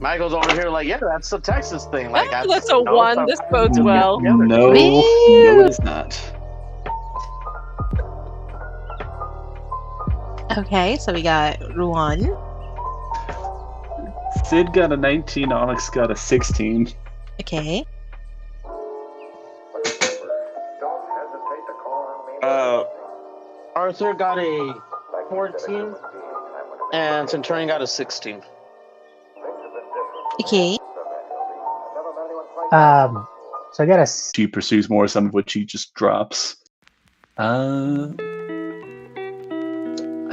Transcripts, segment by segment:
Michael's over here like, yeah, that's the Texas thing. Like That's a 1. This bodes well. No, it is not. Okay, so we got Ruan. Sid got a 19, Onyx got a 16. Okay. Arthur got a 14, and Centurion got a 16. Okay. So I got a. She pursues more, some of which he just drops. I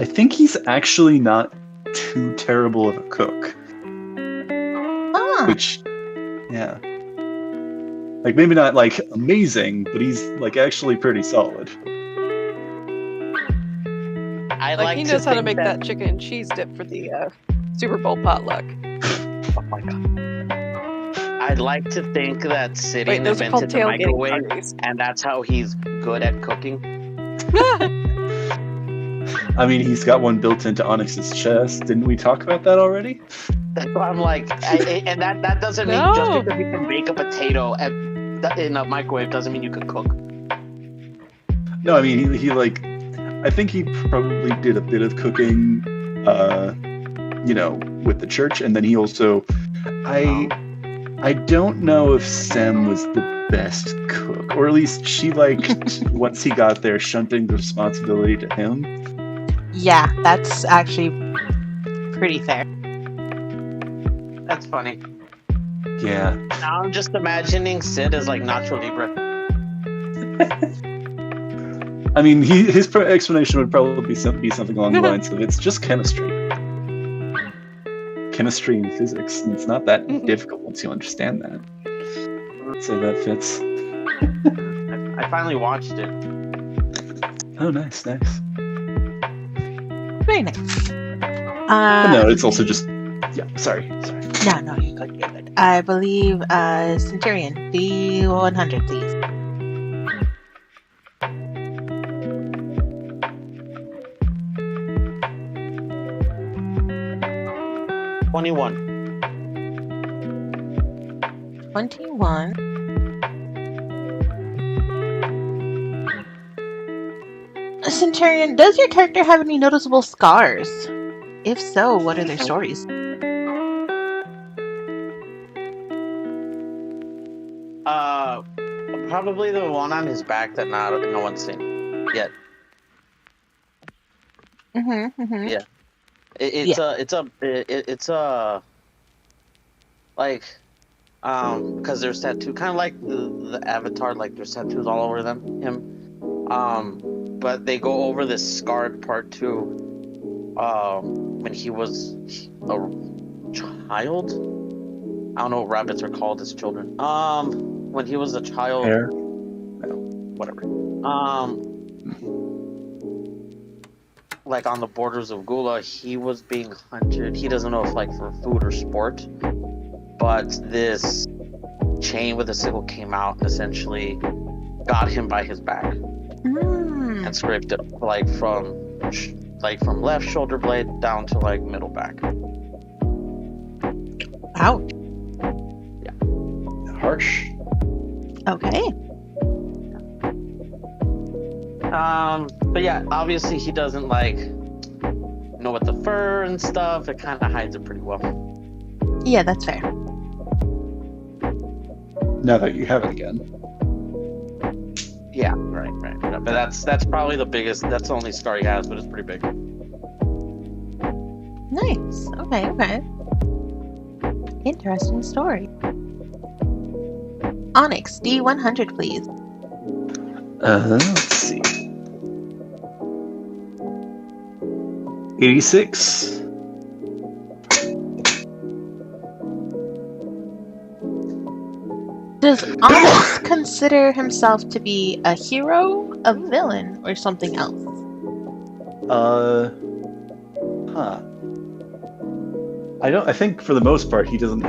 think he's actually not too terrible of a cook. Which, yeah. Like, maybe not, like, amazing, but he's, like, actually pretty solid. He knows how to make that chicken and cheese dip for the Super Bowl potluck. Oh my god. I'd like to think that Sidian those are called invented the tailgating microwave, parties. and that's how he's good at cooking. I mean, he's got one built into Onyx's chest. Didn't we talk about that already? That's why I'm like, and that doesn't mean just because you can bake a potato in a microwave doesn't mean you can cook. No, I mean, he like, I think he probably did a bit of cooking, with the church, and then he also, I don't know if Sam was the best cook, or at least she liked, once he got there, shunting the responsibility to him. Yeah, that's actually pretty fair. That's funny. Yeah. Now I'm just imagining Sid as like Nacho Libre. I mean, his explanation would probably be something along the lines of, it's just chemistry. Chemistry and physics. And it's not that difficult once you understand that. So that fits. I finally watched it. Oh, nice. Very nice. No, it's also just... Yeah, sorry. No, you're good. I believe Centurion, D100, please. $21. 21. Centurion, does your character have any noticeable scars? If so, what are their stories? Probably the one on his back that no one's seen yet. Yeah. It's a because there's tattoo, kind of like the Avatar, like there's tattoos all over him. But they go over this scarred part too. When he was a child, I don't know what rabbits are called as children. When he was a child, Hair? No, whatever. Like on the borders of Gula, he was being hunted. He doesn't know if like for food or sport, but this chain with a sickle came out and essentially got him by his back and scraped it from left shoulder blade down to like middle back. Ouch. Yeah. Harsh. Okay. But yeah, obviously he doesn't like know what the fur and stuff. It kind of hides it pretty well. Yeah, that's fair. Now that you have it again. Yeah, right. But that's probably the biggest. That's the only scar he has, but it's pretty big. Nice. Okay. Interesting story. Onyx, D100, please. Let's see. 86. Does Onyx consider himself to be a hero, a villain, or something else? I think for the most part he hasn't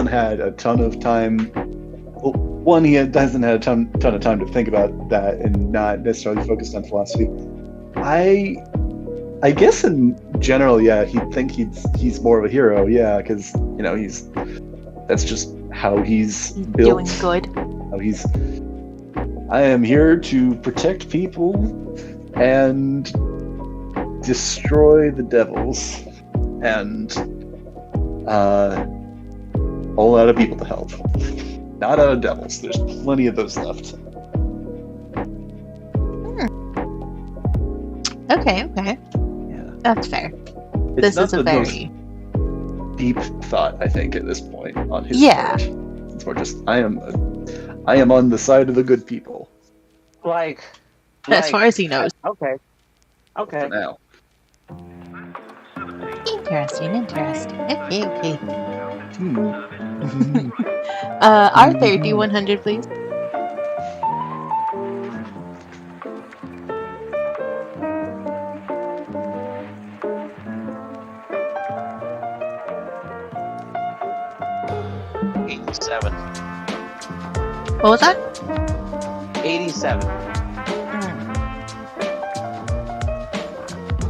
had a ton of time. Well, one, he hasn't had a ton of time to think about that and not necessarily focused on philosophy. I guess in general, yeah, he'd think he's more of a hero, yeah, because that's just how he's built. Doing good. I am here to protect people and destroy the devils, and a whole lot of people to help. Not out of devils. There's plenty of those left. Okay. Yeah. That's fair. It's This is a very deep thought, I think, at this point on his part. It's more just I am on the side of the good people. as far as he knows. Okay. For now. Interesting. Okay. Hmm. Arthur, do 100, please. $87. What was that? 87.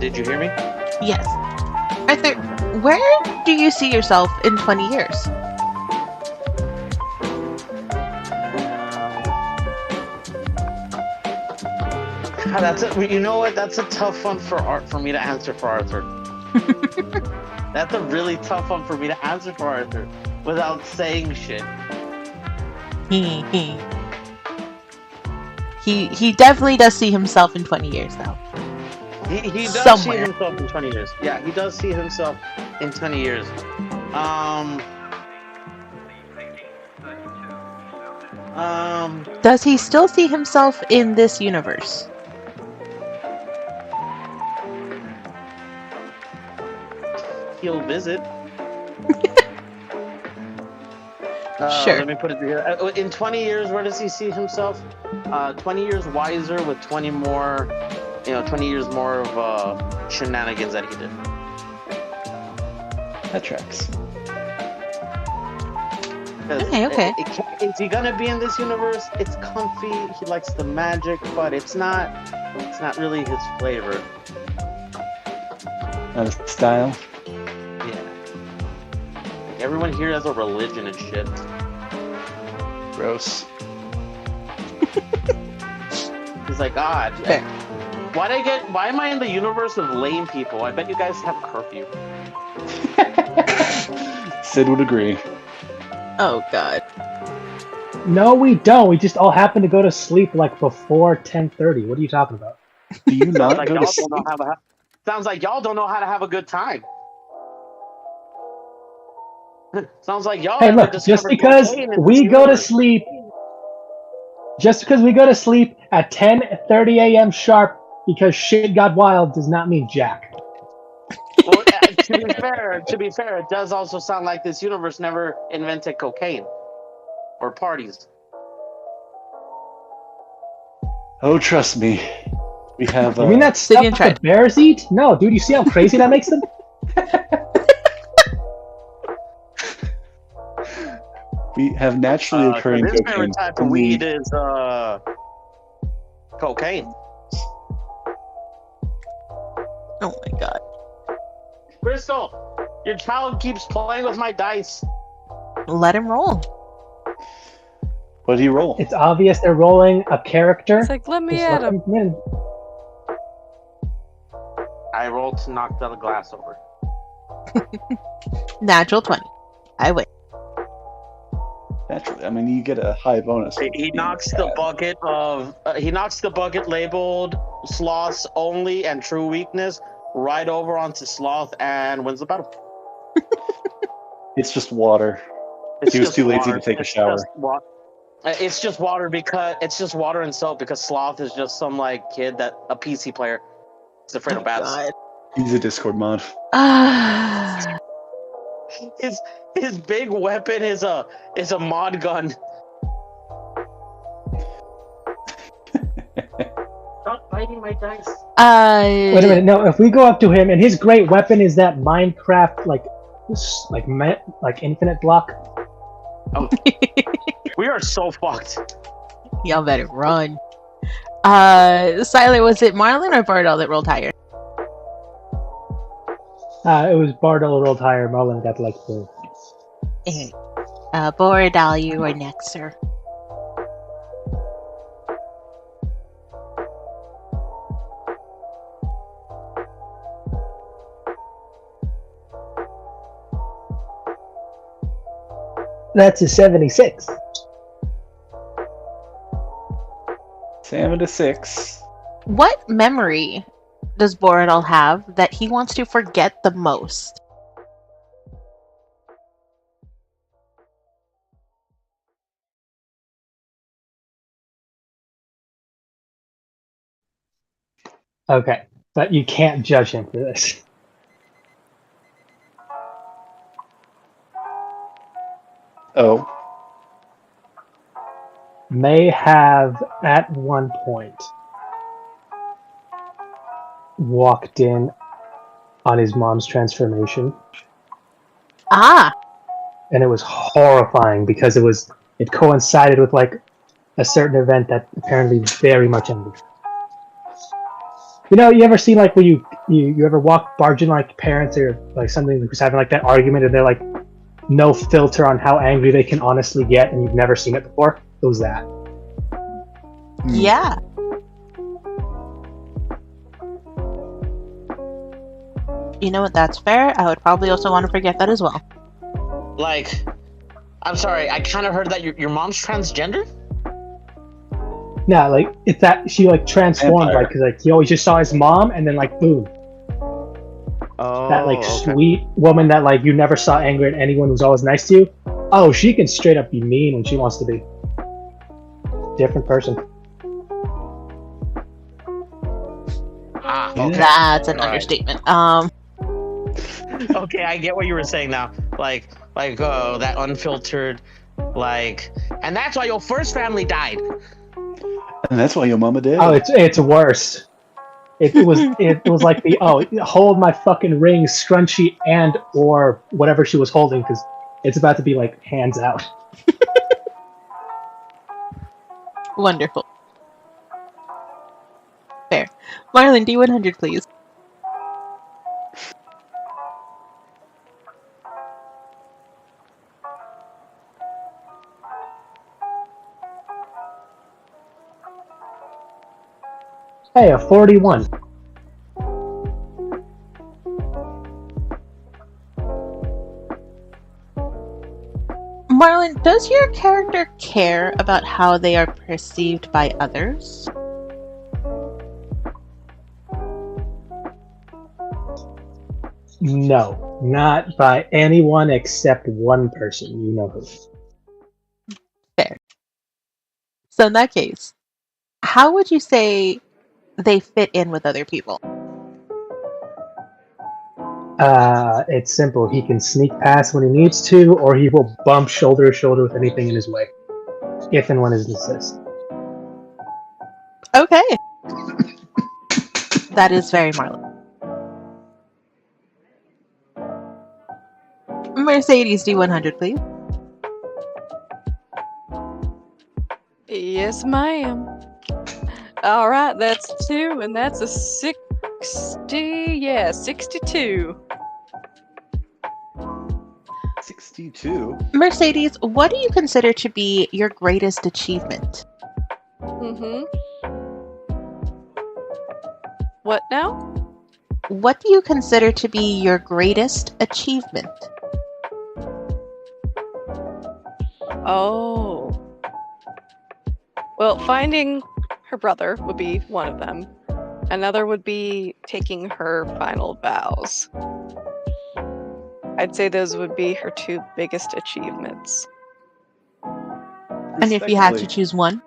Did you hear me? Yes. Arthur, where do you see yourself in 20 years? That's it. You know what? That's a tough one for me to answer for Arthur. That's a really tough one for me to answer for Arthur without saying shit. He definitely does see himself in 20 years, though. He does Somewhere. see himself in 20 years. Yeah, he does see himself in 20 years. Does he still see himself in this universe? He'll visit. Sure. Let me put it here. In 20 years, where does he see himself? 20 years wiser with 20 more, 20 years more of shenanigans that he did. That tracks. Okay. Is he gonna be in this universe? It's comfy. He likes the magic, but it's not really his flavor. Not a style. Yeah. Like everyone here has a religion and shit. Gross. He's like, why am I in the universe of lame people? I bet you guys have curfew. Sid would agree. Oh, God. No, we don't. We just all happen to go to sleep like before 10:30. What are you talking about? Do you not Like go y'all to sleep? don't know sounds like y'all don't know how to have a good time. Sounds like y'all. Hey, look, just because we go to sleep at 10:30 a.m. sharp because shit got wild does not mean jack. Well, to be fair, it does also sound like this universe never invented cocaine or parties. Oh, trust me. We have. You mean that stuff the bears eat? No, dude. You see how crazy that makes them? We have naturally occurring this cocaine. favorite type of weed is cocaine. Oh my God. Crystal, your child keeps playing with my dice. Let him roll. What did he roll? It's obvious they're rolling a character. It's like, let me Just at let him. them in. I rolled to knock the glass over. Natural 20. I win. Naturally, I mean, you get a high bonus. He knocks the bucket of. He knocks the bucket labeled sloth's only and true weakness right over onto sloth and wins the battle. It's just water. He was too lazy to take a shower. It's just water because it's just water and soap because sloth is just some kid that a PC player is afraid of bats. God. He's a Discord mod. His big weapon is a mod gun. Stop biting my dice. Wait a minute. No, if we go up to him and his great weapon is that Minecraft like infinite block. Oh. We are so fucked. Y'all better run. Silent, was it Marlon or Bardo that rolled higher? It was Bardell rolled higher. Mullen got like the. Borodal, you are next, sir. That's a 76. 76. What memory does Borodal have that he wants to forget the most? Okay, but you can't judge him for this. Oh. May have, at one point, walked in on his mom's transformation. Ah! And it was horrifying because it coincided with like a certain event that apparently very much ended. You know, you ever seen like when you ever barge in like parents or like something who's having like that argument and they're like no filter on how angry they can honestly get and you've never seen it before? It was that. Yeah. You know what, that's fair. I would probably also want to forget that as well. Like, I'm sorry, I kind of heard that your mom's transgender? No, like it's that she like transformed, Vampire. like because like he always just saw his mom and then like boom, Oh, that like okay. sweet woman that like you never saw angry at anyone who's always nice to you. Oh, she can straight up be mean when she wants to be. Different person. Ah, okay. That's an All right. understatement. Okay, I get what you were saying now. Like, that unfiltered, like, and that's why your first family died. And that's why your mama did. Oh, it's worse. It was like the hold my fucking ring scrunchy and or whatever she was holding because it's about to be like hands out. Wonderful. Fair. Marlon, D100, please. Hey, a 41. Marlon, does your character care about how they are perceived by others? No, not by anyone except one person. You know who. Fair. So in that case, how would you say they fit in with other people? It's simple. He can sneak past when he needs to, or he will bump shoulder to shoulder with anything in his way, if and when it insists. Okay. That is very Marlon. Mercedes, D100, please. Yes, ma'am. All right, that's 2, and that's a 60. Yeah, 62. 62. Mercedes, what do you consider to be your greatest achievement? Mm-hmm. What now? What do you consider to be your greatest achievement? Oh. Well, finding her brother would be one of them. Another would be taking her final vows. I'd say those would be her 2 biggest achievements. And if you had to choose one?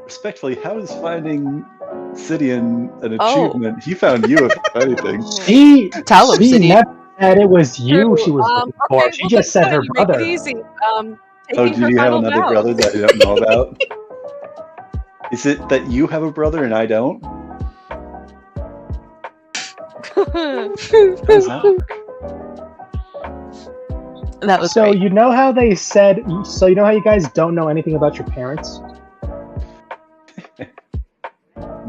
Respectfully, how is finding Sidian an achievement? He found you, if anything. She Tell him, Sidian. never said it was you True. she was looking for. Okay, She well, just that's said her fine. You brother. Make it easy. Oh, Taking do her you have final another vows. brother that I don't know about? Is it that you have a brother and I don't? How does that work? That was So great. you know how they said. So you know how you guys don't know anything about your parents.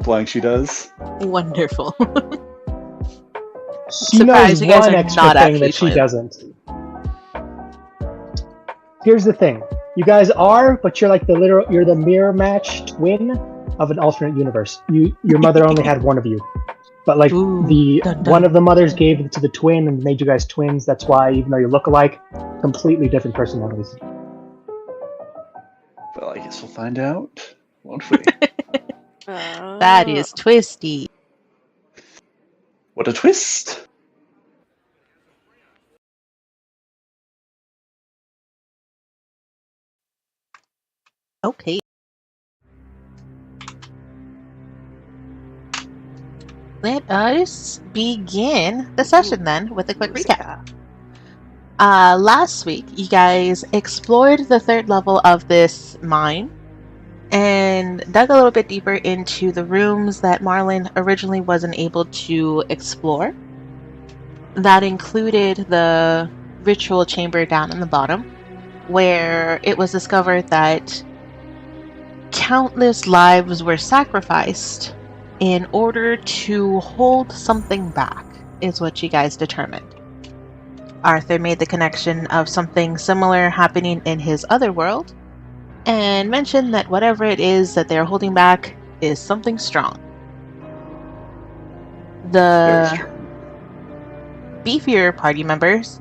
Blank she does. Wonderful. He knows Surprised you guys one are extra not thing actually that she twins. doesn't. Here's the thing: you guys are, but you're like you're the mirror match twin of an alternate universe. Your mother only had one of you, but like Ooh, dun, dun. one of the mothers gave it to the twin and made you guys twins. That's why, even though you look alike, completely different personalities. Well, I guess we'll find out, won't we? That is twisty. What a twist! Okay. Let us begin the session then with a quick recap. Last week, you guys explored the third level of this mine and dug a little bit deeper into the rooms that Marlin originally wasn't able to explore. That included the ritual chamber down in the bottom, where it was discovered that countless lives were sacrificed in order to hold something back, is what you guys determined. Arthur made the connection of something similar happening in his other world, and mentioned that whatever it is that they're holding back is something strong. The beefier party members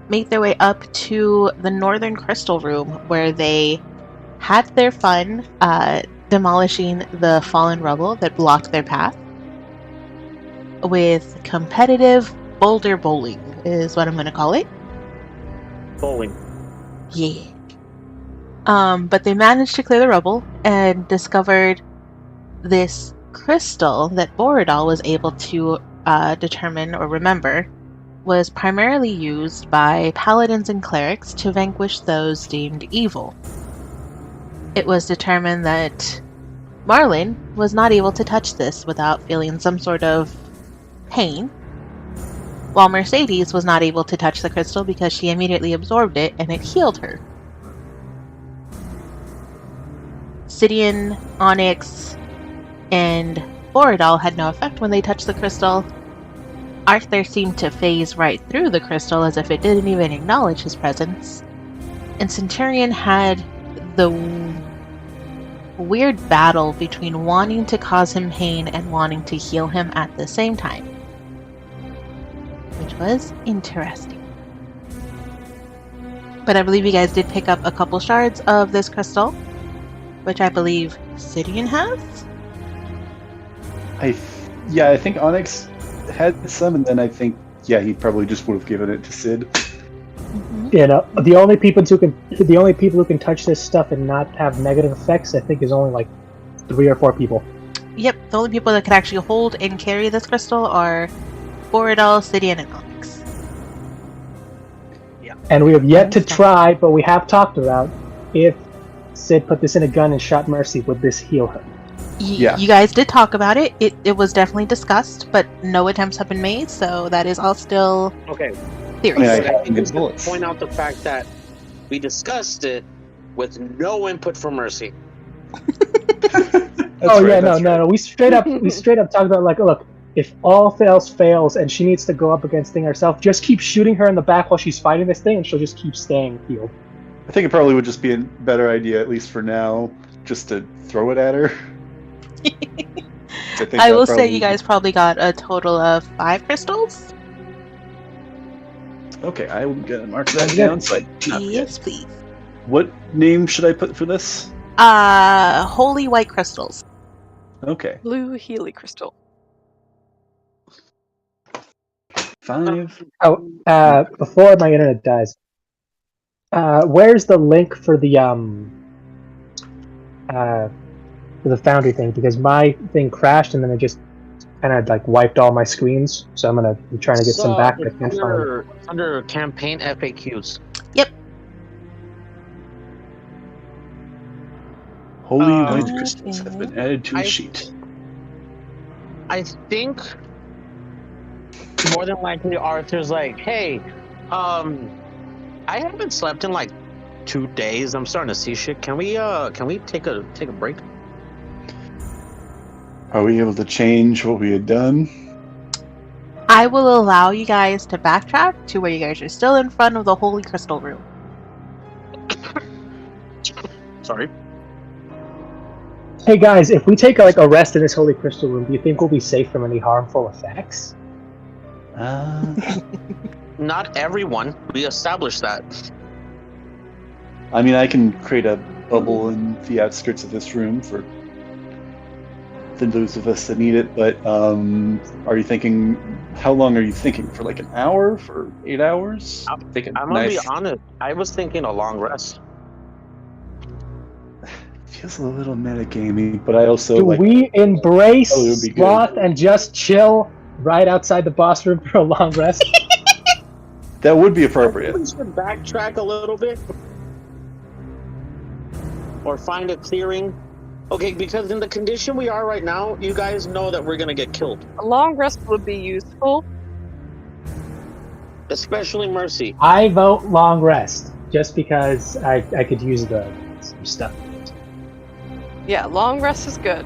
make their way up to the Northern Crystal Room, where they had their fun demolishing the fallen rubble that blocked their path with competitive boulder bowling, is what I'm going to call it. Bowling. Yeah. But they managed to clear the rubble and discovered this crystal that Borodal was able to determine or remember was primarily used by paladins and clerics to vanquish those deemed evil. It was determined that Marlin was not able to touch this without feeling some sort of pain, while Mercedes was not able to touch the crystal because she immediately absorbed it and it healed her. Sidian, Onyx, and Borodal had no effect when they touched the crystal. Arthur seemed to phase right through the crystal as if it didn't even acknowledge his presence. And Centurion had the weird battle between wanting to cause him pain and wanting to heal him at the same time, which was interesting. But I believe you guys did pick up a couple shards of this crystal, which I believe Sidian has? I think Onyx had some, and then I think, he probably just would have given it to Sid. Mm-hmm. You know, the only people who can touch this stuff and not have negative effects, I think, is only like 3 or 4 people. Yep, the only people that can actually hold and carry this crystal are Borodal, Sidian, and Onyx. Yeah. And we have yet to try, but we have talked about if Sid put this in a gun and shot Mercy, would this heal her? You guys did talk about it. It was definitely discussed, but no attempts have been made, so that is all still Okay. theories. Yeah, I think good it's going bullets. to point out the fact that we discussed it with no input from Mercy. No. We straight up talked about, like, look, if all else fails and she needs to go up against thing herself, just keep shooting her in the back while she's fighting this thing, and she'll just keep staying healed. I think it probably would just be a better idea, at least for now, just to throw it at her. I will say you guys probably got a total of 5 crystals. Okay, I will mark that down. So Yes, please. What name should I put for this? Holy white crystals. Okay, Blue Healy crystal. 5. Oh, before my internet dies, where's the link for the foundry thing? Because my thing crashed and then it just kind of like wiped all my screens. So I'm trying to get some back, but I can't find it. Under campaign FAQs. Holy white Okay. crystals have been added to a sheet. I think more than likely Arthur's like, hey, I haven't slept in like 2 days. I'm starting to see shit. Can we take a break? Are we able to change what we had done? I will allow you guys to backtrack to where you guys are still in front of the Holy Crystal Room. Sorry. Hey guys, if we take like a rest in this Holy Crystal Room, do you think we'll be safe from any harmful effects? Not everyone. We established that. I mean, I can create a bubble in the outskirts of this room for those of us that need it, but are you thinking, how long are you thinking? For like an hour? For 8 hours? I'm gonna be honest. I was thinking a long rest. Feels a little metagamey, but I also Do we embrace Oh, it would be good. sloth and just chill right outside the boss room for a long rest? That would be appropriate. We should backtrack a little bit. Or find a clearing. Okay, because in the condition we are right now, you guys know that we're gonna get killed. A long rest would be useful. Especially Mercy. I vote long rest, just because I could use some stuff. Yeah, long rest is good.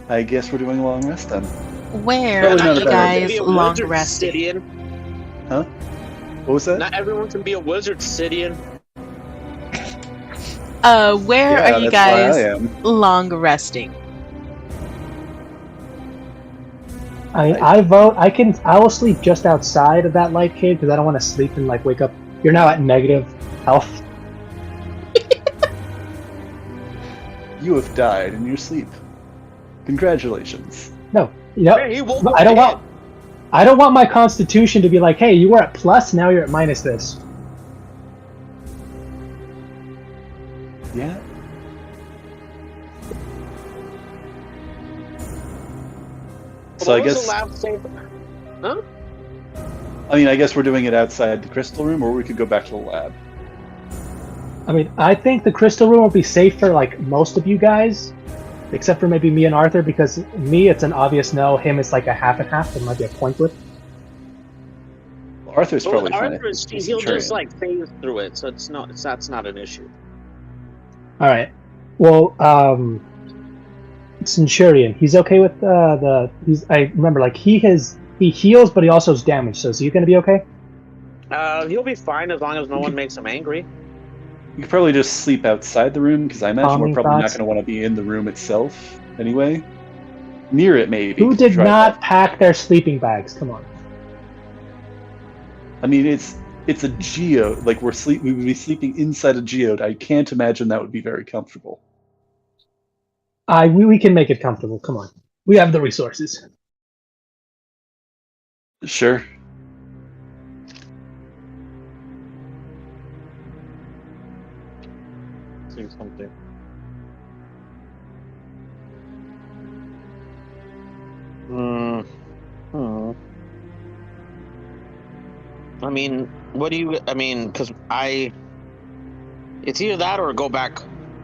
I guess we're doing a long rest then. Where Probably are not a you bad guys idea. long Wizard resting? Sidian. What was that? Not everyone can be a wizard, Sidian. Where Yeah, are you that's why I guys am. long resting? I vote. I will sleep just outside of that light cave because I don't want to sleep and like wake up. You're now at negative health. You have died in your sleep. Congratulations. No, you know, Hey, he woke I don't up I don't want my constitution to be like, hey, you were at plus, now you're at minus this. Yeah. So I What was guess the last thing? Huh? I mean, I guess we're doing it outside the crystal room, or we could go back to the lab. I mean, I think the crystal room will be safe for like most of you guys, except for maybe me and Arthur, because me, it's an obvious no. Him, it's like a half and half. There might be a point with. Well, Arthur's But probably with fine. Arthur, he'll just like phase through it, so that's not an issue. All right. Well, Centurion, he's okay with I remember like he heals, but he also is damaged. So is he going to be okay? He'll be fine as long as no one makes him angry. You could probably just sleep outside the room, because I imagine Calming we're probably thoughts. not going to want to be in the room itself anyway. Near it, maybe. Who did Try not that. pack their sleeping bags? Come on. I mean, it's a geode. Like we would be sleeping inside a geode. I can't imagine that would be very comfortable. We can make it comfortable. Come on. We have the resources. Sure. See something. I mean, what do you? I mean, because it's either that or go back,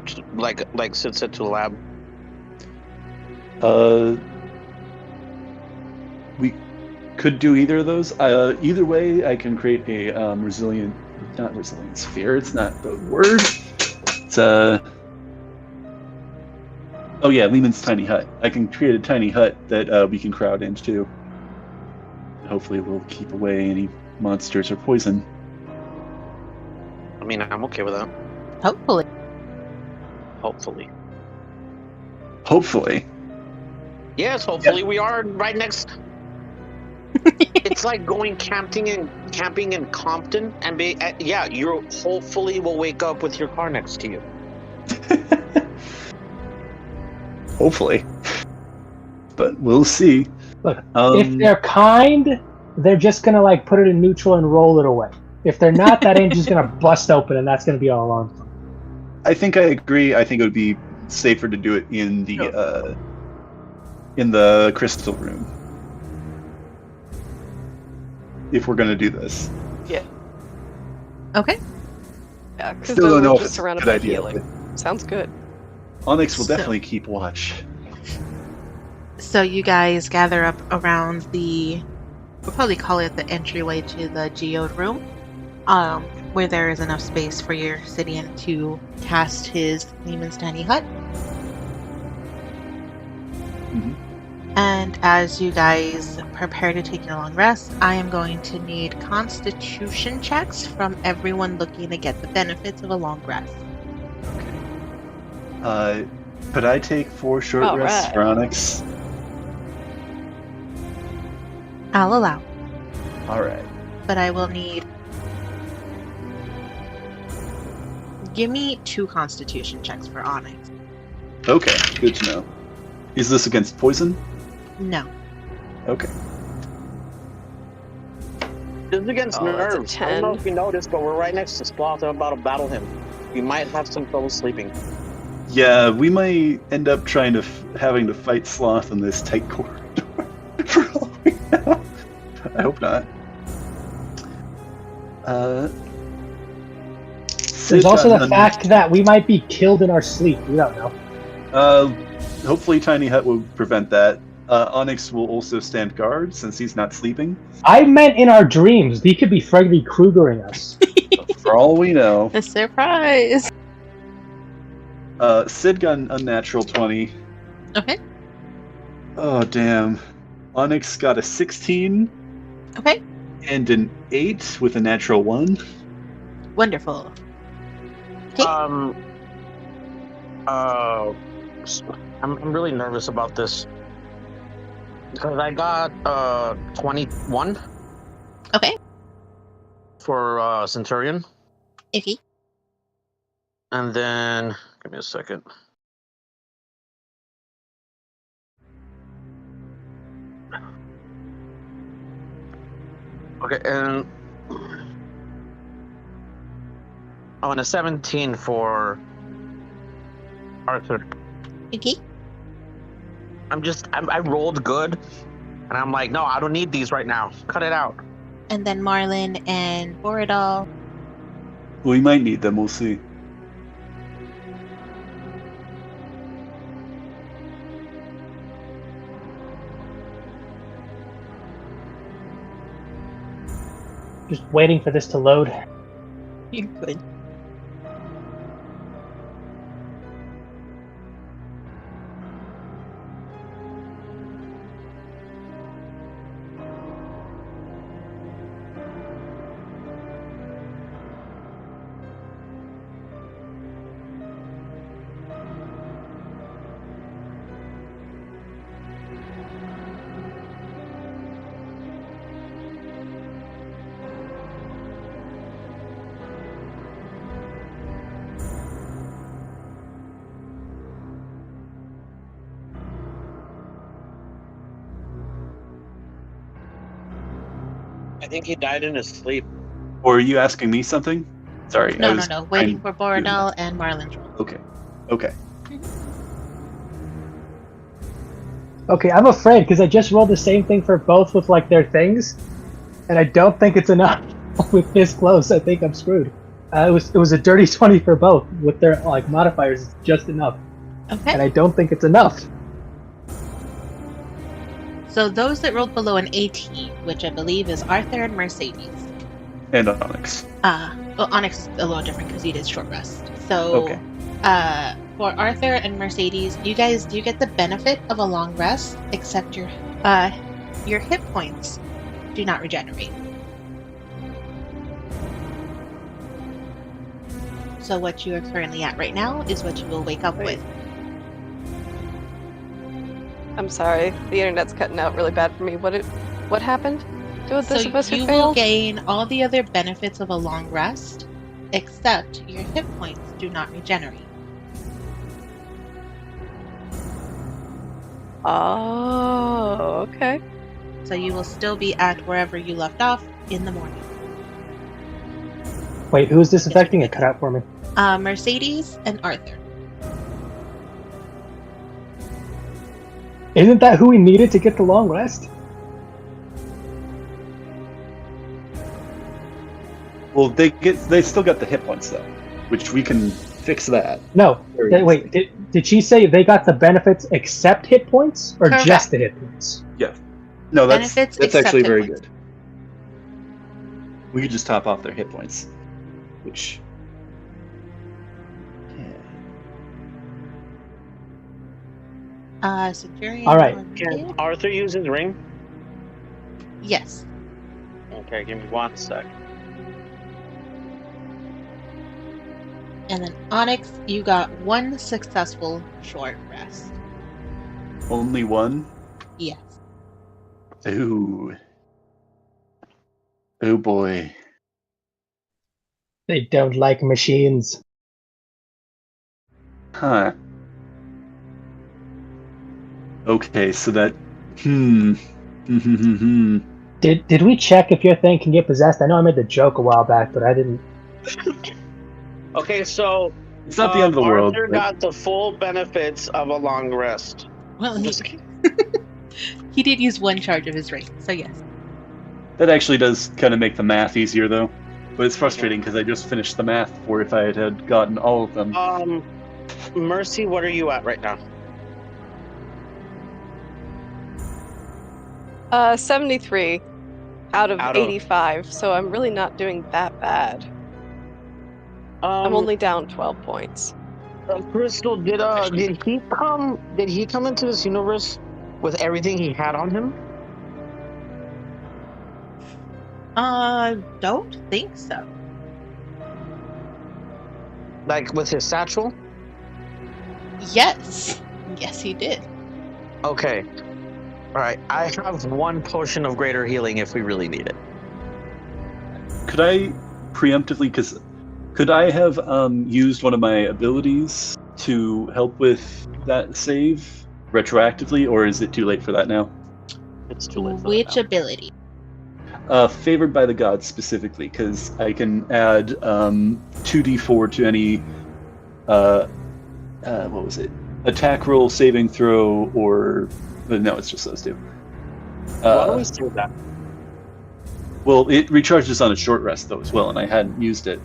to, like Sid said, to the lab. We could do either of those. Either way, I can create a not resilient sphere. It's not the word. It's oh yeah, Lehman's tiny hut. I can create a tiny hut that we can crowd into. Hopefully, we'll keep away any monsters or poison. I mean, I'm okay with that. Hopefully. Hopefully. Hopefully. Yes, hopefully we are right next. It's like going camping in Compton and you hopefully will wake up with your car next to you. Hopefully. But we'll see. Look, if they're kind, they're just gonna like put it in neutral and roll it away. If they're not, that engine's gonna bust open, and that's gonna be all on. I think I agree. I think it would be safer to do it in the crystal room if we're going to do this. Yeah. Okay. Yeah, because Still don't know if just it's a surrounded good by idea. healing. Sounds good. Onyx will So- definitely keep watch. So you guys gather up around we'll probably call it the entryway to the geode room, where there is enough space for your Sidian to cast his Lehman's tiny hut. Mhm. And as you guys prepare to take your long rest, I am going to need constitution checks from everyone looking to get the benefits of a long rest. Could I take 4 short All rests right. for Onyx? I'll allow, All right. but I will need... Give me 2 constitution checks for Onyx. Okay, good to know. Is this against poison? No. Okay. This is against Oh, that's a nerves. I don't know 10. if you noticed, but we're right next to Sloth. I'm about to battle him. You might have some trouble sleeping. Yeah, we might end up trying to having to fight Sloth in this tight corridor for all we know. I hope not. There's also the fact that we might be killed in our sleep. We don't know. Hopefully Tiny Hut will prevent that. Onyx will also stand guard since he's not sleeping. I meant in our dreams. He could be Freddy Kruegering us. For all we know. A surprise! Sid got an unnatural 20. Okay. Oh, damn. Onyx got a 16 Okay. and an 8 with a natural 1. Wonderful. Okay. I'm really nervous about this because I got 21 Okay. for Centurion, Iffy. and then give me a second. Okay, and and a 17 for Arthur. Okay. I rolled good, and I'm like, no, I don't need these right now. Cut it out. And then Marlin and Borodal. We might need them, we'll see. Just waiting for this to load. You're good. I think he died in his sleep. Or are you asking me something? Sorry. No, I no, was no. Waiting trying- for Borodal and Marlin's roll. Okay. Okay. Okay, I'm afraid because I just rolled the same thing for both with like their things, and I don't think it's enough. With this close, I think I'm screwed. It was a dirty 20 for both with their like modifiers. It's just enough, Okay. and I don't think it's enough. So those that rolled below an 18, which I believe is Arthur and Mercedes. And Onyx. Well, Onyx is a little different because he did short rest. So, Okay. For Arthur and Mercedes, you guys do get the benefit of a long rest, except your hit points do not regenerate. So what you are currently at right now is what you will wake up Wait. with. I'm sorry, the internet's cutting out really bad for me. What happened to So this of us who you will failed? gain all the other benefits of a long rest, except your hit points do not regenerate. Oh, okay. So you will still be at wherever you left off in the morning. Wait, who is this affecting? It cut out for me. Mercedes and Arthur. Isn't that who we needed to get the long rest? Well, they still got the hit points though, which we can fix that. No. Very Wait, did she say they got the benefits except hit points, or Correct. just the hit points? Yeah. No, that's Benefits except actually hit very points. good. We could just top off their hit points, which. Yeah. Centurion. All right. Can Arthur use his ring? Yes. Okay, give me 1 sec. And then Onyx, you got 1 successful short rest. Only one? Yes. Ooh. Oh boy. They don't like machines. Huh. Okay, so that. Did we check if your thing can get possessed? I know I made the joke a while back, but I didn't. Okay, so It's not the end of the world. Arthur but got the full benefits of a long rest. Well, Just he did use 1 charge of his ring, so yes. That actually does kind of make the math easier, though. But it's frustrating because I just finished the math for if I had gotten all of them. Mercy, what are you at right now? 73 out of 85, so I'm really not doing that bad. I'm only down 12 points. Crystal, did he come into this universe with everything he had on him? Don't think so. Like with his satchel? Yes. Yes, he did. Okay. Alright, I have 1 potion of greater healing if we really need it. Could I preemptively, could I have used one of my abilities to help with that save retroactively, or is it too late for that now? It's too late for Which that now. ability? Favored by the gods specifically, because I can add 2d4 to any, what was it? Attack roll, saving throw, or no, it's just those two. Why don't we do that? Well, it recharges on a short rest though as well, and I hadn't used it.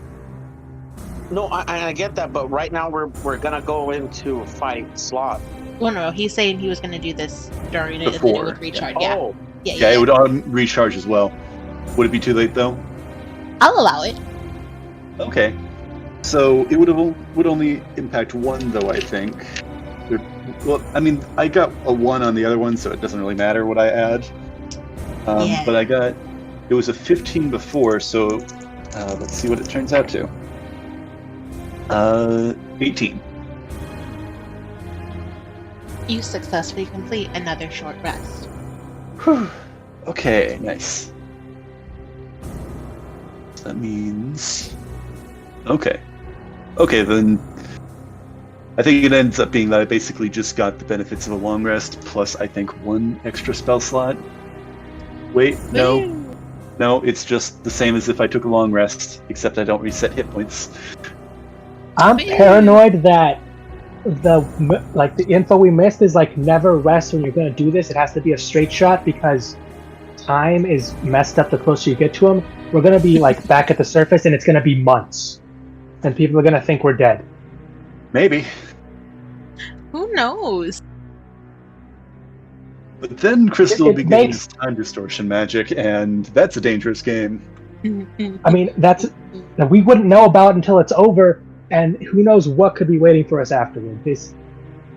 No, I get that, but right now we're gonna go into fight slot. Well, no, he's saying he was going to do this during it and then it Before, would recharge. yeah. Yeah. Oh, Yeah, it would recharge as well. Would it be too late though? I'll allow it. Okay. So it would only impact 1 though, I think. Well, I mean, I got a 1 on the other one, so it doesn't really matter what I add. Yeah. But it was a 15 before, so let's see what it turns out to. 18. You successfully complete another short rest. Whew. Okay, nice. That means... Okay, then I think it ends up being that I basically just got the benefits of a long rest, plus I think 1 extra spell slot. Wait, no, it's just the same as if I took a long rest, except I don't reset hit points. I'm paranoid that the info we missed is like never rest when you're going to do this. It has to be a straight shot because time is messed up the closer you get to them. We're going to be like back at the surface and it's going to be months. And people are going to think we're dead. Maybe. Who knows? But then Crystal It begins makes- time distortion magic, and that's a dangerous game. I mean, that we wouldn't know about until it's over, and who knows what could be waiting for us afterward.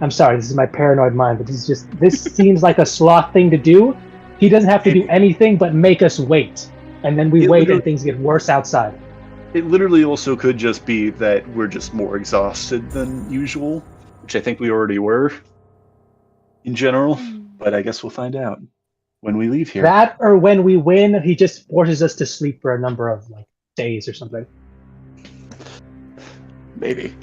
I'm sorry, this is my paranoid mind, but this seems like a sloth thing to do. He doesn't have to do anything but make us wait, and then we wait and things get worse outside. It literally also could just be that we're just more exhausted than usual, which I think we already were in general, but I guess we'll find out when we leave here. That, or when we win, he just forces us to sleep for a number of days or something. Maybe.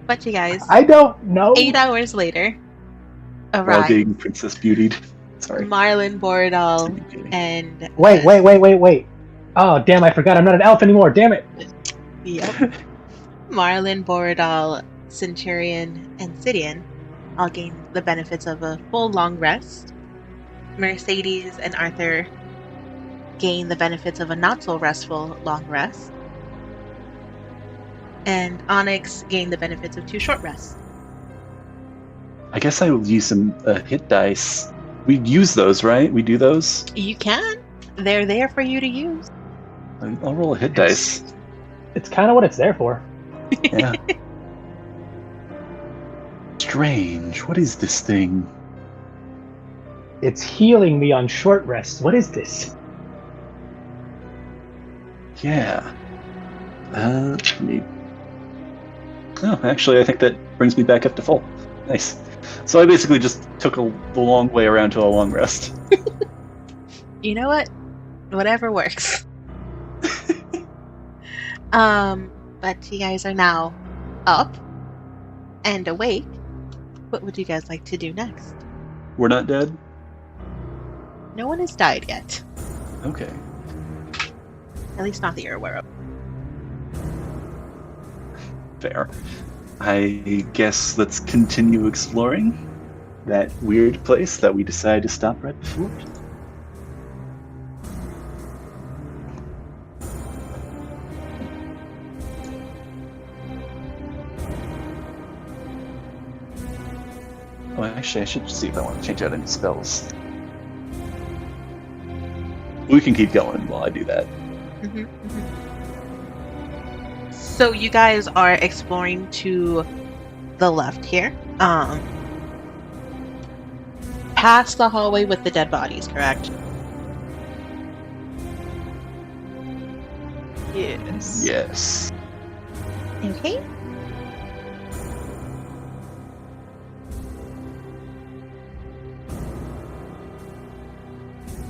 But you guys, I don't know. 8 hours later, While arrive being princess beautied. Sorry. Marlin Boredal and... Wait. Oh, damn, I forgot I'm not an elf anymore, damn it! Yep. Marlin, Boredal, Centurion, and Sidian all gain the benefits of a full long rest. Mercedes and Arthur gain the benefits of a not so restful long rest. And Onyx gain the benefits of 2 short rests. I guess I will use some hit dice. We use those, right? We do those? You can. They're there for you to use. I'll roll a hit dice. It's kind of what it's there for. Yeah. strange. What is this thing? It's healing me on short rest. What is this? Yeah. Let me... Oh, actually, I think that brings me back up to full. Nice. So I basically just took the long way around to a long rest. You know what? Whatever works. But you guys are now up and awake. What would you guys like to do next? We're not dead? No one has died yet. Okay. At least not that you're aware of. Fair. I guess let's continue exploring that weird place that we decided to stop right before. Oh, actually, I should see if I want to change out any spells. We can keep going while I do that. So you guys are exploring to the left here. Past the hallway with the dead bodies, correct? Yes. Yes. Okay.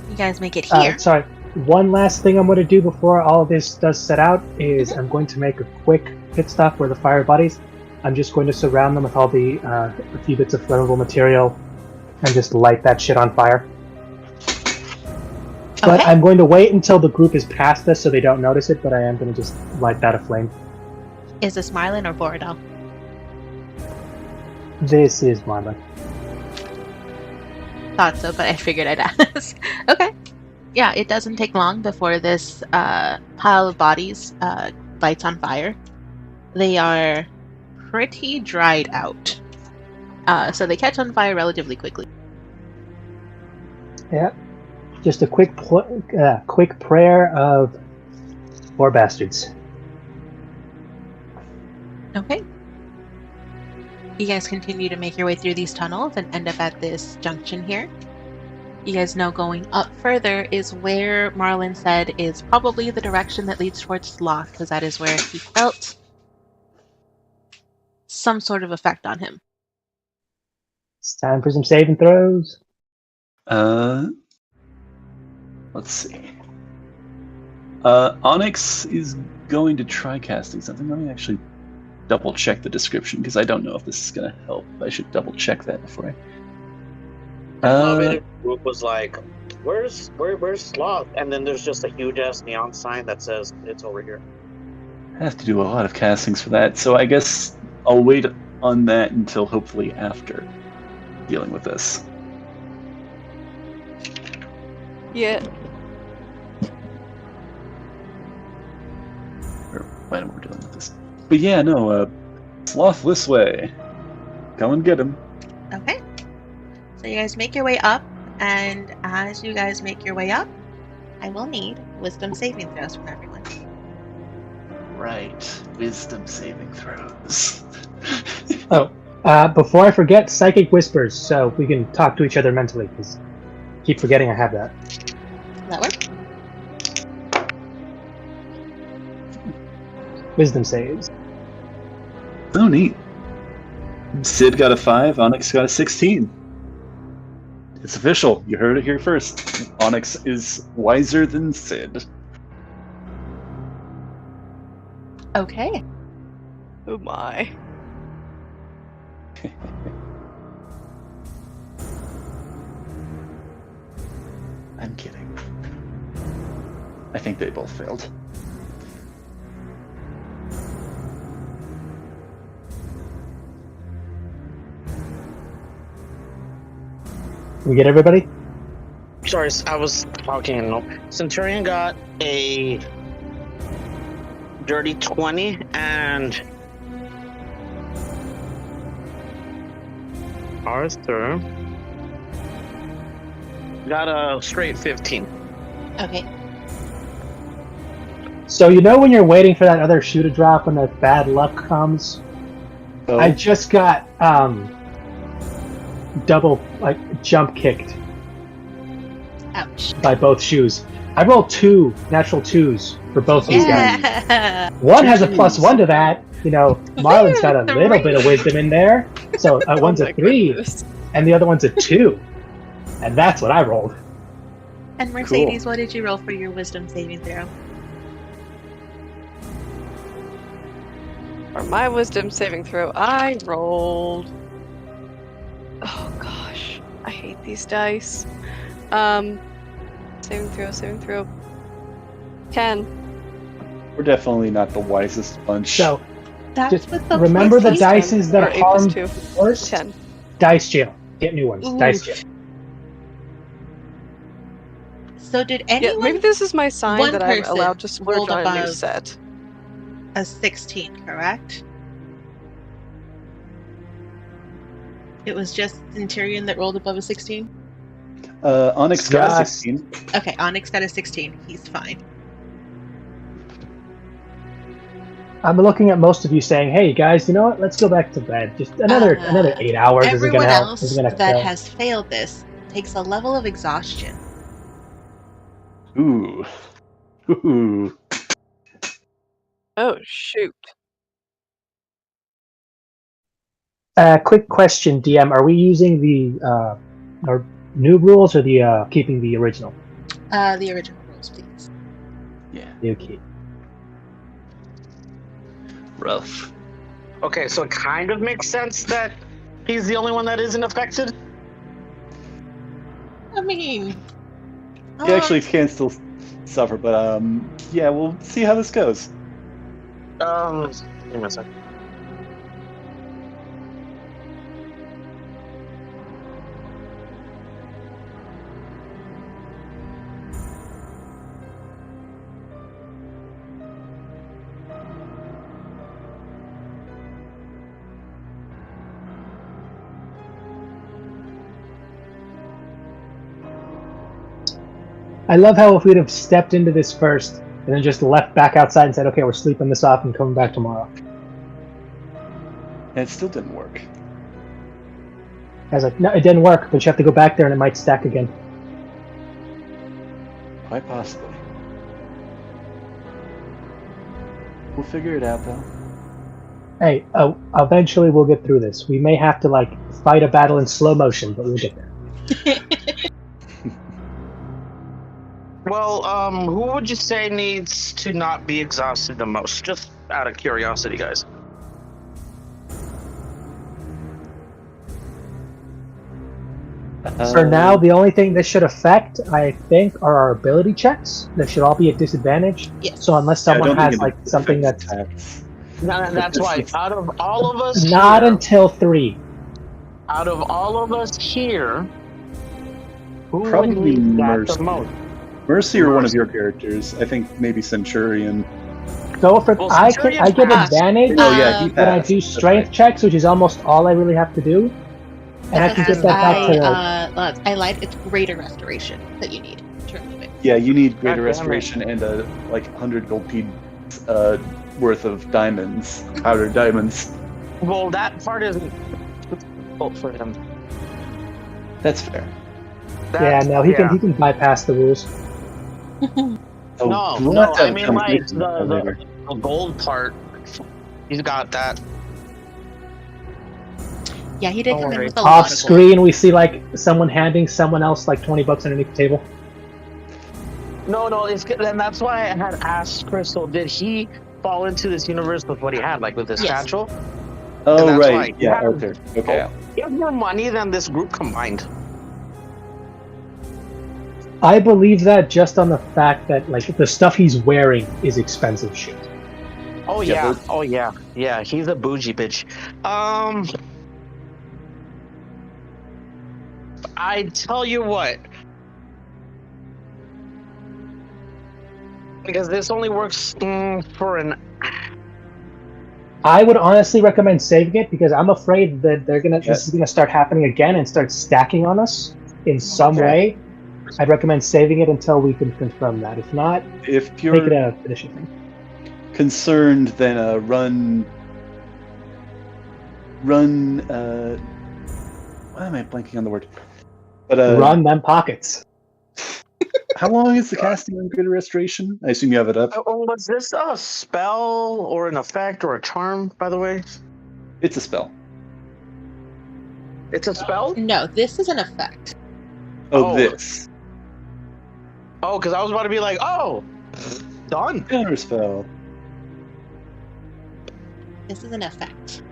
You guys make it here. Sorry. One last thing I'm going to do before all of this does set out is I'm going to make a quick pit stop where the fire bodies. I'm just going to surround them with all the a few bits of flammable material and just light that shit on fire. But Okay. I'm going to wait until the group is past us so they don't notice it, but I am going to just light that aflame. Is this Marlin or Borodal? This is Marlon. Thought so, but I figured I'd ask. Okay. Yeah, it doesn't take long before this pile of bodies lights on fire. They are pretty dried out. So they catch on fire relatively quickly. Yeah. Just a quick prayer of poor bastards. Okay. You guys continue to make your way through these tunnels and end up at this junction here. You guys know going up further is where Marlin said is probably the direction that leads towards Sloth, because that is where he felt some sort of effect on him. It's time for some saving throws. Let's see. Onyx is going to try casting something. Let me actually double check the description because I don't know if this is going to help. I should double check that before I. The group was like, where's Sloth? And then there's just a huge ass neon sign that says it's over here. I have to do a lot of castings for that, so I guess I'll wait on that until hopefully after dealing with this. Yeah. Or when we're dealing with this. But yeah, no, Sloth this way. Go and get him. Okay. So you guys make your way up, and as you guys make your way up, I will need wisdom saving throws from everyone. Right. Wisdom saving throws. Before I forget, psychic whispers, so we can talk to each other mentally, because I keep forgetting I have that. That work? Wisdom saves. Oh, neat. Sid got a 5, Onyx got a 16. It's official. You heard it here first. Onyx is wiser than Sid. Okay. Oh my. I'm kidding. I think they both failed. We get everybody? Sorry, I was talking and nope. Centurion got a dirty 20 and Arthur got a straight 15. Okay. So you know when you're waiting for that other shoe to drop when that bad luck comes? Oh, I just got double jump kicked Ouch. by both shoes. I rolled 2 natural 2s for both these guys. Yeah. One has a +1 to that. Marlon's got a little bit of wisdom in there. So one's Oh a my 3, goodness. and the other one's a 2. And that's what I rolled. And Mercedes, what did you roll for your wisdom saving throw? For my wisdom saving throw, I rolled. Oh gosh, I hate these dice. Saving throw. 10. We're definitely not the wisest bunch. So That's just with the remember the +8. dices Or that 8 plus harm 2. first. 10. Dice jail. Get new ones. Ooh. Dice jail. So did Yeah, anyone maybe this is my sign one that I'm person allowed to splurge rolled on a new above- set. a 16, correct? It was just Centurion that rolled above a 16? Onyx got a Yes. 16. Okay, Onyx got a 16. He's fine. I'm looking at most of you saying, "Hey guys, you know what? Let's go back to bed. Just another 8 hours isn't Everyone gonna help. else Isn't gonna that kill." has failed this takes a level of exhaustion. Ooh. Ooh. Oh shoot. Quick question, DM: Are we using the our new rules or the keeping the original? The original rules, please. Yeah. Okay. Rough. Okay, so it kind of makes sense that he's the only one that isn't affected. I mean, He actually can still suffer, but yeah, we'll see how this goes. Give me a second. I love how if we'd have stepped into this first and then just left back outside and said, "Okay, we're sleeping this off and coming back tomorrow." And it still didn't work. I was like, "No, it didn't work. But you have to go back there and it might stack again." Quite possibly. We'll figure it out, though. Hey, eventually we'll get through this. We may have to fight a battle in slow motion, but we'll get there. Well, who would you say needs to not be exhausted the most? Just out of curiosity, guys. For now, the only thing this should affect, I think, are our ability checks. They should all be at disadvantage. Yes. So unless I someone don't has think it something affects that's attacks. That's why, out of all of us not here, until 3. out of all of us here, who Probably would need that Mercy. the most? Mercy or one of your characters. I think maybe Centurion. Go for Well, I Centurion's get passed. advantage Oh yeah, he when I passed. do That's strength right. checks, which is almost all I really have to do, and I can get that back to I lied. It's greater restoration that you need to remove it. Yeah, you need God greater damn it. restoration and 100 gold pieces worth of diamonds, powdered diamonds. Well, that part isn't difficult for him. That's fair. Yeah, no, he can bypass the rules. Oh, No, we'll no, have to I mean come like quick later. the gold part. He's got that. Yeah, he did Don't come in worry. with a Off lot of gold. screen, we see someone handing someone else $20 underneath the table. No, and that's why I had asked Crystal, did he fall into this universe with what he had, like with his Yes. satchel? Oh that's right, why. yeah, Yeah. okay. He has more money than this group combined. I believe that just on the fact that the stuff he's wearing is expensive shit. Oh Yeah, yeah, but- oh yeah. He's a bougie bitch. I tell you what, because this only works for an. I would honestly recommend saving it because I'm afraid that this is gonna start happening again and start stacking on us in some Okay. way. I'd recommend saving it until we can confirm that. If not, If make it you're a finishing thing. concerned, then run Why am I blanking on the word? But Run them pockets. how long is the casting on Greater Restoration? I assume you have it up. Oh, was this a spell or an effect or a charm, by the way? It's a spell. It's a spell? No, this is an effect. Oh, Oh. this. Oh, because I was about to be like, oh, done. Counter spell. This is an effect.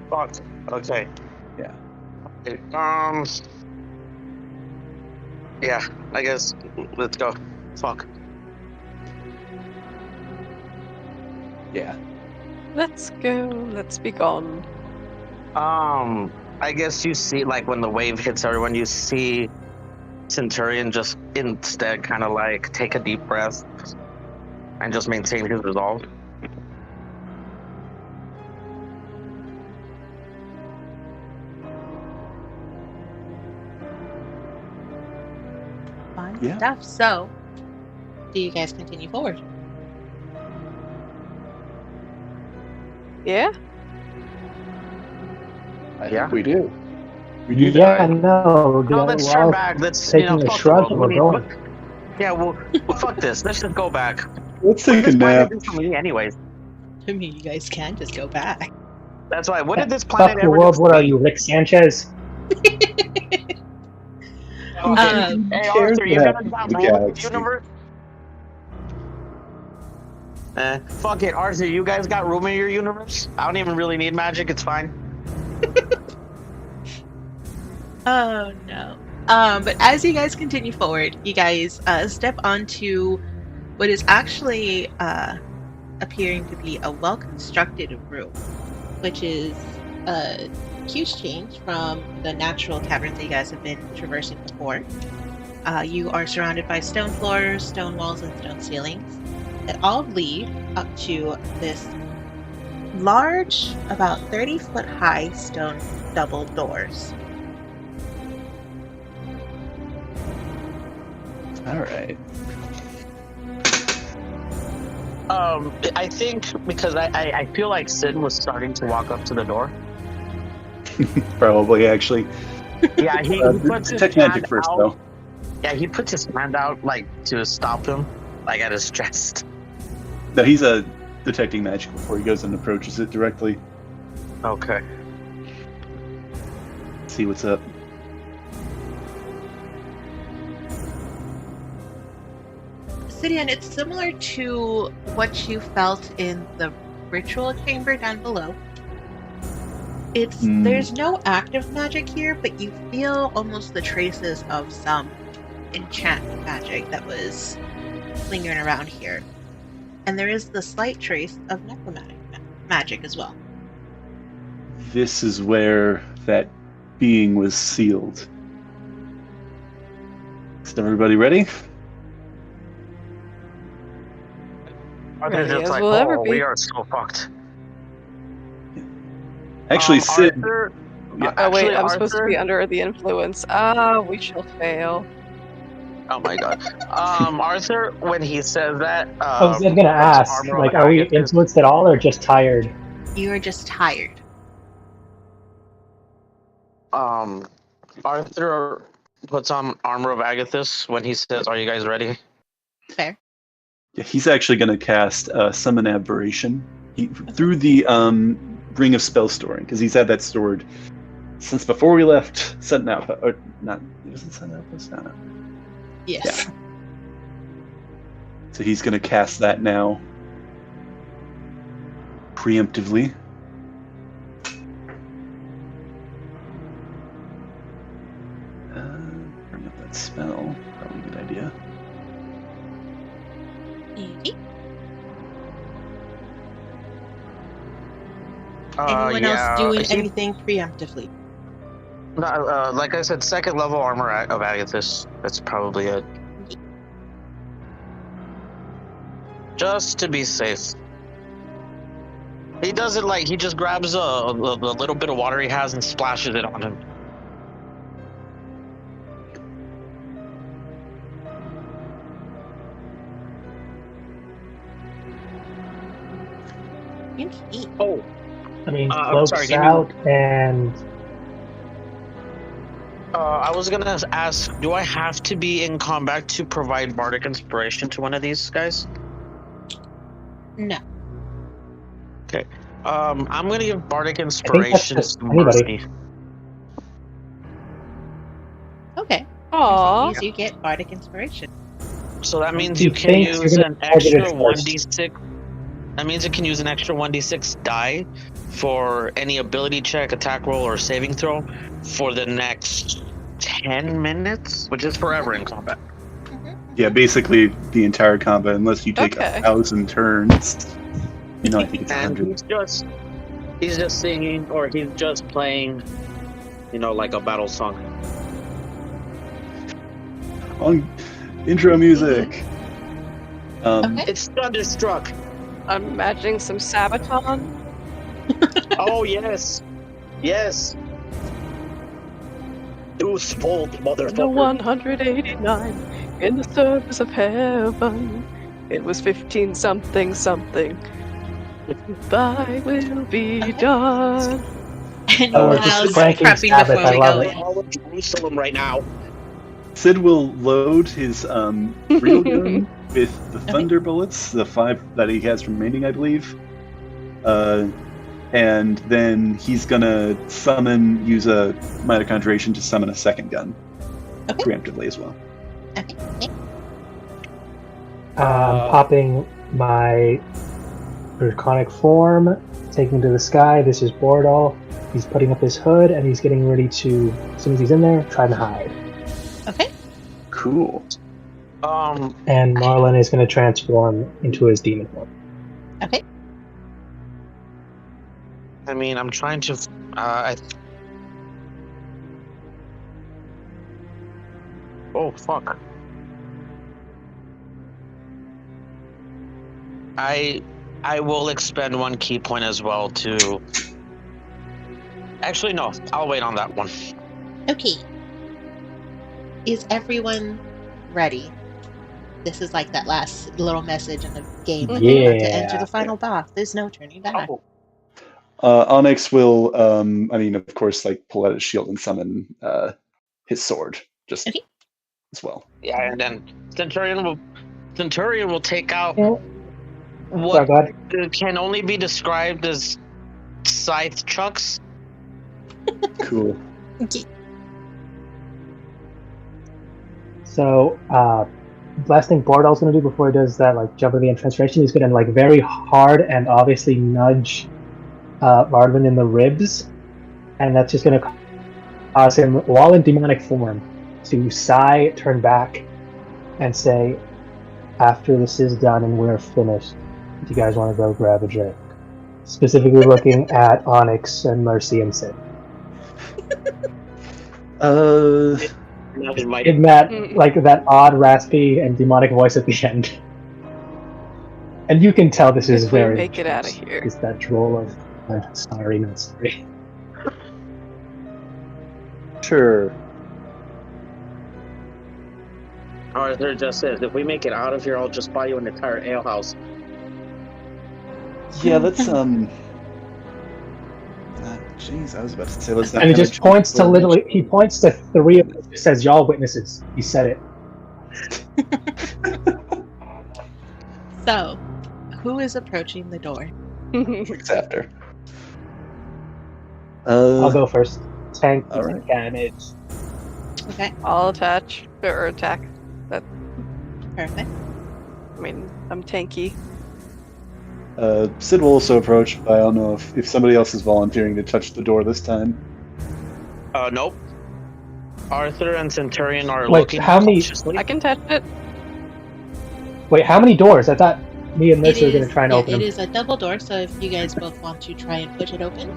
Fuck. Okay. Yeah. Okay, yeah, I guess let's go. Fuck. Yeah. Let's go. Let's be gone. I guess you see, like, when the wave hits everyone, you see Centurion just instead kind of like take a deep breath and just maintain his resolve. Fun Yeah. stuff. So, do you guys continue forward? Yeah? I Yeah. think we do. We do Yeah, that. no. No, let's we're turn all back. Let's taking a fuck shrug the and world. we're going. Yeah, well, fuck this. Let's just go back. Let's What take did a this planet nap. do for me, anyways? I mean, you guys can just go back. That's why. What did this planet Fuck the ever world, do what for are me? you, Rick Sanchez? Hey, Arthur, you gonna not The rule the galaxy. universe? Fuck it, Arthur. You guys got room in your universe. I don't even really need magic. It's fine. Oh no. But as you guys continue forward, you guys step onto what is actually appearing to be a well-constructed room, which is a huge change from the natural caverns that you guys have been traversing before. You are surrounded by stone floors, stone walls, and stone ceilings that all lead up to this large, about 30-foot high stone double doors. All right. I think because I feel like Sid was starting to walk up to the door. Probably, actually. Yeah, he puts his Detect hand magic first, out. though. Yeah, he puts his hand out like to stop him, like at his chest. No, he's detecting magic before he goes and approaches it directly. Okay. See what's up. Sidian, it's similar to what you felt in the ritual chamber down below. There's no active magic here, but you feel almost the traces of some enchantment magic that was lingering around here. And there is the slight trace of necromantic magic as well. This is where that being was sealed. Is everybody ready? Arthur's Ready just as like, we'll ever be. we are so fucked. Actually, Sid. Arthur, Yeah, Oh wait, actually, I'm supposed to be Arthur- under the influence. Ah, we shall fail. Oh my god. Arthur, when he says that, I was gonna puts ask, armor on like, are we Agathis. influenced at all or just tired? You are just tired. Arthur puts on armor of Agathis when he says, "Are you guys ready?" Fair. Yeah, he's actually going to cast Summon Aberration through the Ring of Spell Storing, because he's had that stored since before we left Sudden Outpost. Or not, was it Sudden Outpost? No. Yes. Yeah. So he's going to cast that now. Preemptively. Bring up that spell. Probably a good idea. Easy. Anyone yeah, else doing he- anything preemptively? No, like I said, second level armor of Agathis. That's probably it. Just to be safe. He does it like he just grabs a little bit of water he has and splashes it on him. Easy. Oh, I mean, I'm cloaks sorry, give me- out and I was gonna ask, do I have to be in combat to provide bardic inspiration to one of these guys? No. Okay. I'm gonna give bardic that's inspiration just to anybody. Mercy. Okay. Aww. Mercedes, you get bardic inspiration. So that means You you can think you're use gonna an target it extra first. 1d6. That means it can use an extra 1d6 die for any ability check, attack roll, or saving throw for the next 10 minutes, which is forever in combat. Yeah, basically the entire combat, unless you take Okay. 1,000 turns. You know, I think it's And 100. he's just singing, or he's just playing, like a battle song. On intro music. Okay. It's Thunderstruck. I'm imagining some Sabaton. Oh yes, yes. Deuce Volt, The motherfucker. 189 in the service of heaven. It was 15 something something. Thy will be done. And Oh, we're Miles just is cranking prepping Sabbath, before I we love go it. in. All of Jerusalem right now. Sid will load his real gun with the thunder bullets, the 5 that he has remaining, I believe. And then he's gonna use a minor conjuration to summon a second gun, Okay. preemptively as well. Okay. Popping my draconic form, taking to the sky. This is Bordal. He's putting up his hood and he's getting ready to, as soon as he's in there, try and hide. Okay. Cool. And Marlon is going to transform into his demon form. Okay. I mean, I'm trying to. Oh fuck. I will expend 1 key point as well to. Actually, no. I'll wait on that one. Okay. Is everyone ready? This is like that last little message in the game. Like you're about to enter the final boss. There's no turning back. Onyx will, of course, pull out his shield and summon his sword, just Okay. as well. Yeah, and then Centurion will take out Sorry, what go ahead. can only be described as scythe chucks. Cool. Okay. So, last thing Bordal's going to do before he does that, jump into the transformation, he's going to, very hard and obviously nudge Marlon in the ribs. And that's just going to cause him, while in demonic form, to sigh, turn back, and say, after this is done and we're finished, do you guys want to go grab a drink? Specifically looking at Onyx and Mercy and Sid. Give that, that odd, raspy, and demonic voice at the end. And you can tell this is If we very make it out of here. It's that droll of sorry, not sorry. Sure. Arthur just says, if we make it out of here, I'll just buy you an entire alehouse. Yeah, that's jeez, I was about to say, let's not. And he just points to he points to 3 of us, says, y'all witnesses. He said it. So, who is approaching the door? Weeks after. I'll go first. Tank All right. damage. Okay. I'll attach or attack. Perfect. I mean, I'm tanky. Sid will also approach, but I don't know if somebody else is volunteering to touch the door this time. Nope. Arthur and Centurion are Wait, looking how many- cautiously. I can touch it. Wait, how many doors? I thought me and Mercy were going to try and open It them. is a double door, so if you guys both want to try and push it open.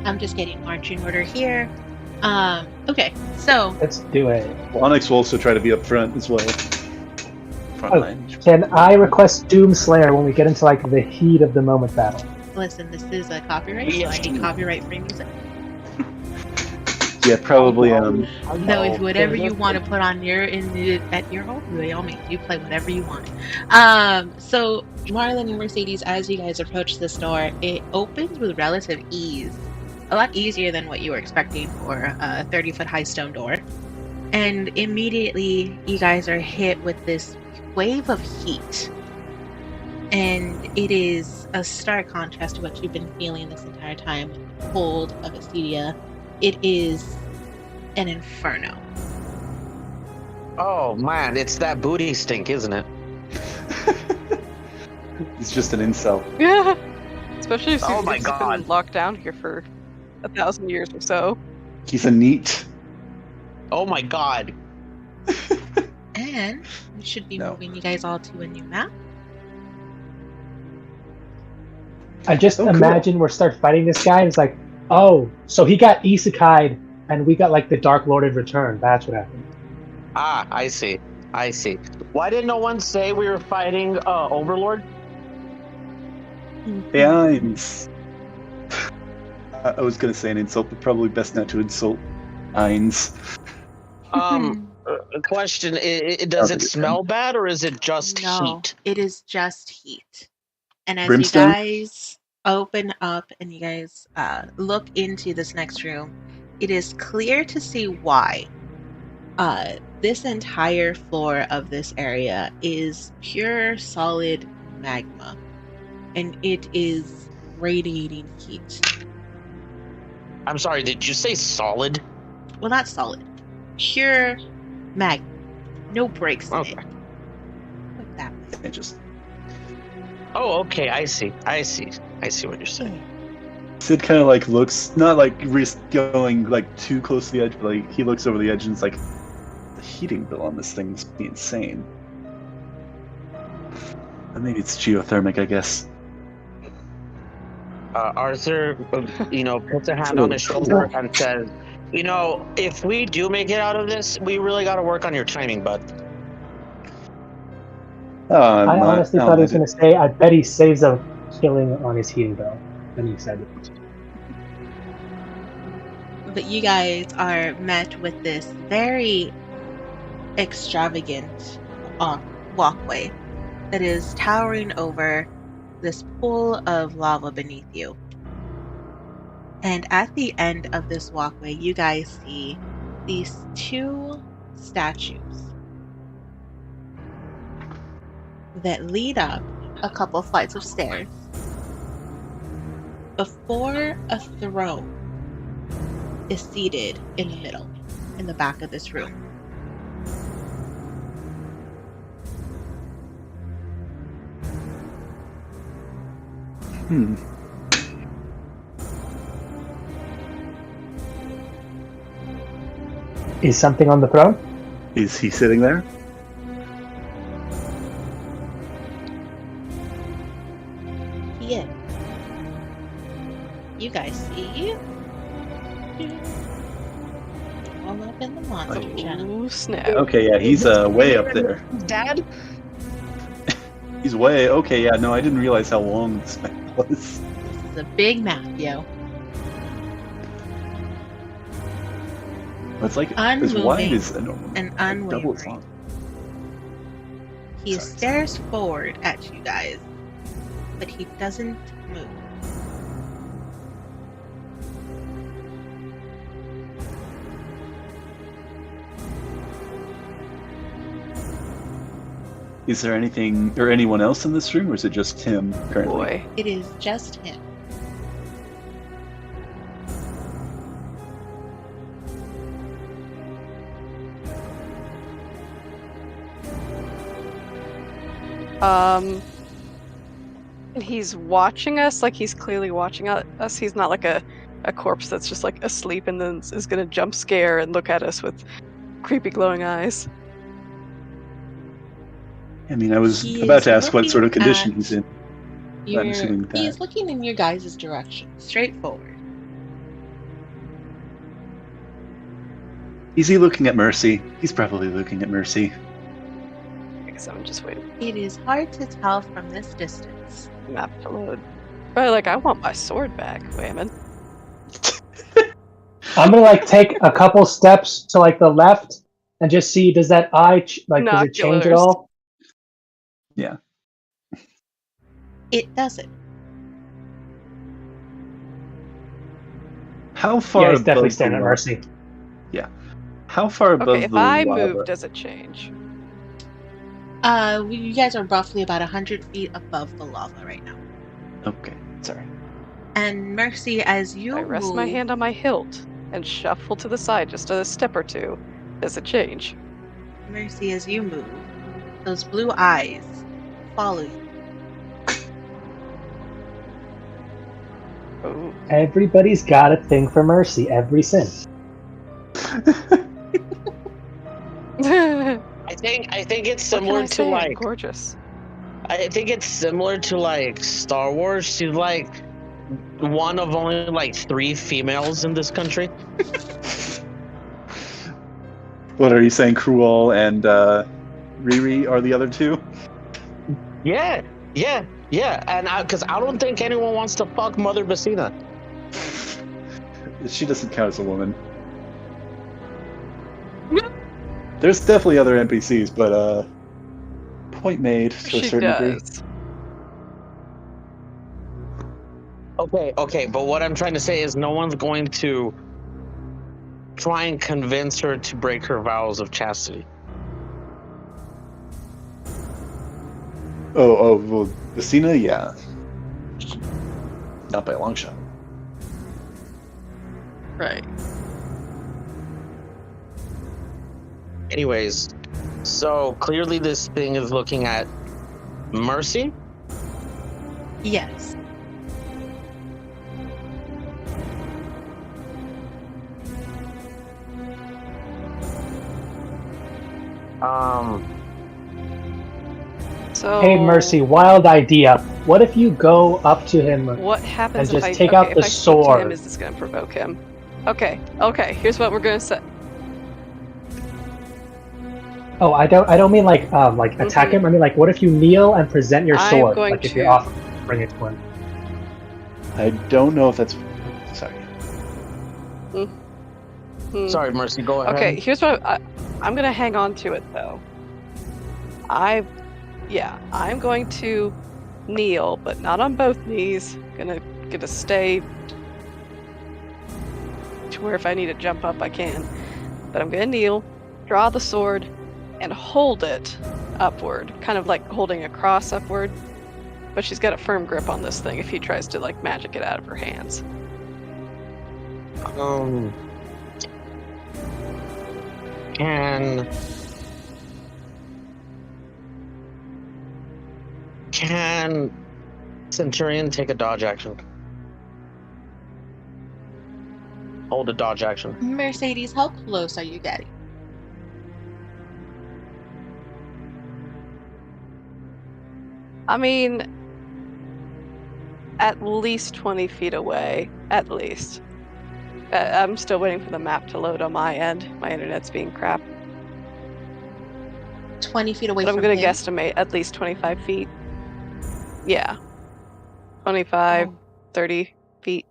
I'm just getting marching order here. Okay, so Let's do it. Onyx will also try to be up front as well. Front Oh. line. Can I request Doomslayer when we get into the heat of the moment battle? listen, this is a copyright, so I need copyright free music. Yeah, probably. So if whatever you want to put on at your home, by all means, you play whatever you want. So Marlon and Mercedes, as you guys approach this door, it opens with relative ease. a lot easier than what you were expecting for a 30-foot high stone door. And immediately you guys are hit with this wave of heat. And it is a stark contrast to what you've been feeling this entire time with the cold of Acedia. It is an inferno. Oh man, it's that booty stink, isn't it? He's just an incel. Yeah. Especially since Oh my he's God. been locked down here for 1,000 years or so. He's a neat. Oh my god. And we should be No. moving you guys all to a new map. I just Oh, cool. imagine we start fighting this guy. And it's like, oh, so he got isekai'd, and we got like the Dark Lord in return. That's what happened. Ah, I see. Why did no one say we were fighting Overlord? Hey, Ainz. I was gonna say an insult, but probably best not to insult Ainz. Question: does it Okay. smell bad or is it just No, heat? it is just heat. And as Brimstone? you guys open up and you guys look into this next room, it is clear to see why. This entire floor of this area is pure solid magma, and it is radiating heat. I'm sorry. Did you say solid? Well, not solid, pure magma. No breaks in Okay. it. Like that way. It just Oh, okay. I see what you're saying. Sid kind of like looks, not like going like too close to the edge, but like he looks over the edge and it's like, the heating bill on this thing must be insane. But maybe it's geothermic, I guess. Arthur, puts a hand on his shoulder and says, if we do make it out of this, we really got to work on your timing, bud. I honestly thought he was going to say, I bet he saves a killing on his heating bill. And he said it. But you guys are met with this very extravagant walkway that is towering over this pool of lava beneath you. And at the end of this walkway, you guys see these two statues that lead up a couple flights of stairs before a throne is seated in the middle, in the back of this room. Is something on the throne? Is he sitting there? Yeah. You guys see? All up in the monster channel. Oh, snap. Okay, yeah, he's way up there. Dad? He's way, okay, yeah, no, I didn't realize how long this map was. This is a big map, yo. It's like as wide Unmoving as a normal, and like double as unwavering. long. He Sorry. stares forward at you guys, but he doesn't move. Is there anything or anyone else in this room, or is it just him currently? Boy. It is just him. And he's watching us, like he's clearly watching us. He's not like a corpse that's just like asleep and then is gonna jump scare and look at us with creepy glowing eyes. I mean, I was He about is to ask what sort of looking condition at he's in. I'm assuming He is that. looking in your guys' direction, straight forward. Is he looking at Mercy? He's probably looking at Mercy. I guess I'm just waiting It is hard to tell from this distance. for the map to load. Probably like, I want my sword back, Wayman. I'm going to like take a couple steps to like the left and just see, does that eye, does it change at Binoculars. all? Yeah. It doesn't. How far Yeah, he's definitely above staring the at lava? Mercy. How far above Okay, if the I lava? move, does it change? You guys are roughly about 100 feet above the lava right now. Okay, sorry. And Mercy, as you I rest move, my hand on my hilt and shuffle to the side just a step or two. Does it change? Mercy, as you move, those blue eyes follow you. Oh. Everybody's got a thing for Mercy. Every sin. I think it's What can similar I to say? I'm like gorgeous. I think it's similar to like Star Wars. She's like one of only like 3 females in this country. What are you saying? Cruel and Riri are the other two? Yeah, and because I don't think anyone wants to fuck Mother Bassina. She doesn't count as a woman. There's definitely other NPCs, but point made to a She certain degree. does. Okay, but what I'm trying to say is no one's going to try and convince her to break her vows of chastity. Oh, well, Bassina, yeah. Not by a long shot. Right. Anyways, so clearly this thing is looking at Mercy. Yes. So Hey, Mercy, wild idea. What if you go up to him? What happens And if just I take out okay, the if I speak to him? sword. Is this going to provoke him? Okay. Here's what we're going to say. Oh, I don't mean like attack him. I mean like, what if you kneel and present your I'm sword? going Like if to- you're off, bring it to him. I don't know if that's. Sorry. Sorry, Mercy, go ahead. Okay, here's what I'm going to hang on to it though. I'm going to kneel, but not on both knees. Gonna stay to where if I need to jump up, I can. But I'm gonna kneel, draw the sword, and hold it upward, kind of like holding a cross upward. But she's got a firm grip on this thing if he tries to like magic it out of her hands. Can Centurion take a dodge action? Hold a dodge action. Mercedes, how close are you getting? I mean, at least 20 feet away. At least. I'm still waiting for the map to load on my end. My internet's being crap. 20 feet away But I'm from gonna him? guesstimate at least 25 feet. Yeah. 25, Oh. 30 feet.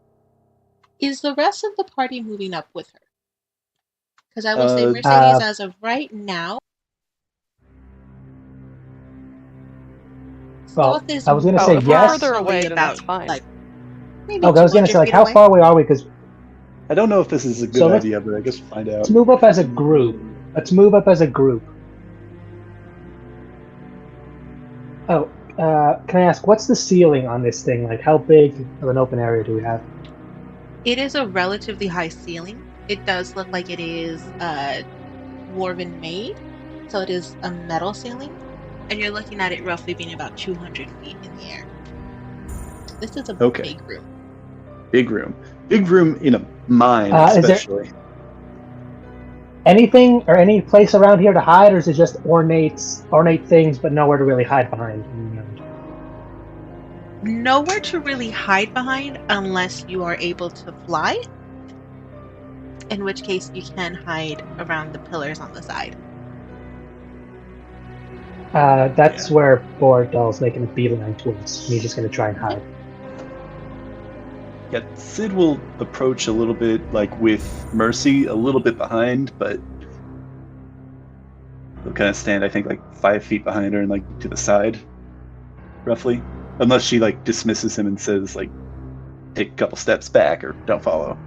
Is the rest of the party moving up with her? Because I will say Mercedes, as of right now, Well, Sloth is I was gonna say if we're yes. further away, then about, that's fine. like, maybe Oh, I was gonna 200 say like, feet how away. far away are we? Because I don't know if this is a good So let's- idea, but I guess we'll find out. let's move up as a group. Oh, can I ask, what's the ceiling on this thing? Like, how big of an open area do we have? It is a relatively high ceiling. It does look like it is woven made, so it is a metal ceiling, and you're looking at it roughly being about 200 feet in the air. This is a Okay. big room. Big room in a mine, Is there- especially. Anything or any place around here to hide, or is it just ornate things, but nowhere to really hide behind? Nowhere to really hide behind unless you are able to fly, in which case you can hide around the pillars on the side. That's where Bordell's making a beeline towards me, just gonna try and hide. Yeah, Sid will approach a little bit, like with Mercy, a little bit behind, but he'll kind of stand, I think, like 5 feet behind her and like to the side, roughly, unless she like dismisses him and says like, take a couple steps back or don't follow.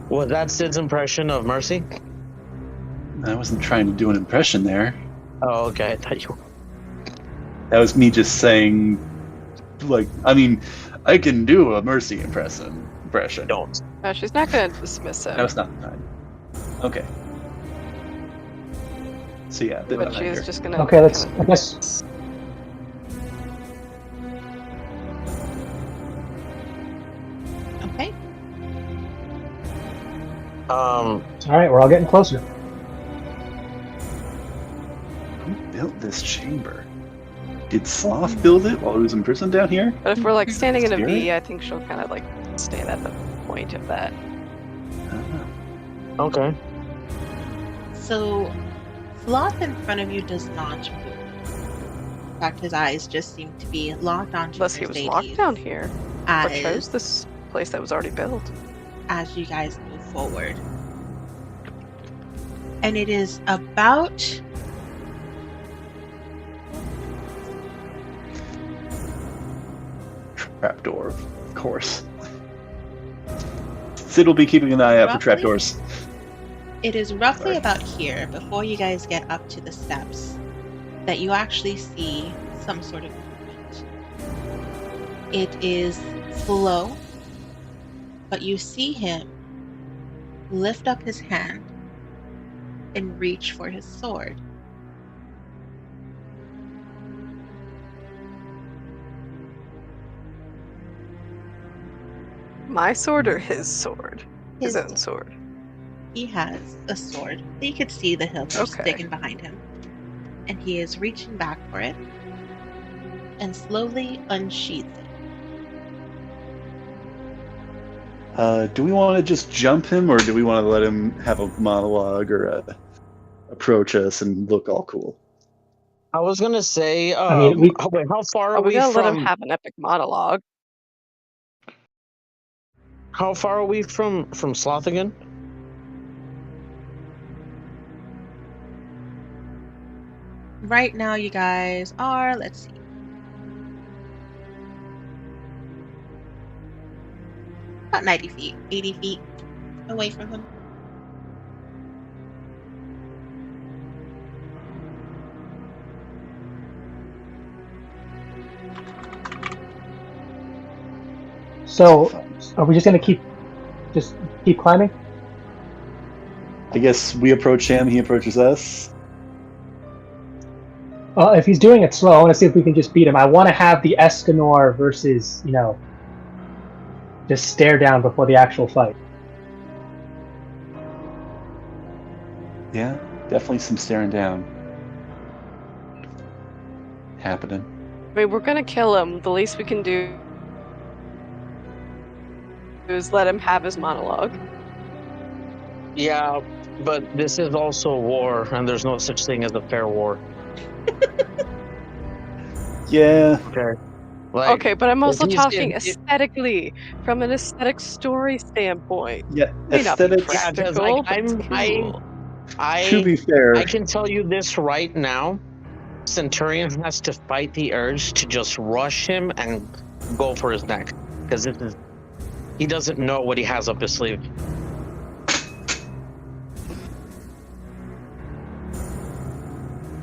Was that Sid's impression of Mercy? I wasn't trying to do an impression there. Oh, okay. I thought you. That was me just saying, like, I mean, I can do a Mercy impression. Don't. No, she's not going to dismiss him. That was not the time. Okay. So yeah, bit But of she is anger. just going to. Okay, let's. I guess. Okay. All right, we're all getting closer. Who built this chamber? Did Sloth build it while he was imprisoned down here? But if we're like standing in a Spirit? V, I think she'll kind of like stand at the point of that. Ah. Okay. So, Sloth in front of you does not move. In fact, his eyes just seem to be locked onto Unless he was Mercedes locked down here. Or chose as, this place that was already built. as you guys move forward. And it is about Trapdoor, of course. Sid will be keeping an eye out for Roughly? trapdoors. It is roughly Sorry. about here, before you guys get up to the steps, that you actually see some sort of movement. It is slow, but you see him lift up his hand and reach for his sword. My sword or his sword? His His- own sword. He has a sword. You could see the hilt Okay. sticking behind him. And he is reaching back for it and slowly unsheathes it. Do we want to just jump him, or do we want to let him have a monologue or approach us and look all cool? I was gonna say. I mean, we- Wait, how far are Are we we gonna let him from? have an epic monologue? How far are we from Sloth again? Right now, you guys are, let's see. About 90 feet, 80 feet away from him. So, are we just gonna keep climbing? I guess we approach him, he approaches us. If he's doing it slow, I want to see if we can just beat him. I want to have the Escanor versus, just stare down before the actual fight. Yeah, definitely some staring down happening. I mean, we're gonna kill him. The least we can do is let him have his monologue. Yeah, but this is also a war, and there's no such thing as a fair war. Yeah, Okay. Like, Okay, but I'm also if he's- talking if- aesthetically, from an aesthetic story standpoint. yeah. May not be Aesthetics. Yeah, 'cause, practical, like, but it's I'm- cool. To be fair, I can tell you this right now. Centurion has to fight the urge to just rush him and go for his neck, because he doesn't know what he has up his sleeve.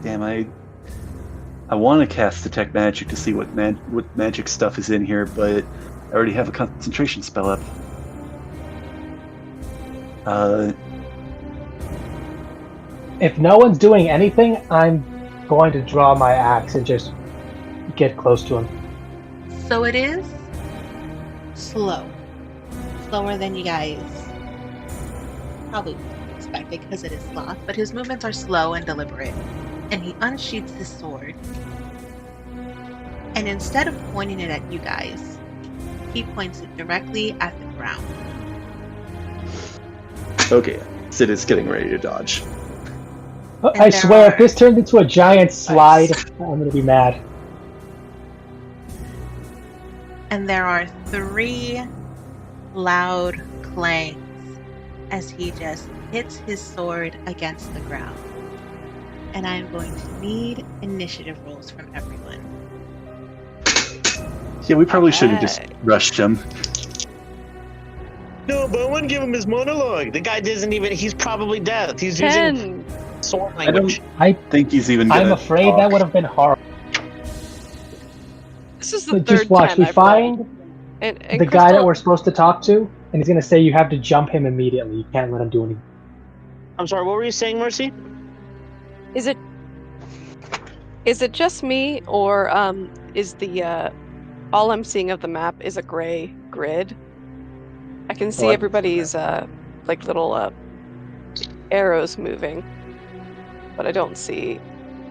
damn, I want to cast Detect Magic to see what magic stuff is in here, but I already have a concentration spell up. If no one's doing anything, I'm going to draw my axe and just get close to him. So it is slow. Slower than you guys probably expected because it is Sloth, but his movements are slow and deliberate. And he unsheaths his sword. And instead of pointing it at you guys, he points it directly at the ground. Okay, Sid is getting ready to dodge. I there swear, are- if this turns into a giant slide, I'm going to be mad. And there are 3 loud clangs as he just hits his sword against the ground. And I'm going to need initiative rolls from everyone. Yeah, we probably should have just Alright. rushed him. No, but I want to give him his monologue. The guy doesn't even. He's probably dead. He's using 10. sword I don't language. think he's even. I'm gonna afraid talk. that would have been horrible. This is the But third just watch. time We I've rolled. find And the guy that Crystal, we're supposed to talk to, and he's gonna say you have to jump him immediately. You can't let him do anything. I'm sorry. What were you saying, Mercy? is it just me, or is the all I'm seeing of the map is a gray grid? I can see I- everybody's like little arrows moving, but I don't see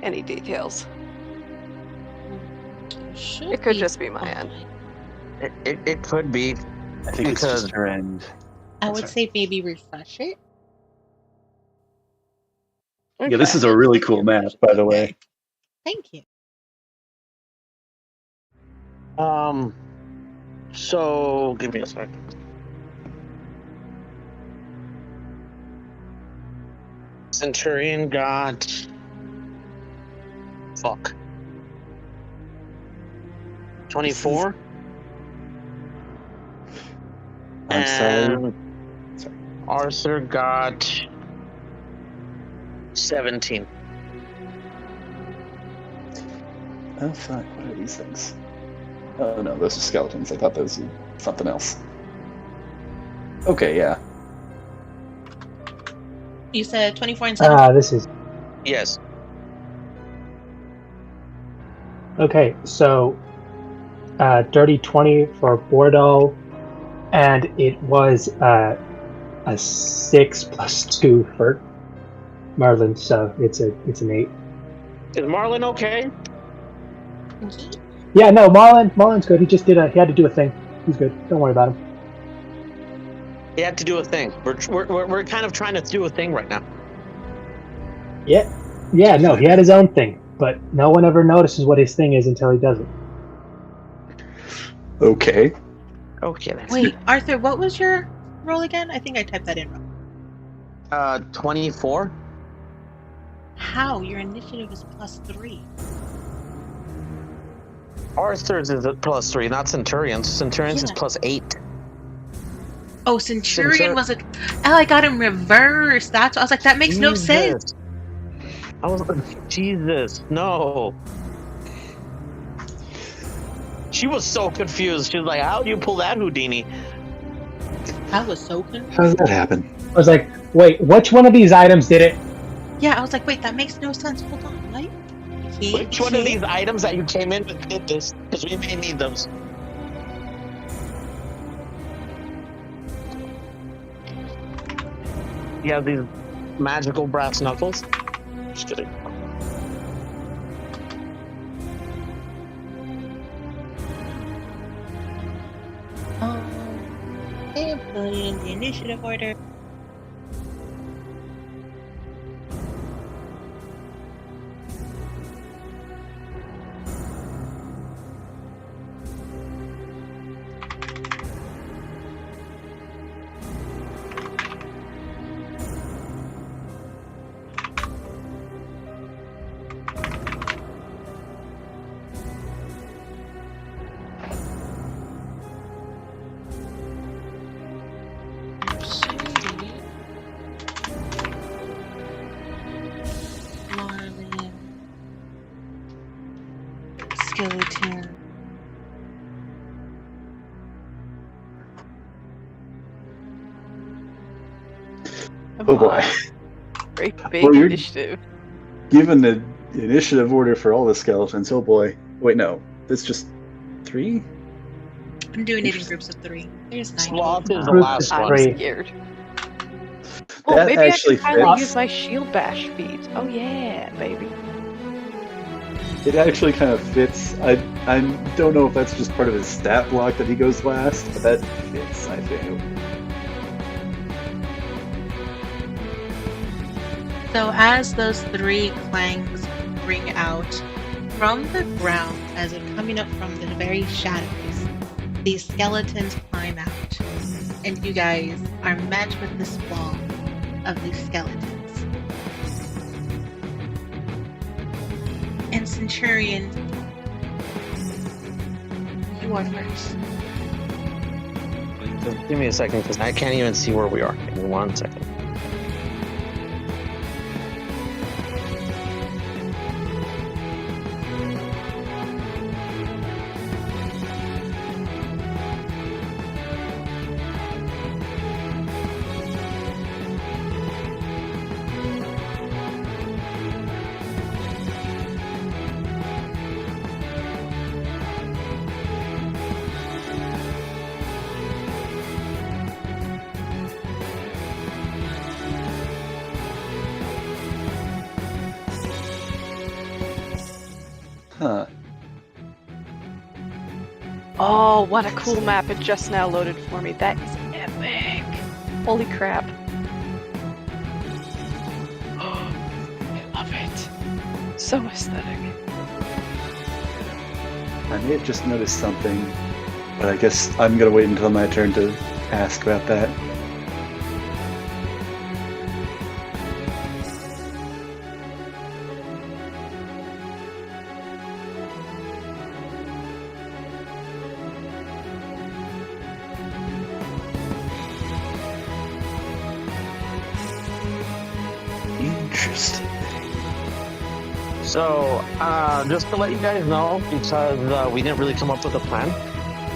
any details. It could just be my end. It could be. I think it's because- just her end. I would Sorry. say maybe refresh it. Yeah, this Okay. is a really cool map, by the way. Thank you. So give me a second. Centurion got. Fuck. 24. I'm sorry. Arthur got 17. Oh fuck! What are these things? Oh no, those are skeletons. I thought those were something else. Okay, yeah. You said 24 and 7. This is Yes. okay. So, dirty 20 for Bordeaux, and it was a 6 plus 2 for Marlin. So it's an 8. Is Marlon okay? Yeah, no, Marlin's good. He just he had to do a thing. He's good. Don't worry about him. He had to do a thing. We're kind of trying to do a thing right now. Yeah, no, he had his own thing, but no one ever notices what his thing is until he does it. Okay. Okay then. Wait, Arthur, what was your roll again? I think I typed that in wrong. 24. How? Your initiative is +3. Arthur's is at +3, not Centurion's. Centurion's is Yeah. +8. Oh, Centurion was it? Oh, I got him reversed. That's. I was like, that makes no sense. I was Jesus, no. She was so confused. She was like, "How do you pull that Houdini?" I was so confused. How did that happen? I was like, wait, which one of these items did it? Yeah, I was like, wait, that makes no sense. Hold on, what? Which one of these items that you came in with did this? Because we may need those. You have these magical brass knuckles. Just kidding. Okay, I'm filling in the initiative order. Marlin. Skeleton. Oh boy. Great big Well, you're- initiative. Given the initiative order for all the skeletons, oh boy. Wait, no. That's just 3? I'm doing it in groups of 3. There's 9. Sloth is the Group last is I'm one. great. scared. Oh, That maybe actually I can finally fits. use my shield bash feat. Oh yeah, baby. It actually kind of fits. I don't know if that's just part of his stat block that he goes last, but that fits, I think. So as those 3 clangs ring out from the ground, as if coming up from the very shadows, these skeletons climb out, and you guys are met with this wall of these skeletons. And Centurion, you are first. Just give me a second, because I can't even see where we are. Give me 1 second. Huh. Oh, what a cool map. It just now loaded for me. That is epic. Holy crap. I love it. So aesthetic. I may have just noticed something, but I guess I'm gonna wait until my turn to ask about that. Interesting. So, just to let you guys know, because we didn't really come up with a plan,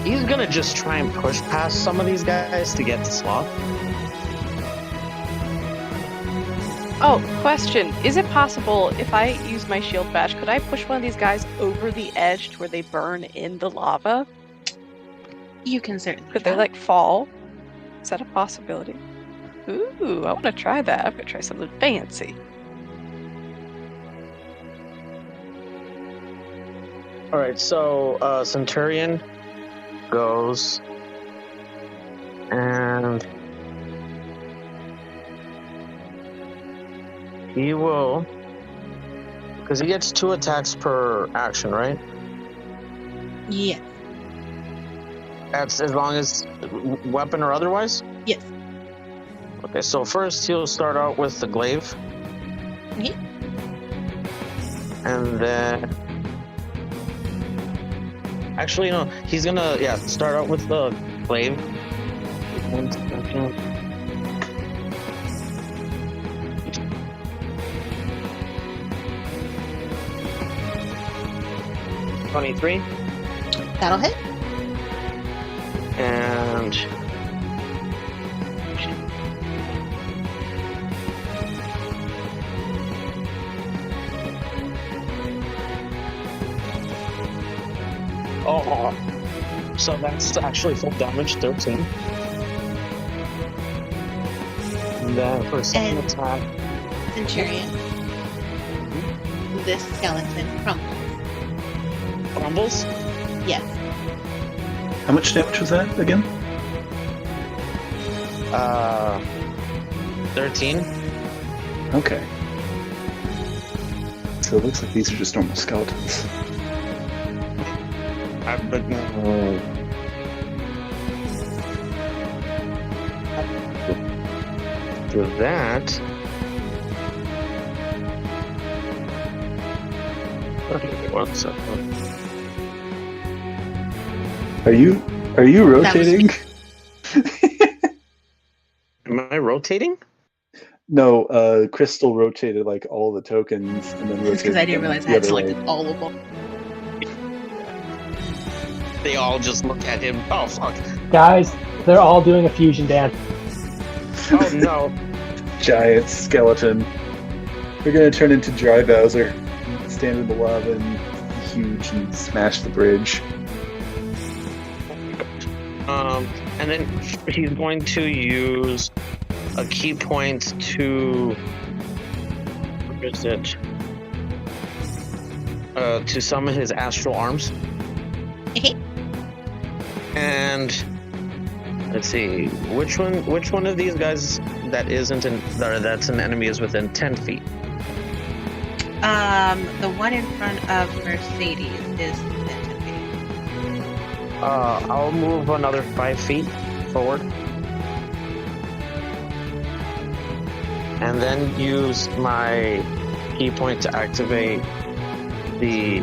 he's gonna just try and push past some of these guys to get to Sloth. Oh, question. Is it possible if I use my shield bash, could I push one of these guys over the edge to where they burn in the lava? You can certainly. Could they try. like fall? Is that a possibility? Ooh, I want to try that. I'm gonna try something fancy. All right, so Centurion goes and he will, because he gets 2 attacks per action, right? Yes. That's as long as weapon or otherwise? Yes. Okay, so first he'll start out with the glaive. Okay. And then... Actually, no, he's gonna, start out with the glaive. 1 second. $23. That'll hit. And... Oh, so that's actually full damage, 13. And then for second And- attack, Centurion. This skeleton crumbles. crumbles. Yes. How much damage was that again? 13. Okay. So it looks like these are just normal skeletons. But to that. Okay, 1 second. Are you rotating? Am I rotating? No, Crystal rotated like all the tokens and then rotated. It's because I didn't them realize I the had other way. selected all of them. They all just look at him. Oh fuck! Guys, they're all doing a fusion dance. Oh no! Giant skeleton. They're gonna turn into Dry Bowser, stand in the lava and huge and smash the bridge. And then he's going to use a key point to. Where is it? To summon his astral arms. And let's see, which one of these guys that's an enemy is within 10 feet? The one in front of Mercedes is within 10 feet. I'll move another 5 feet forward. And then use my key point to activate the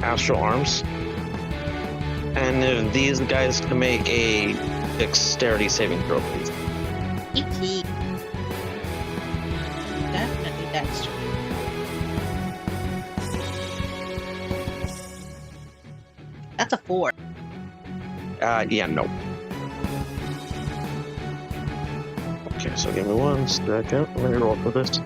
astral arms. And if these guys can make a dexterity saving throw, please. E.T. Definitely dexter. That's a 4. Yeah, no. Okay, so give me 1 second. Let me roll for this.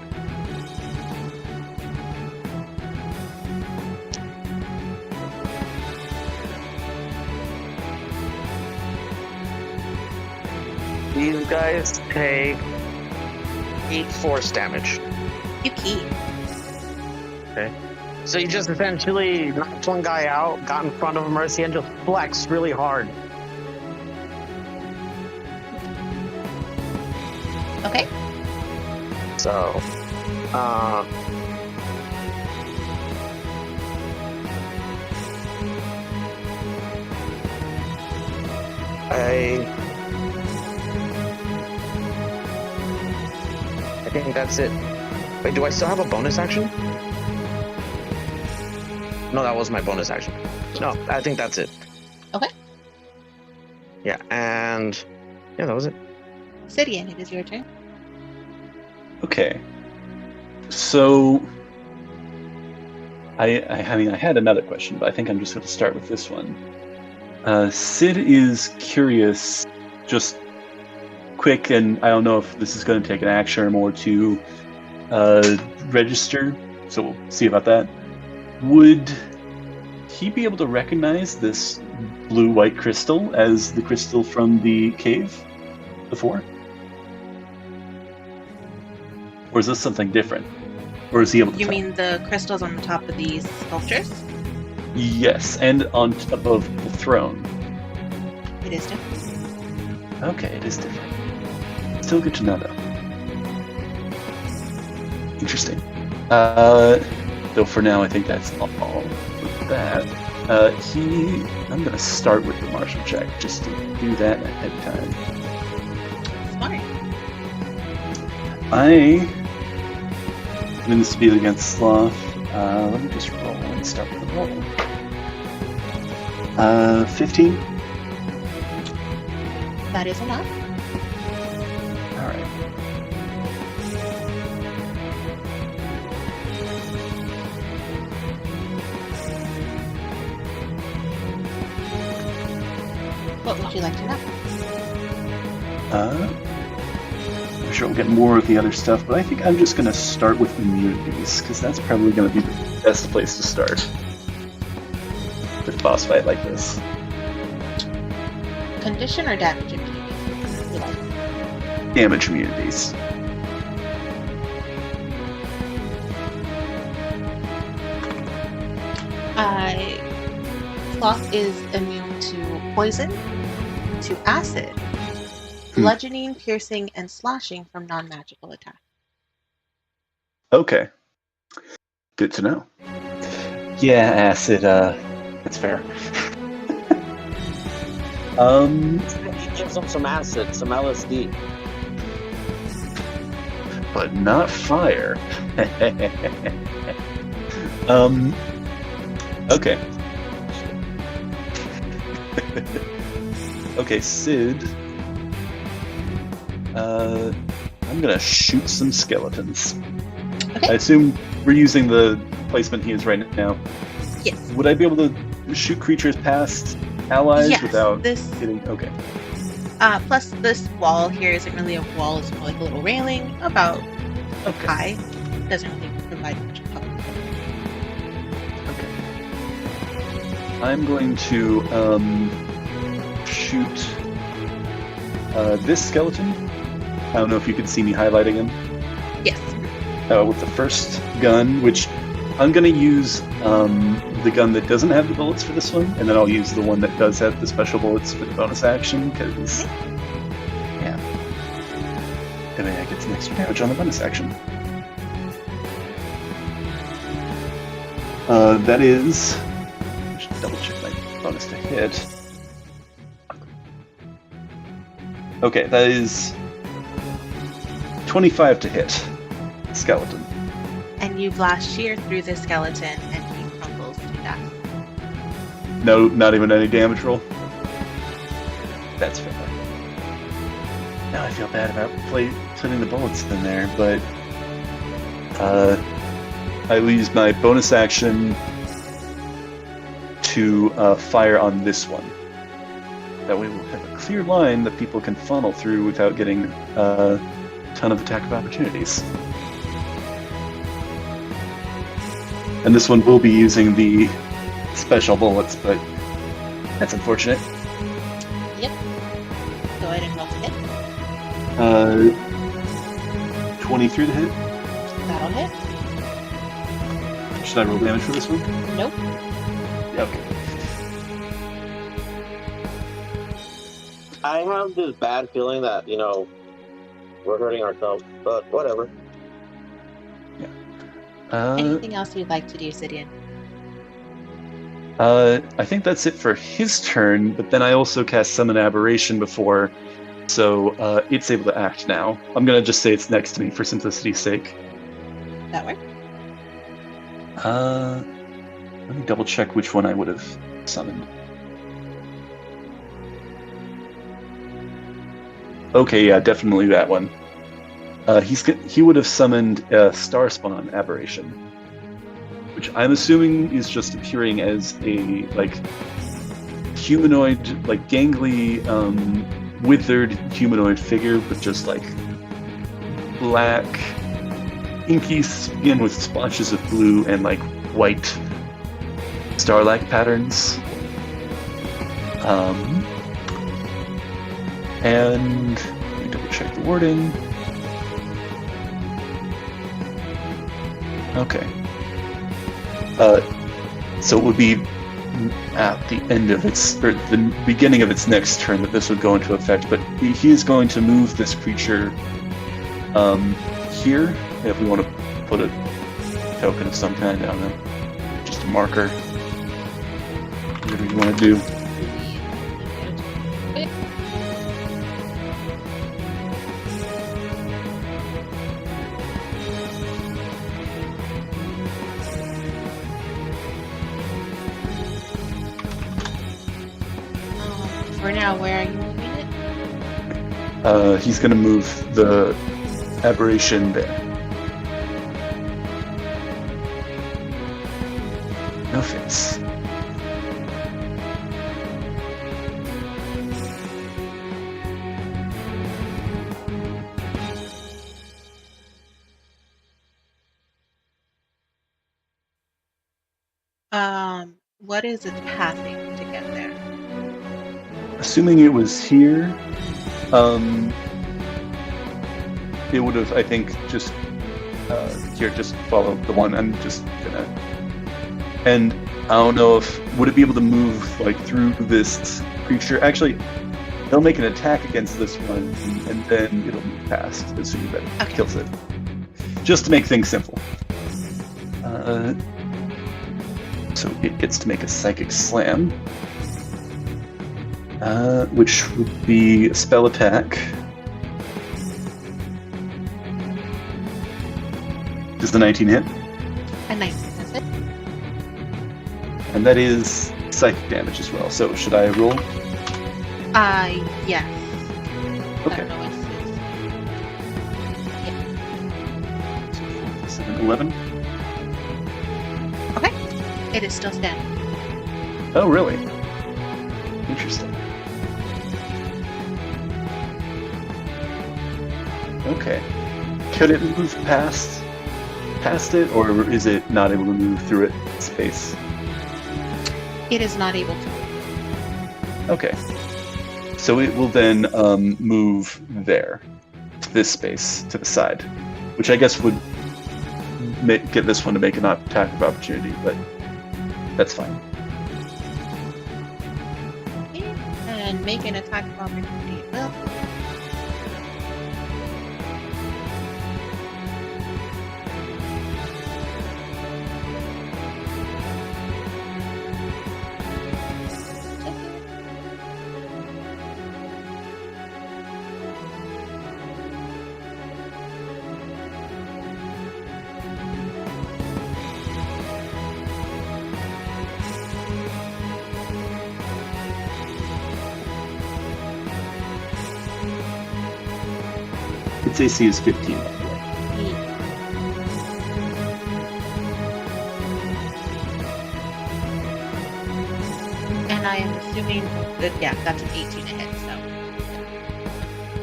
These guys take 8 force damage. You keep. Okay. So you just essentially knocked one guy out, got in front of Mercy, and just flexed really hard. Okay. So, I think that's it. Wait, do I still have a bonus action? No, that was my bonus action. No, I think that's it. Okay. Yeah, and yeah, that was it. Sidian, it is your turn. Okay. So, I mean, I had another question, but I think I'm just going to start with this one. Sid is curious, just quick, and I don't know if this is going to take an action or more to register, so we'll see about that. Would he be able to recognize this blue-white crystal as the crystal from the cave before? Or is this something different? Or is he able to You tell? mean the crystals on the top of these sculptures? Yes, and on above the throne. It is different. Okay, it is different. Still good to know, though. Interesting. Though for now, I think that's all with that. I'm going to start with the martial check, just to do that ahead of time. Smart. I'm in the speed against Sloth. Let me just roll and start with the roll. 15. That is enough. Alright. What would you like to know? I'm sure we'll get more of the other stuff, but I think I'm just going to start with immunities, because that's probably going to be the best place to start with a boss fight like this. Condition or damage immunity? You like? Damage immunities. Sloth is immune to poison, to acid, bludgeoning, piercing, and slashing from non-magical attacks. Okay. Good to know. Yeah, acid, that's fair. Give them some acid, some LSD. But not fire. Okay. Okay, Sid. I'm gonna shoot some skeletons. Okay. I assume we're using the placement he is right now. Yes. Would I be able to shoot creatures past allies Yes, without this. hitting? Okay. Plus, this wall here isn't really a wall; it's more like a little railing, about Okay. high. Doesn't really provide much cover. Okay. I'm going to shoot this skeleton. I don't know if you can see me highlighting him. Yes. With the first gun, which I'm going to use the gun that doesn't have the bullets for this one, and then I'll use the one that does have the special bullets for the bonus action, because, yeah. That way I get some extra damage on the bonus action. That is... I should double check my bonus to hit. Okay, that is 25 to hit. Skeleton. And you blast shear through the skeleton, and he crumbles to death. No, not even any damage roll. That's fair. Now I feel bad about putting the bullets in there, but I will use my bonus action to fire on this one. That way we'll have a clear line that people can funnel through without getting a ton of attack of opportunities. And this one will be using the special bullets, but that's unfortunate. Yep. Go ahead and roll to hit. 23 to hit. That'll hit. Should I roll damage for this one? Nope. Yeah, okay. I have this bad feeling that, we're hurting ourselves, but whatever. Anything else you'd like to do, Sidian? I think that's it for his turn, but then I also cast Summon Aberration before, so it's able to act now. I'm gonna just say it's next to me for simplicity's sake. That work? Let me double check which one I would have summoned. Okay, yeah, definitely that one. He would have summoned a Starspawn Aberration, which I'm assuming is just appearing as a humanoid, gangly, withered humanoid figure with just black, inky skin with splotches of blue and white star-like patterns. And let me double check the wording. Okay. So it would be at the end of or the beginning of its next turn that this would go into effect, but he is going to move this creature here, if we want to put a token of some kind, I don't know, just a marker, whatever you want to do. For now, where are you moving it? He's going to move the aberration there. No face. What is its pathing to get there? Assuming it was here, it would have, I think, just here, just follow the one. I'm just gonna, and I don't know if would it be able to move through this creature. Actually, they'll make an attack against this one, and then it'll move past as soon as it kills it. Just to make things simple. So it gets to make a psychic slam. Which would be a spell attack. Does the 19 hit? A 19, that's it. And that is psychic damage as well. So should I roll? Yes. Okay. I don't know what it is. 7, 11. Okay. It is still standing. Oh, really? Interesting. Okay. Could it move past it, or is it not able to move through its space? It is not able to. Okay. So it will then move there, to this space, to the side, which I guess would get this one to make an attack of opportunity, but that's fine. And make an attack of opportunity it will. Its AC is 15. And I am assuming that, yeah, that's an 18 to hit, so.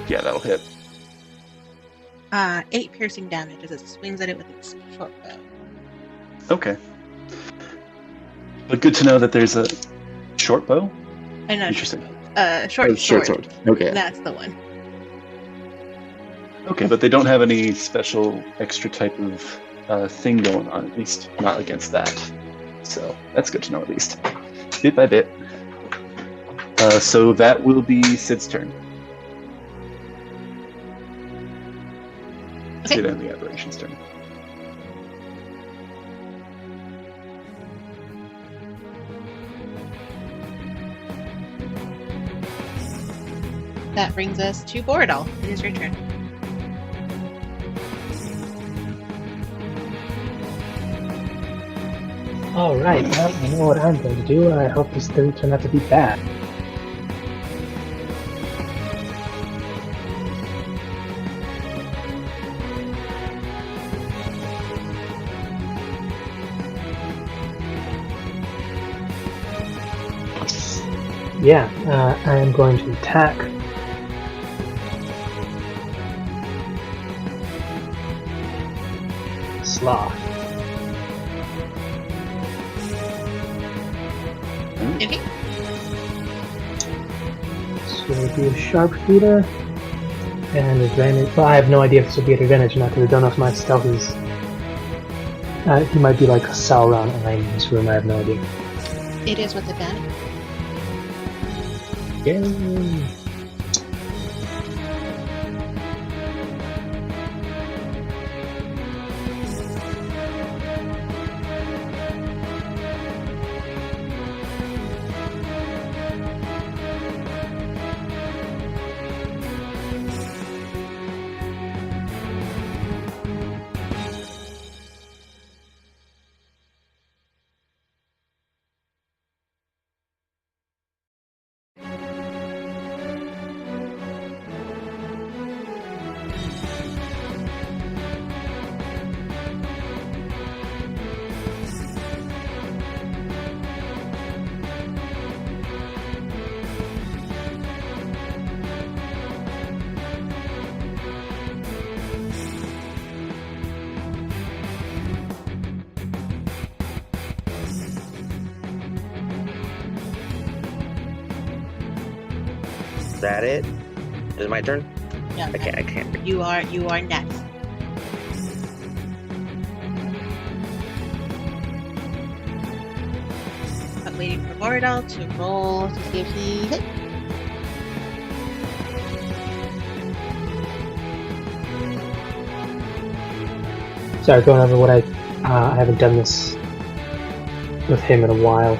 Yeah, that'll hit. 8 piercing damage as it swings at it with its short bow. Okay. But good to know that there's a short bow? I know. Interesting. Short sword. Okay. That's the one. Okay, but they don't have any special extra type of thing going on, at least not against that. So that's good to know, at least. Bit by bit. So that will be Sid's turn. Okay. Sid and the aberration's turn. That brings us to Borodal. It is your turn. Alright, well, I know what I'm going to do. I hope this doesn't turn out to be bad. Yeah, I am going to attack. Sloth. Okay. This will be a sharpshooter. And advantage. Well, I have no idea if this will be at advantage or not because I don't know if my stealth is. He might be like a Sauron in this room. I have no idea. It is with advantage. Yay! Is that it? Is it my turn? Yeah. I can't. You are next. I'm waiting for Borodal to roll to see if he hit. Sorry, going over what I haven't done this with him in a while.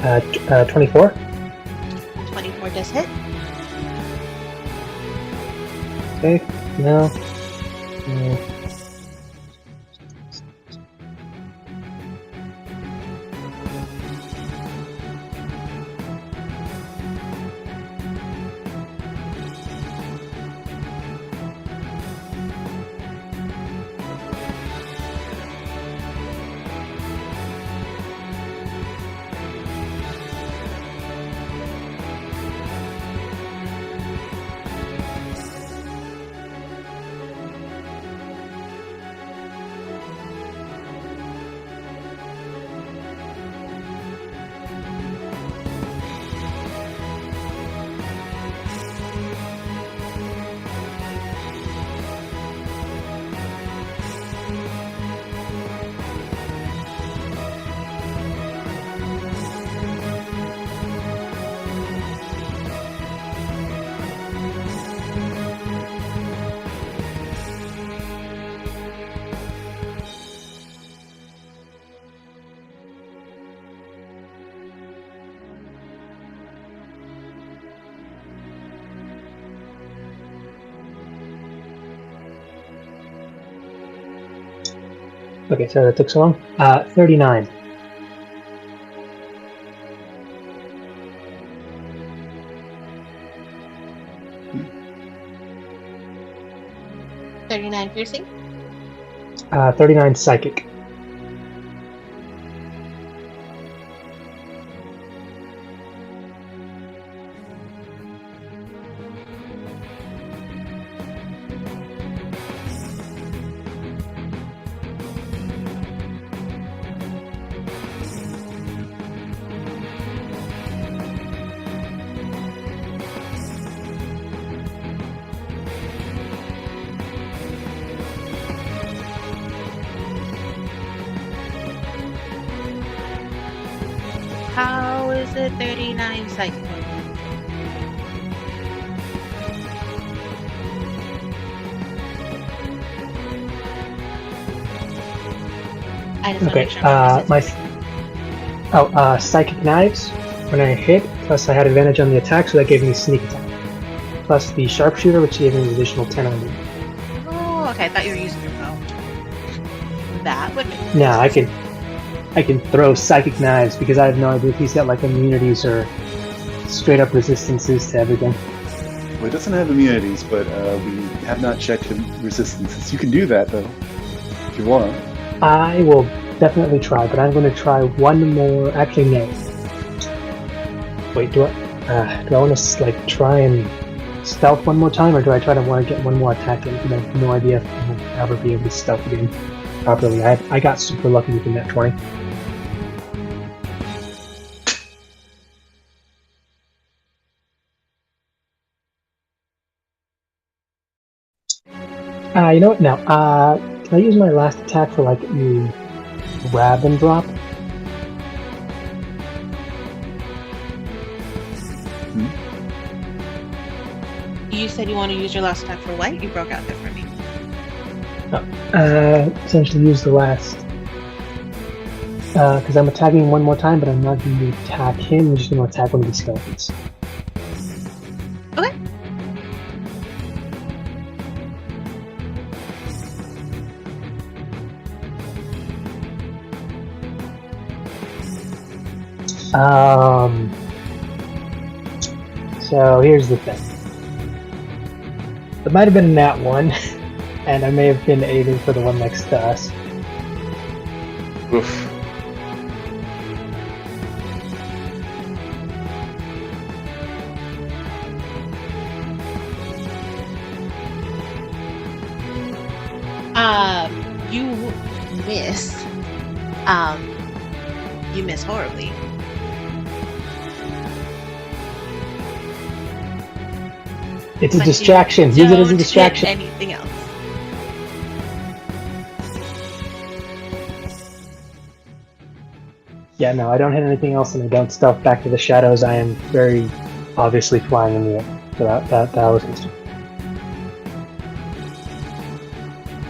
Uh, 24. 24 does hit. Okay, no. Mm. Okay, so that took so long. 39. 39 piercing. 39 psychic. How is it 39 psychic? I just want to Okay, make sure I'm psychic knives. When I hit, plus I had advantage on the attack, so that gave me sneak attack. Plus the sharpshooter, which gave me an additional 10 on me. Oh, okay. I thought you were using your bow. That would make Now I can throw psychic knives because I have no idea if he's got like immunities or straight up resistances to everything. Well, it doesn't have immunities, but we have not checked resistances. You can do that though, if you want. I will definitely try, but I'm going to try one more. Actually, no. Wait, do I want to like try and stealth one more time, or do I want to get one more attack in? I have no idea if I'll ever be able to stealth again properly. I got super lucky with the net 20. You know what? Now, can I use my last attack for like you grab and drop? You said you want to use your last attack for what? You broke out there for me. Essentially use the last. Because I'm attacking him one more time, but I'm not going to attack him. I'm just going to attack one of the skeletons. Okay. So here's the thing. It might have been that one, and I may have been aiming for the one next to us. Oof. You miss. You miss horribly. It's a But distraction. you Use it as a don't distraction. hit anything else. Yeah, no, I don't hit anything else, and I don't stealth back to the shadows. I am very obviously flying in the air. So that was instant.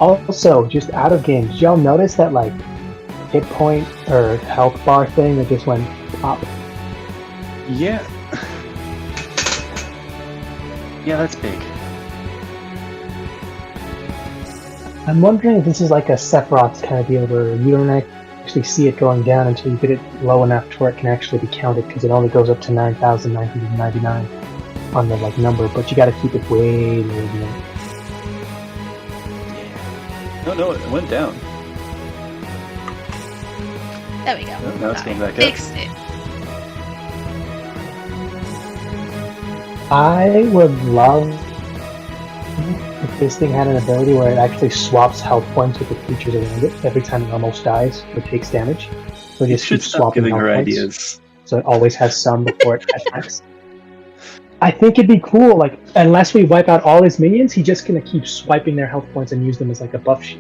Also, just out of game, did y'all notice that like hit point or health bar thing that just went pop? Yeah. Yeah, that's big. I'm wondering if this is like a Sephiroth's kind of deal where you don't actually see it going down until you get it low enough to where it can actually be counted, because it only goes up to 9,999 on the like number, but you got to keep it way lower than that. No, it went down. There we go. No, now it's Sorry. going back up. Fixed it. I would love if this thing had an ability where it actually swaps health points with the creatures around it every time it almost dies or takes damage. So it You just should keeps stop swapping giving health her points. ideas. So it always has some before it attacks. I think it'd be cool, like, unless we wipe out all his minions, he's just gonna keep swiping their health points and use them as like a buff sheet.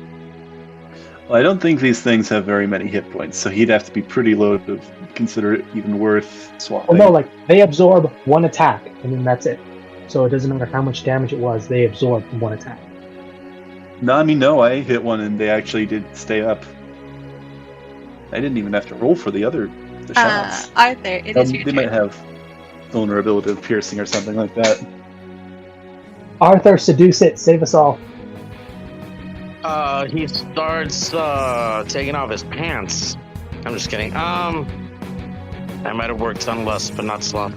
Well, I don't think these things have very many hit points, so he'd have to be pretty low to consider it even worth swapping. Well, no, like, they absorb one attack, and then that's it. So it doesn't matter how much damage it was, they absorb one attack. No, I mean, no, I hit one and they actually did stay up. I didn't even have to roll for the shots. Arthur, it is your They turn. might have vulnerability of piercing or something like that. Arthur, seduce it, save us all. He starts taking off his pants. I'm just kidding. That might have worked on Lust, but not Sloth.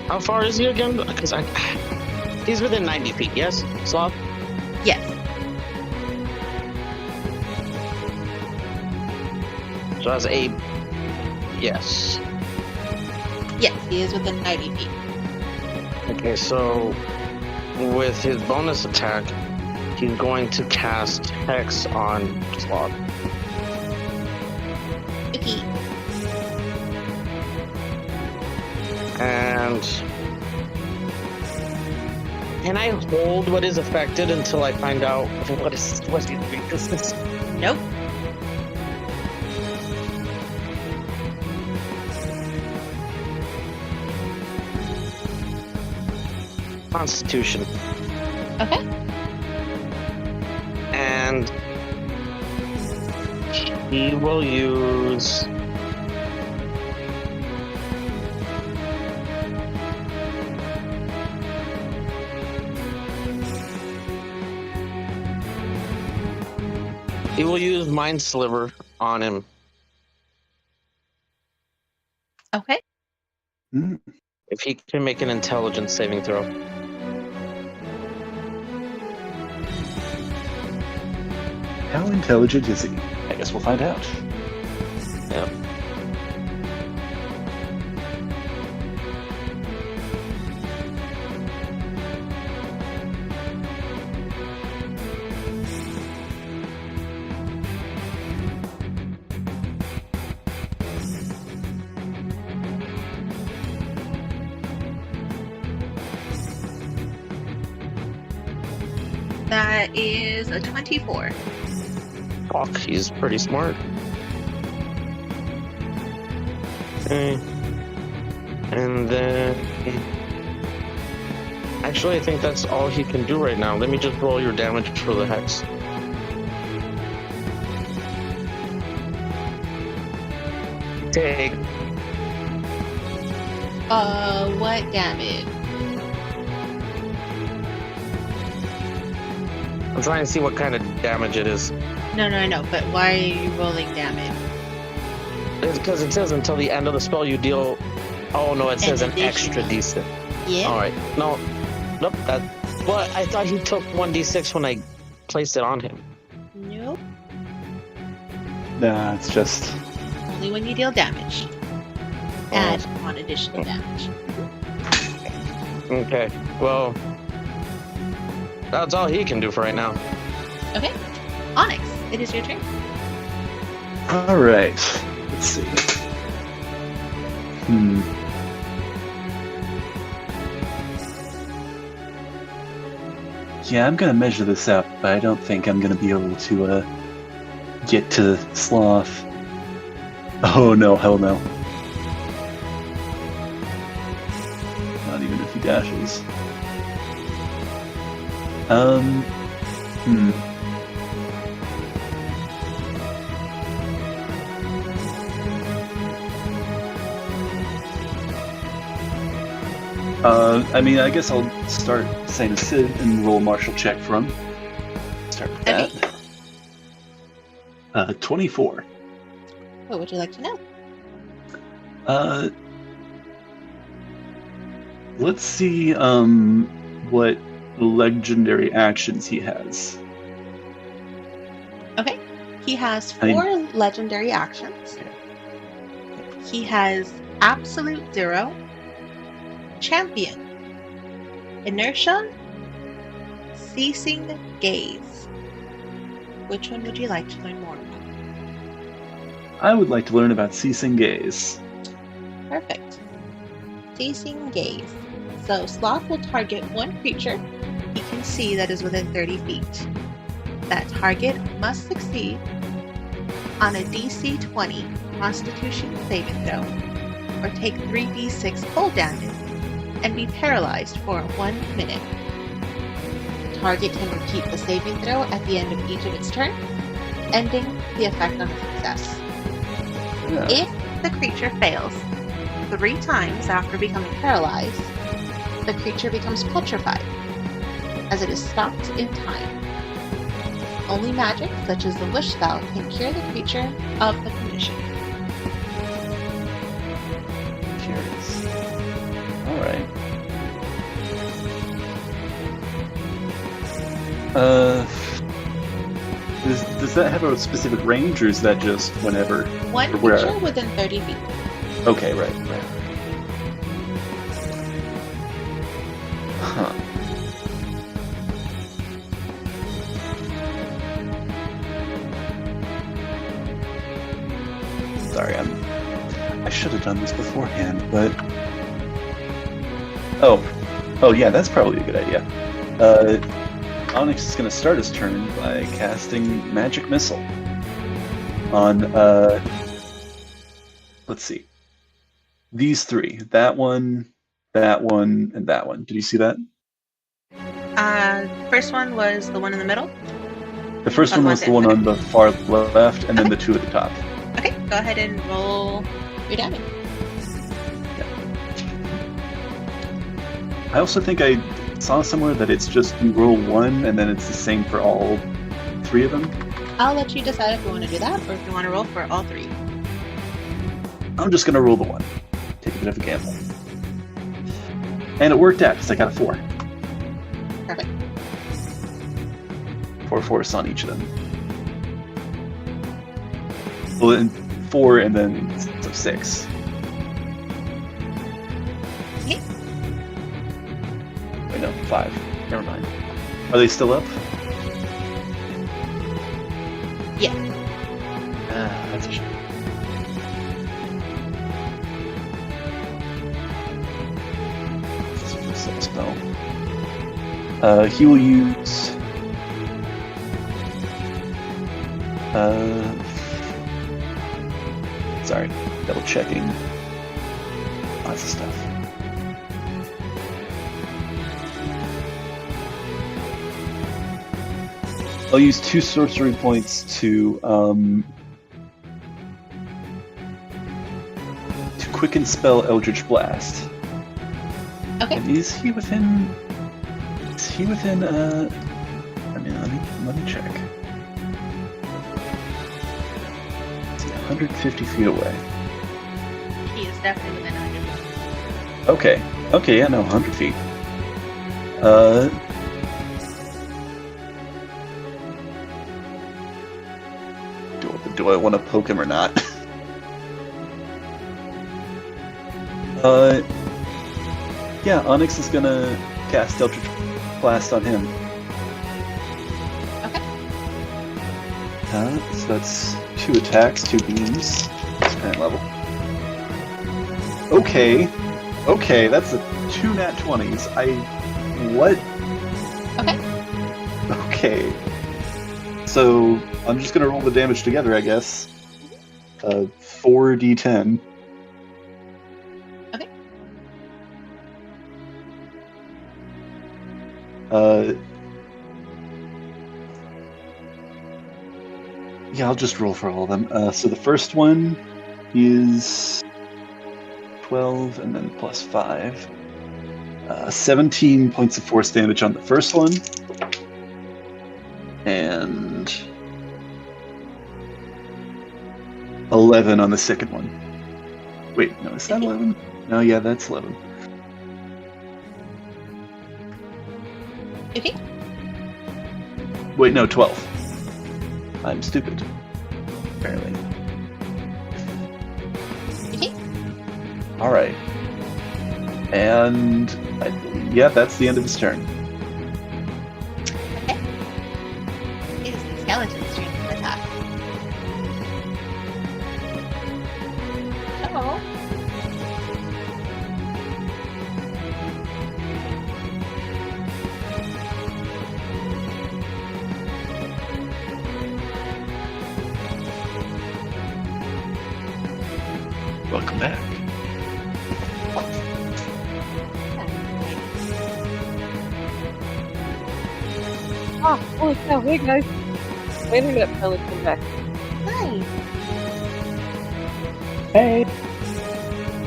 How far is he again? Because he's within 90 feet. Yes, Sloth. Yes. So that's a yes. Yes, he is within 90 feet. Okay, so with his bonus attack, he's going to cast Hex on Sloth. Okay. And can I hold what is affected until I find out what his weakness is? Nope. Constitution. Okay. And he will use Mind Sliver on him. Okay. Mm. If he can make an intelligence saving throw. How intelligent is he? I guess we'll find out. Yep. That is a 24. Fuck, he's pretty smart. Okay. And then... Actually, I think that's all he can do right now. Let me just roll your damage for the Hex. Take. What damage? I'm trying to see what kind of damage it is. No, but why are you rolling damage? It's because it says until the end of the spell you deal... Oh no, it says an extra d6. Yeah. Alright, no. Nope, that... Well, I thought he took 1d6 when I placed it on him. Nope. Nah, it's just... Only when you deal damage. Add on additional damage. Okay, well... That's all he can do for right now. Okay. Onyx, it is your turn. Alright. Let's see. Yeah, I'm gonna measure this out, but I don't think I'm gonna be able to, get to Sloth. Oh no, hell no. Not even if he dashes. I mean, I guess I'll start saying a Sid and roll a martial check for him. Start with that. 24. What would you like to know? Let's see, what legendary actions he has. Okay. He has 4 legendary actions. Okay. He has Absolute Zero, Champion, Inertia, Ceasing Gaze. Which one would you like to learn more about? I would like to learn about Ceasing Gaze. Perfect. Ceasing Gaze. So Sloth will target one creature he can see that is within 30 feet. That target must succeed on a DC 20 Constitution saving throw, or take 3d6 cold damage, and be paralyzed for 1 minute. The target can repeat the saving throw at the end of each of its turns, ending the effect on a success. Yeah. If the creature fails, 3 times after becoming paralyzed, the creature becomes petrified, as it is stopped in time. Only magic, such as the wish spell, can cure the creature of the condition. Curious. Alright. Does that have a specific range, or is that just whenever? One Or where? creature within 30 feet. Okay, right. Huh. Sorry, I should have done this beforehand, but... Oh yeah, that's probably a good idea. Onyx is going to start his turn by casting Magic Missile on, let's see. These 3. That one, and that one. Did you see that? First one was the one in the middle. The first one was the one on the far left, and then the 2 at the top. Okay, go ahead and roll your damage. I also think I saw somewhere that it's just you roll 1, and then it's the same for all 3 of them. I'll let you decide if you want to do that, or if you want to roll for all 3. I'm just going to roll the 1. Take a bit of a gamble. And it worked out, because I got a 4. Perfect. 4 fours on each of them. Well, then 4 and then 6. Okay. Wait, no, 5. Never mind. Are they still up? Yeah. That's a shame. This is a spell. He will use... sorry, double checking. Lots of stuff. I'll use 2 sorcery points to quicken spell Eldritch Blast. Okay. And is he within? I mean, let me check. Is he 150 feet away? He is definitely within 100 feet. Okay, yeah, no, 100 feet. Do I want to poke him or not? Yeah, Onyx is gonna cast Eldritch Blast on him. Okay. So that's 2 attacks, 2 beams. Current level. Okay, that's a 2 nat 20s. What? Okay. So I'm just gonna roll the damage together, I guess. 4d10. Okay. Yeah, I'll just roll for all of them. So the first one is 12 and then plus 5. 17 points of force damage on the first one. And 11 on the second one. Wait, no, is that 11? No, yeah, that's 11. Okay. Wait, no, 12. I'm stupid. Apparently. Okay. Alright. And, yeah, that's the end of his turn. Okay. It is the skeleton's turn to attack. Hello. Welcome back. Oh, holy cow, hey guys. My internet finally came back. Hi. Hey,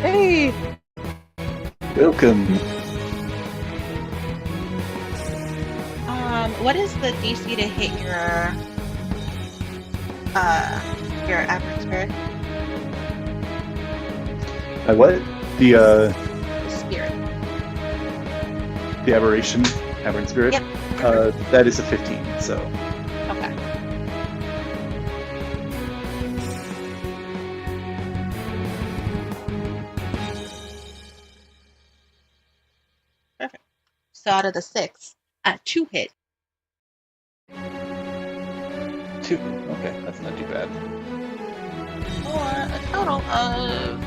Hey! Welcome. What is the DC to hit your average spirit? What? The Spirit. the aberrant spirit. Yep. That is a 15. So Okay. Perfect. So out of the 6, 2 hit. 2. Okay, that's not too bad. For a total of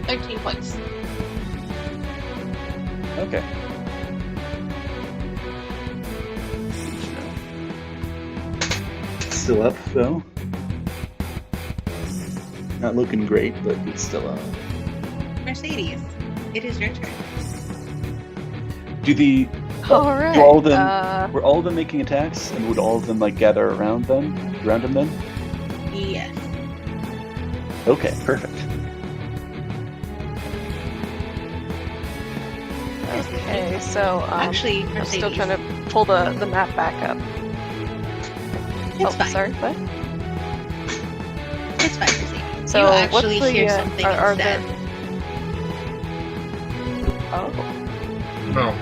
13 points. Okay. Still up though. Not looking great, but it's still up. Mercedes, it is your turn. Alright. Were all of them making attacks, and would all of them like gather around him then? Yes. Okay, perfect. Okay, so Actually, I'm Mercedes. still trying to pull the map back up. It's fine. Sorry, what? It's fine, Mercedes. So you what's actually the, hear something are instead. there... Oh, No.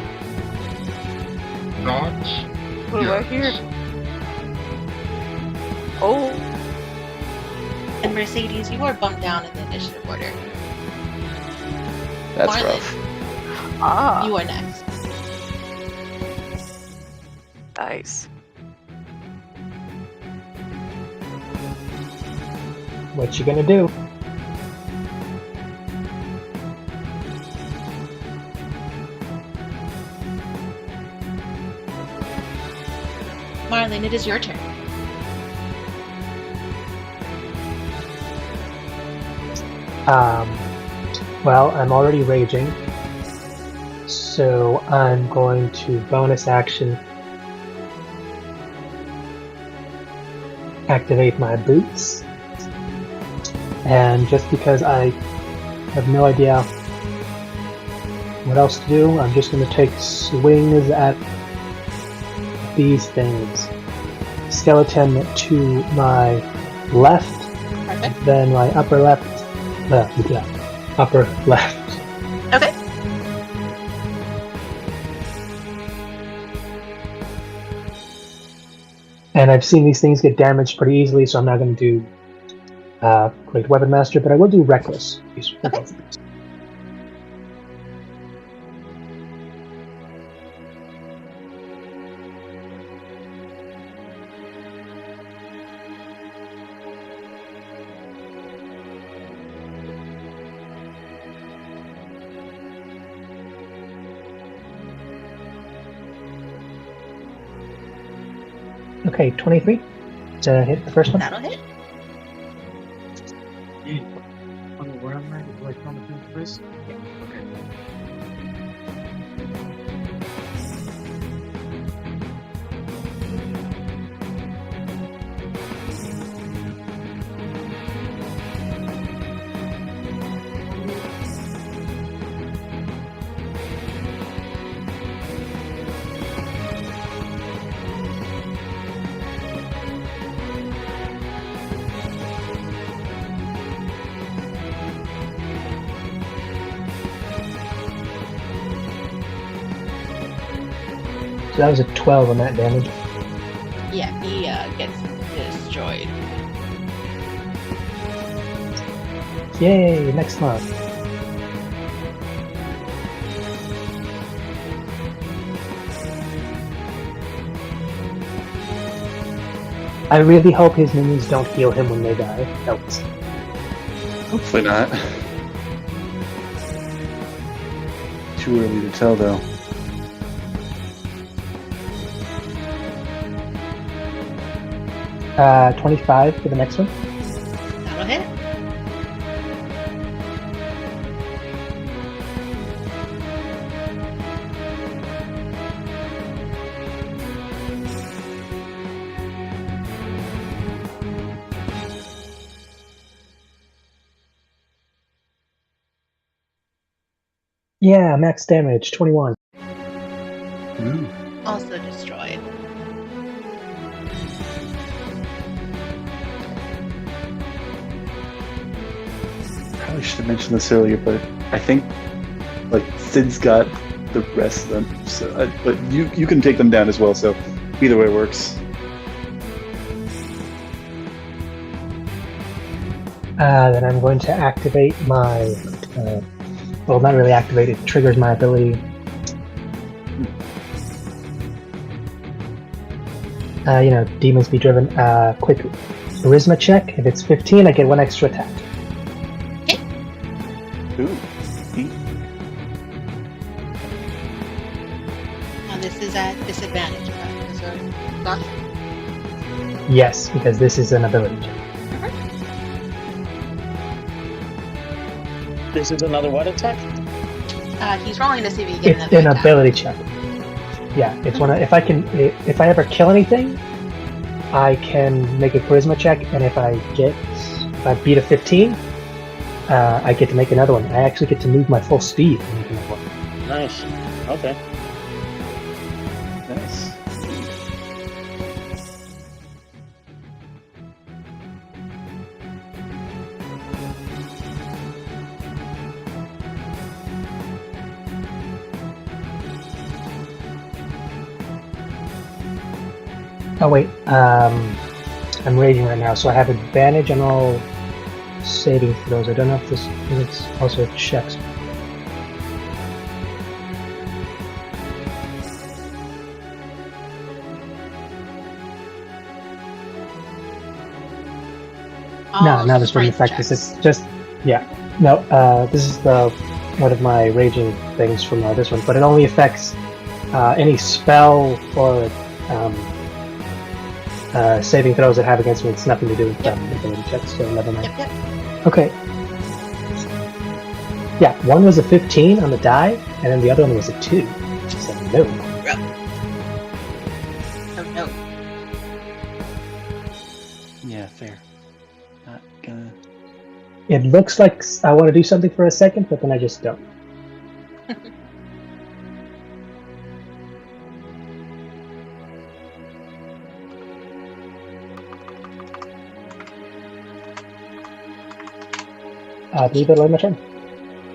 Not. what do I yet. hear? Oh, And Mercedes, you are bumped down in the initiative order. That's Marlon. rough. ah, You are next. nice. What you gonna do? Marlon, it is your turn. Well, I'm already raging, so I'm going to bonus action activate my boots. And just because I have no idea what else to do, I'm just going to take swings at these things. Skeleton to my left, Perfect. then my upper left, upper left. Okay. And I've seen these things get damaged pretty easily, so I'm not going to do Great Weapon Master, but I will do Reckless. Okay. Okay, 23 to hit the first one. That'll hit. Where am I? Like on the place? Okay. So that was a 12 on that damage. Yeah, he gets destroyed. Yay, next month. I really hope his minions don't heal him when they die. Helps. Hopefully not. Too early to tell, though. Uh, 25 for the next one. That'll hit. Yeah, max damage, 21. Ooh. Also destroyed. Probably should have mentioned this earlier, but I think like Sid's got the rest of them. So, but you can take them down as well. So either way works. Then I'm going to activate my. Well, not really activate. It triggers my ability. Demons be driven. Quick charisma check. If it's 15, I get 1 extra attack. Ooh. Neat. Now this is at disadvantage, right? Is there a doctor? Yes, because this is an ability check. This is another what attack? He's rolling to see if he can get It's another an attack. ability check. Yeah, it's one. If I ever kill anything, I can make a charisma check, and if I beat a 15, I get to make another one. I actually get to move my full speed and make another one. Nice. Okay. Nice. Oh wait, I'm raging right now, so I have advantage on all saving throws. I don't know if it's also checks. No, this wouldn't affect this. It's just, yeah. No, this is one of my raging things from this one, but it only affects any spell or saving throws that have against me. It's nothing to do with ability checks, so never mind. Yep. Okay. Yeah, one was a 15 on the die, and then the other one was a 2. So no. Oh no. Yeah, fair. Not gonna. It looks like I want to do something for a second, but then I just don't. I believe it'll end my turn.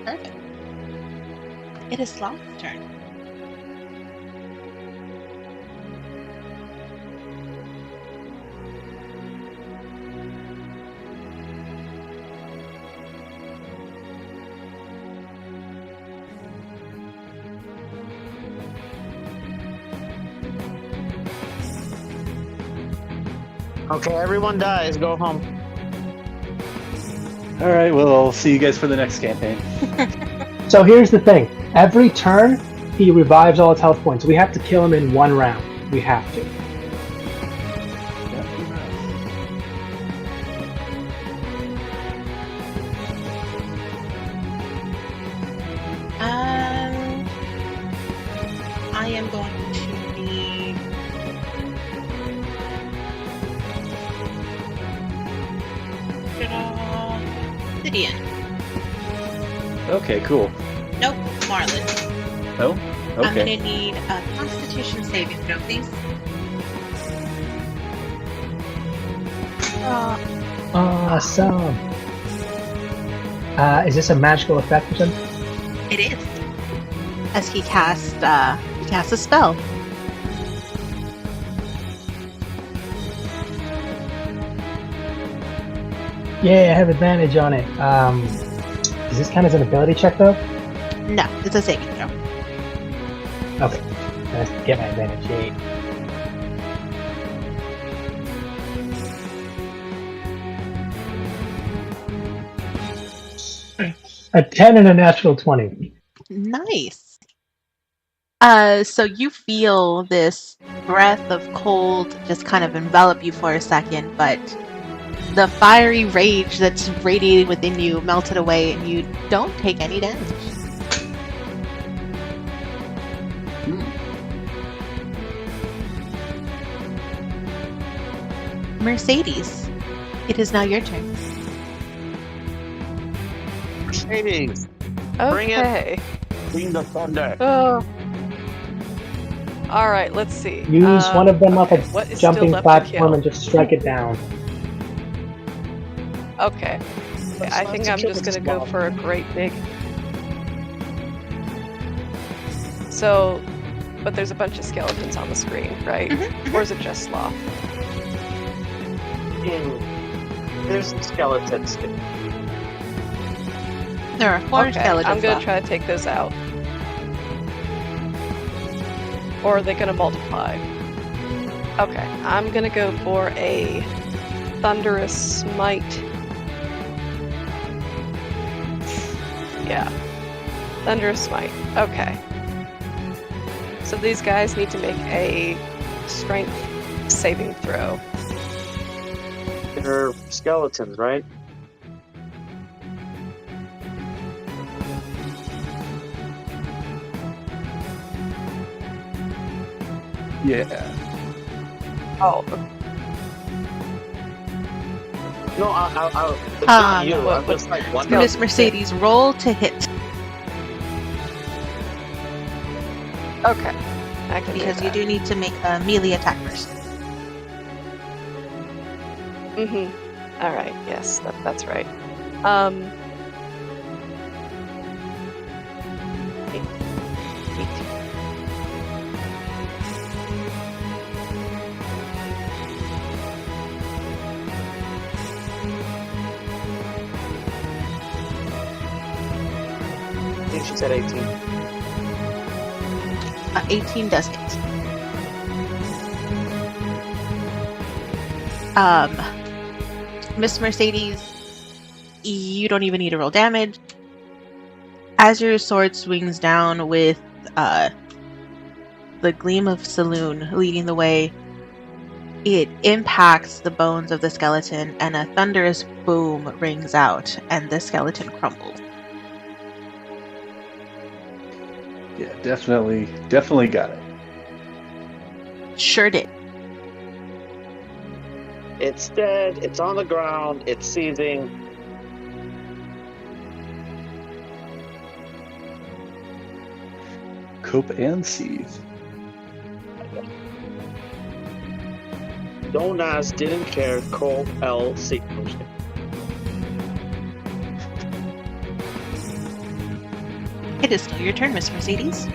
Perfect. It is Sloth's turn. Okay, everyone dies. Go home. All right. Well, I'll see you guys for the next campaign. So here's the thing. Every turn, he revives all his health points. We have to kill him in one round. We have to. I am going to need Lydian. Okay. Cool. Nope, Marlin. Oh. I'm Okay. gonna need a Constitution saving throw, please. Awesome. Is this a magical effect or something? It is. As he casts a spell. Yeah, I have advantage on it. Does this count as an ability check though? No, it's a saving throw. Okay. Let's get my advantage. Yay. A 10 and a natural 20. Nice. So you feel this breath of cold just kind of envelop you for a second, but the fiery rage that's radiating within you melted away and you don't take any damage. Mercedes, it is now your turn. Mercedes. Bring it. Okay. Bring the thunder. Oh. All right, let's see. Use one of them okay, up what a is jumping still left to platform kill? and just strike it down. Okay. I think I'm just gonna go for a great big. So, but there's a bunch of skeletons on the screen, right? Or is it just sloth? There's some skeletons. There are 4 Okay, skeletons I'm gonna left. try to take those out. Or are they gonna multiply? Okay, I'm gonna go for a thunderous smite. Yeah, thunderous smite. Okay. So these guys need to make a strength saving throw. They're skeletons, right? Yeah. Oh, No, it's not you. what- I'm just like wondering. Miss Mercedes, roll to hit okay. I can because do you that. do need to make a melee attack first. All right. Yes, that's right. 18. I think she said 18. 18 does hit. Miss Mercedes, you don't even need to roll damage. As your sword swings down with the gleam of saloon leading the way, it impacts the bones of the skeleton and a thunderous boom rings out and the skeleton crumbles. Yeah, definitely got it. Sure did. It's dead. It's on the ground. It's seething. Cope and seethe. Don't ask, didn't care. Cole L. Sequence. It is still your turn, Miss Mercedes.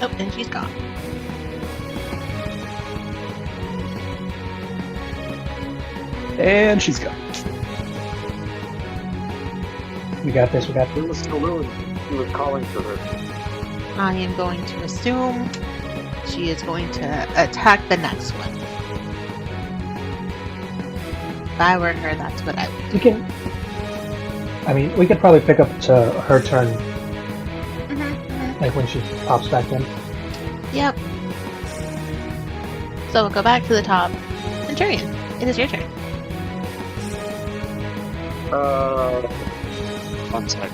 Oh, and she's gone. And she's gone. We got this. We got It was Saloon. He was calling for her. I am going to assume she is going to attack the next one. If I were her, that's what I would do. We can. I mean, we could probably pick up to her turn, like when she pops back in. Yep. So we'll go back to the top. Centurion, it is your turn. One sec.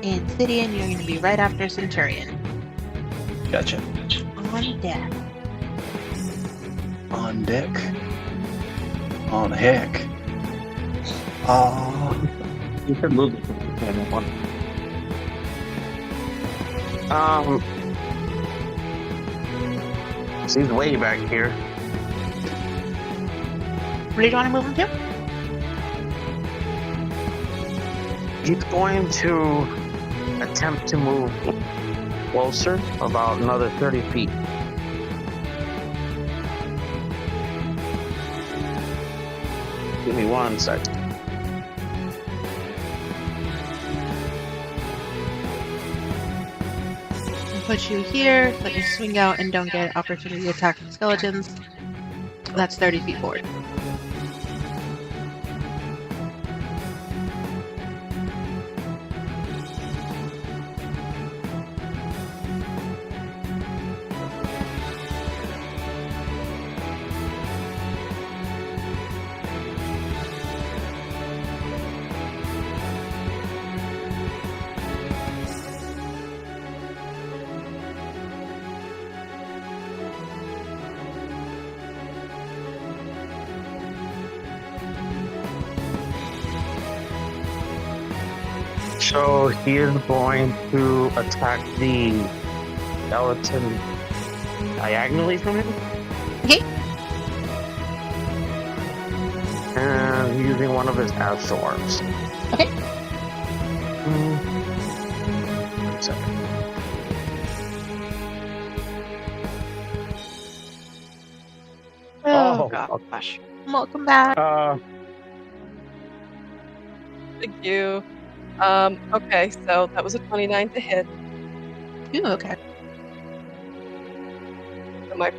In Sidian, you're going to be right after Centurion. Gotcha. On deck. On deck. On heck. Ah. You can move it from the panel one. She's way back here. Where do you want to move him to? He's going to attempt to move closer, about another 30 feet. Give me 1 second. I'll put you here, let you swing out and don't get opportunity to attack the skeletons. That's 30 feet forward. So he is going to attack the skeleton diagonally from him. Okay. And using one of his astral arms. Okay. 1 second. Oh, Oh, gosh. Welcome back. Thank you. Okay, so that was a 29 to hit. Ooh, okay. So my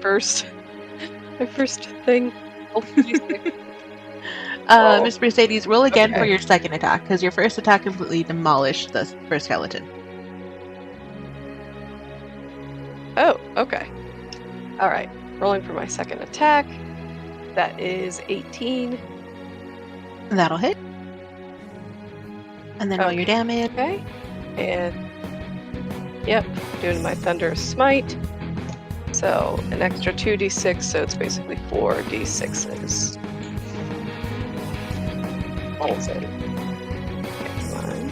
first thing. Miss Mercedes, roll again for your second attack, because your first attack completely demolished the first skeleton. Oh, okay. All right. Rolling for my second attack. That is 18. That'll hit. And then roll your damage. Okay. And yep, doing my Thunderous Smite. So an extra 2d6, so it's basically 4d6s. Oh. So, okay, 1,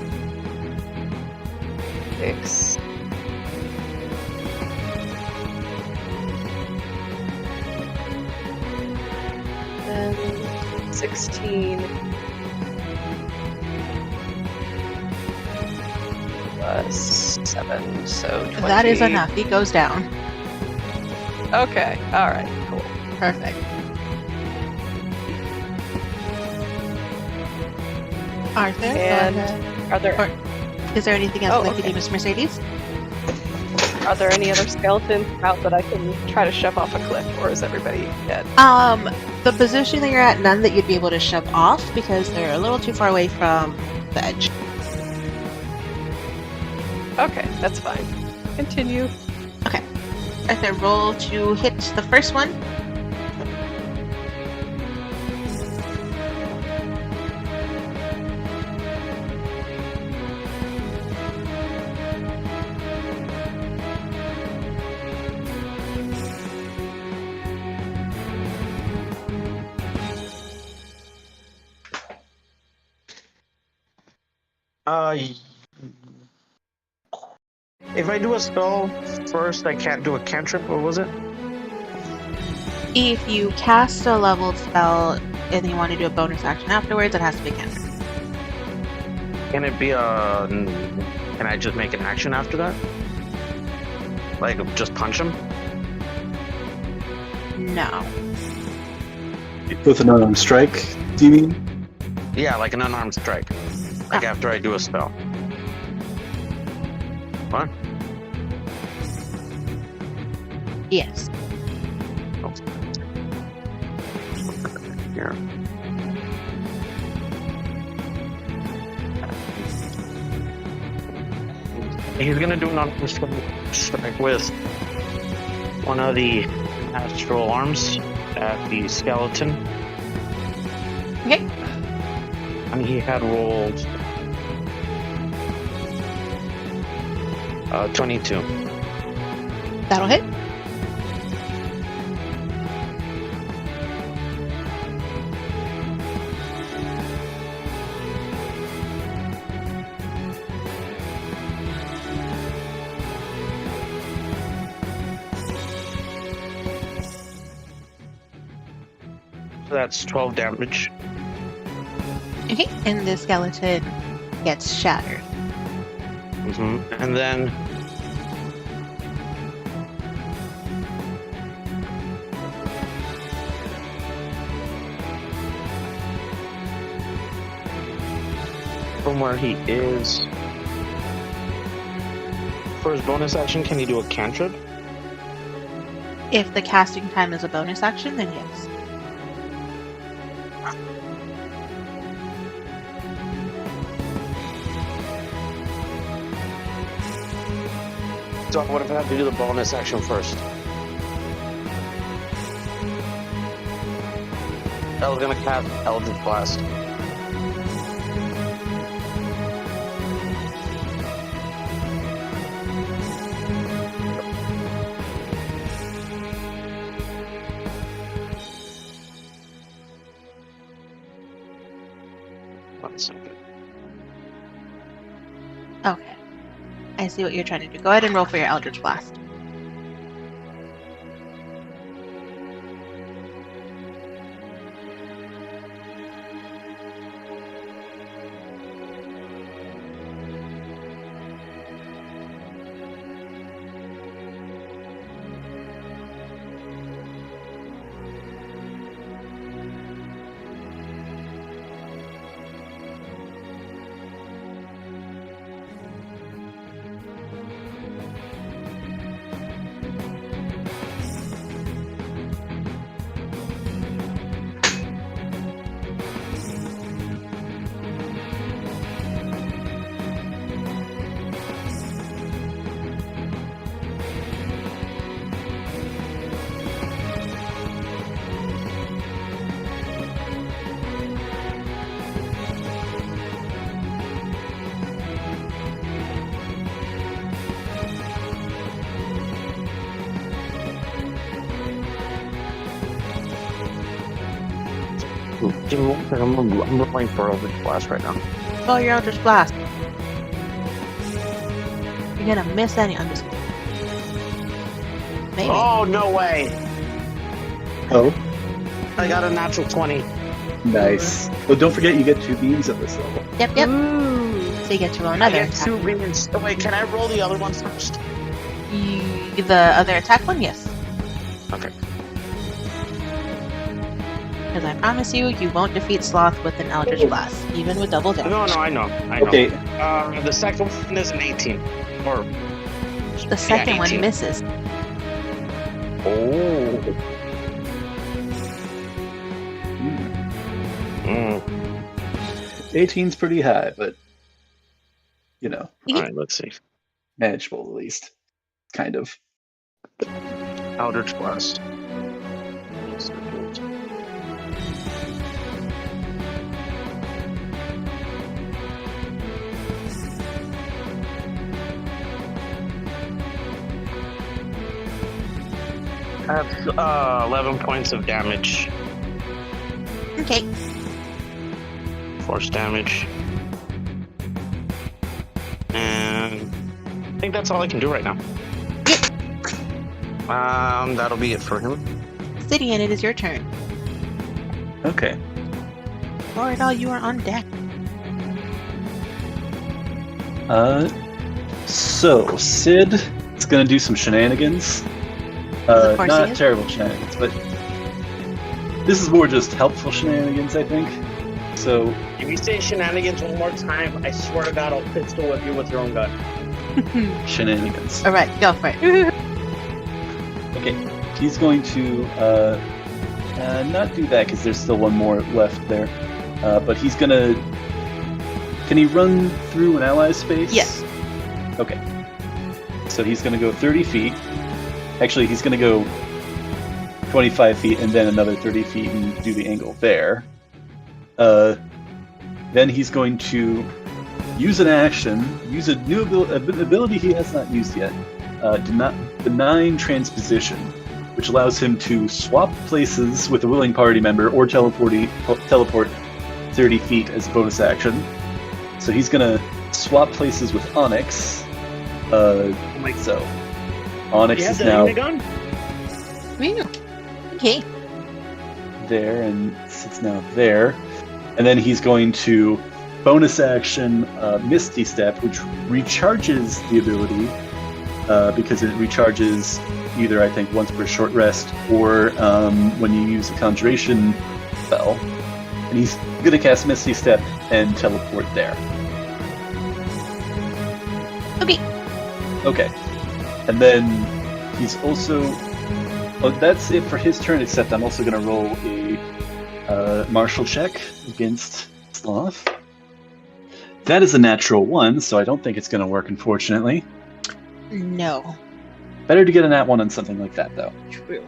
6. And 16 plus 7, so 20. That is enough. He goes down. Okay, alright, cool. Perfect. Arthur, go And ahead. are there Is there anything else Oh, you'd like to okay. do, Miss Mercedes? are there any other skeletons out that I can try to shove off a cliff, or is everybody dead? The position that you're at, none that you'd be able to shove off because they're a little too far away from the edge. Okay, that's fine. Continue. Arthur, roll to hit the first one. If I do a spell first, I can't do a cantrip, or was it? If you cast a leveled spell and you want to do a bonus action afterwards, it has to be a cantrip. Can it be a? Can I just make an action after that? Like just punch him? No. With an unarmed strike, do you mean? Yeah, like an unarmed strike. Like after I do a spell. What? Yes. Here. He's gonna do an unarmed strike with one of the astral arms at the skeleton. Okay. And he had rolled 22. That'll hit. So that's 12 damage. Okay, and the skeleton gets shattered. And then from where he is, for his bonus action, can he do a cantrip? If the casting time is a bonus action, then yes. So I would have had to do the bonus action first. I was gonna cast Eldritch Blast. One second. Okay. I see what you're trying to do. Go ahead and roll for your Eldritch Blast. Give me 1 second. I'm rolling for Eldritch Blast right now. Roll your Eldritch Blast. You're gonna miss any. I'm just kidding. Maybe. Oh, no way! Oh, I got a natural 20. nice. Well, don't forget you get 2 beams at this level. Yep. Ooh. So you get to roll I another get attack. 2 beams. Oh, wait, can I roll the other ones first? The other attack one, yes. Okay. Because I promise you, you won't defeat Sloth with an Eldritch Blast, even with double damage. No, I know. Okay, The second one is an 18. Or The second one 18. misses. oh. hmm, Mm. 18's pretty high, but you know, All right, let's see. manageable at least. Kind of. Eldritch Blast. I have 11 points of damage. Okay. Force damage. And I think that's all I can do right now. That'll be it for him. Sidian, it is your turn. Okay. Floridal, you are on deck. So Sid is gonna do some shenanigans. Of course he Not is. terrible shenanigans, but this is more just helpful shenanigans, I think. So If you say shenanigans one more time, I swear to God, I'll pistol whip you with your own gun. shenanigans. All right, go for it. Okay, he's going to not do that because there's still one more left there. But he's gonna. Can he run through an ally's space? Yes. Okay. So he's gonna go 30 feet. Actually, he's gonna go 25 feet and then another 30 feet and do the angle there. Then he's going to use an action, use a new ability he has not used yet. Benign Transposition, which allows him to swap places with a willing party member or teleport 30 feet as a bonus action. So he's gonna swap places with Onyx. So Onyx is now. Woo. Okay. there and sits now there. And then he's going to bonus action Misty Step, which recharges the ability because it recharges either, I think, once per short rest or when you use a conjuration spell. And he's going to cast Misty Step and teleport there. Okay. Okay. And then he's also... Oh, that's it for his turn, except I'm also going to roll a martial check against Sloth. That is a natural 1, so I don't think it's going to work, unfortunately. No. Better to get a nat 1 on something like that, though. True.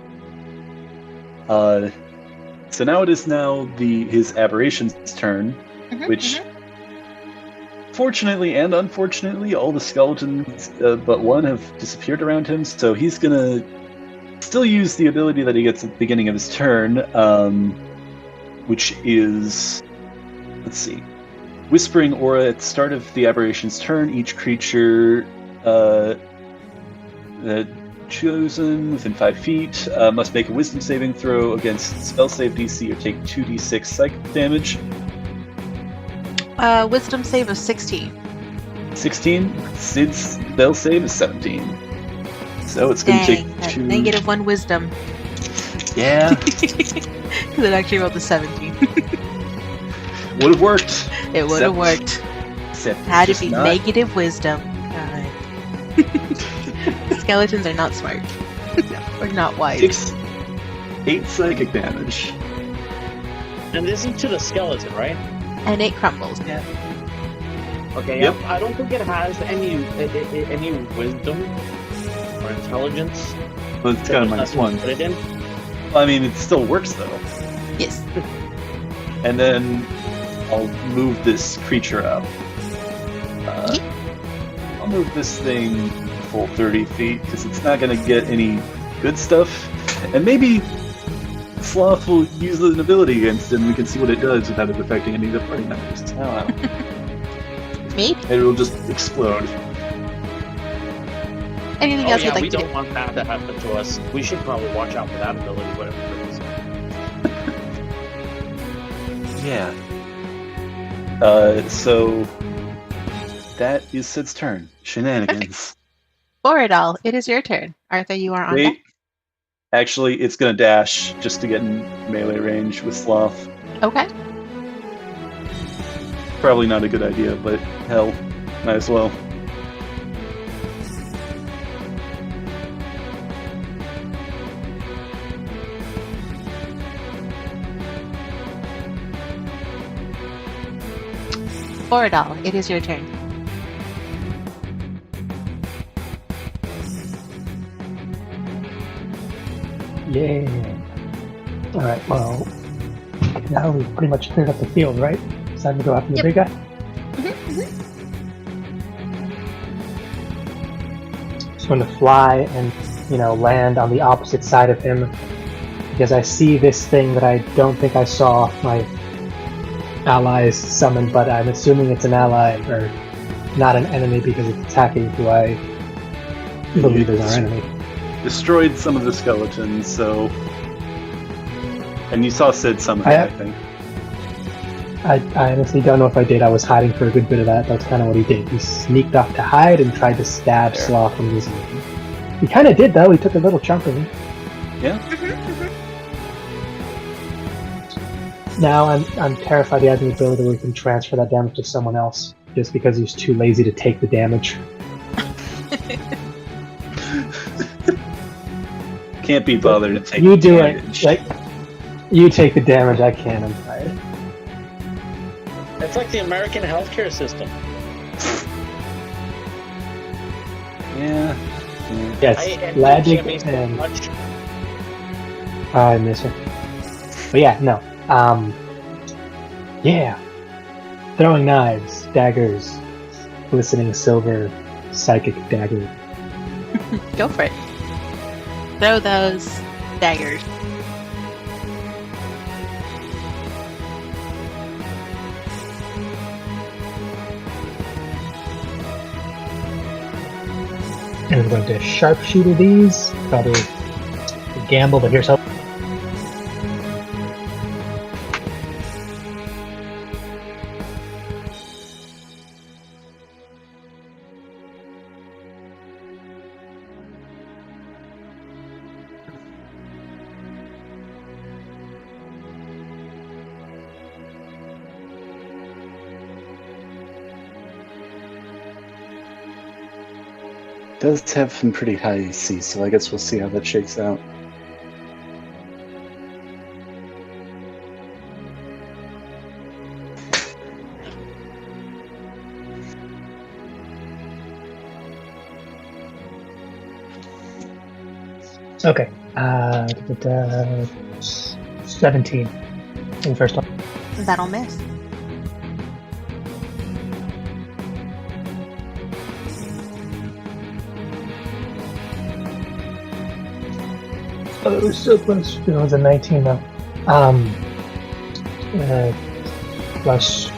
So now it is his aberration's turn, which, fortunately and unfortunately, all the skeletons but one have disappeared around him, so he's going to still use the ability that he gets at the beginning of his turn, which is, let's see, Whispering Aura. At the start of the aberration's turn, each creature chosen within 5 feet must make a wisdom saving throw against spell save DC or take 2d6 psychic damage. Wisdom save of 16. 16? Sid's spell save is 17. So it's going to take Dang, 2... -1 wisdom. Yeah. Because it actually rolled a 17. Would have worked. It would have worked. Except Had to just be not. negative wisdom. God. Skeletons are not smart. Or not wise. 8 psychic damage. And this is to the skeleton, right? And it crumbles. Yeah. Okay. Yep. I don't think it has any wisdom or intelligence. Well, it's got a There's -1. nothing to put it in. I mean, it still works, though. Yes. And then I'll move this creature up. I'll move this thing full 30 feet, because it's not going to get any good stuff. And maybe Sloth will use an ability against it, and we can see what it does without it affecting any of the party members. I don't know. Me? Maybe it'll just explode. Anything Oh else yeah, you'd like we to don't do? want that to happen to us. We should probably watch out for that ability, whatever it is. Yeah. So that is Sid's turn. Shenanigans. Borodal, it is your turn. Arthur, you are on deck. Wait. Actually, it's gonna dash just to get in melee range with Sloth. Okay. Probably not a good idea, but hell, might as well. Borodal, it is your turn. Yeah. Alright, well, now we've pretty much cleared up the field, right? It's time to go after the Yep. big guy? Just going to fly and, land on the opposite side of him. Because I see this thing that I don't think I saw my allies summon, but I'm assuming it's an ally, or not an enemy because it's attacking who I believe is our enemy. Destroyed some of the skeletons, so... And you saw Sid summon it, I think. I honestly don't know if I did. I was hiding for a good bit of that. That's kind of what he did. He sneaked off to hide and tried to stab Sloth when he was moving. He kind of did, though. He took a little chunk of him. Yeah? Now I'm terrified he has an ability where he can transfer that damage to someone else, just because he's too lazy to take the damage. Can't be bothered to take You the do damage. it. Like, you take the damage, I can't. I'm tired. It's like the American healthcare system. Yeah. Yes, I envy Logic Jimmy so and much. I miss her. But yeah, no. Yeah. Throwing knives, daggers, glistening silver, psychic dagger. Go for it. Throw those daggers. And I'm going to sharpshooter these. Probably a gamble, but here's hope. does have some pretty high AC, so I guess we'll see how that shakes out. Okay. 17 in the first one. That'll miss. Oh, it was so close. It was a 19 though. Plus.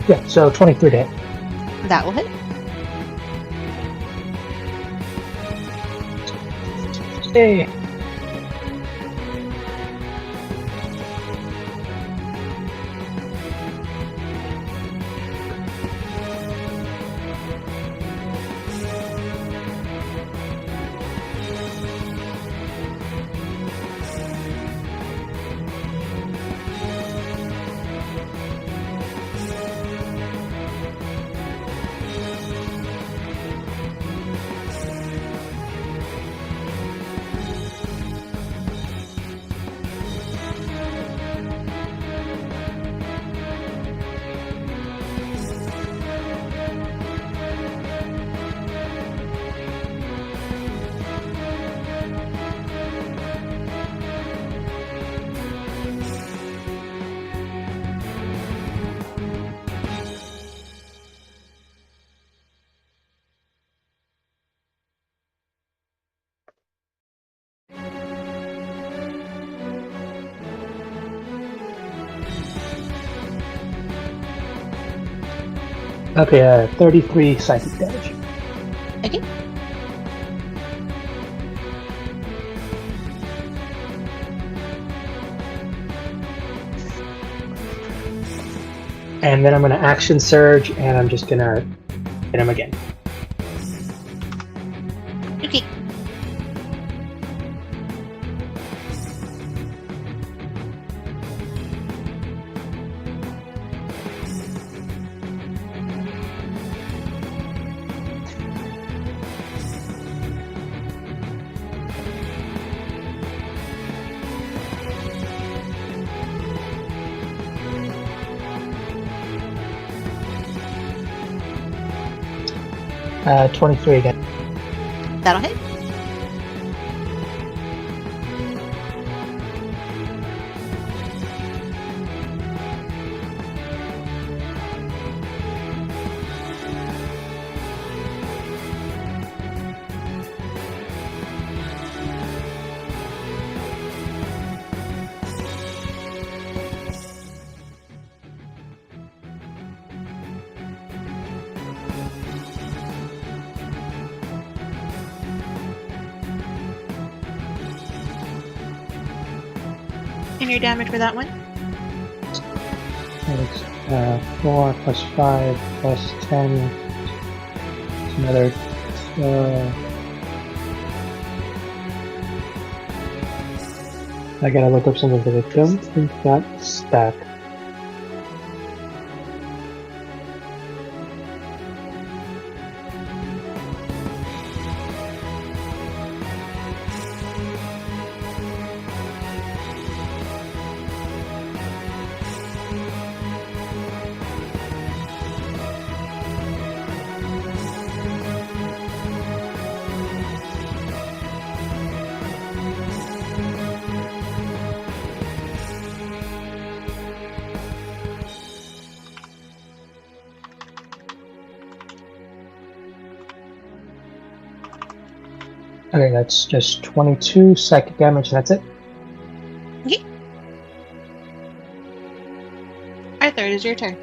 Yeah, so 23 to hit. That will hit. Hey. Okay, 33 psychic damage. Okay. And then I'm gonna action surge, and I'm just gonna hit him again. Okay. Uh, 23 again. That'll hit. And your damage for that one? It's 4 plus 5 plus 10. It's another. I gotta look up something because I don't think that's stack. Okay, that's just 22 psychic damage, and that's it. Okay. Arthur, it is your turn.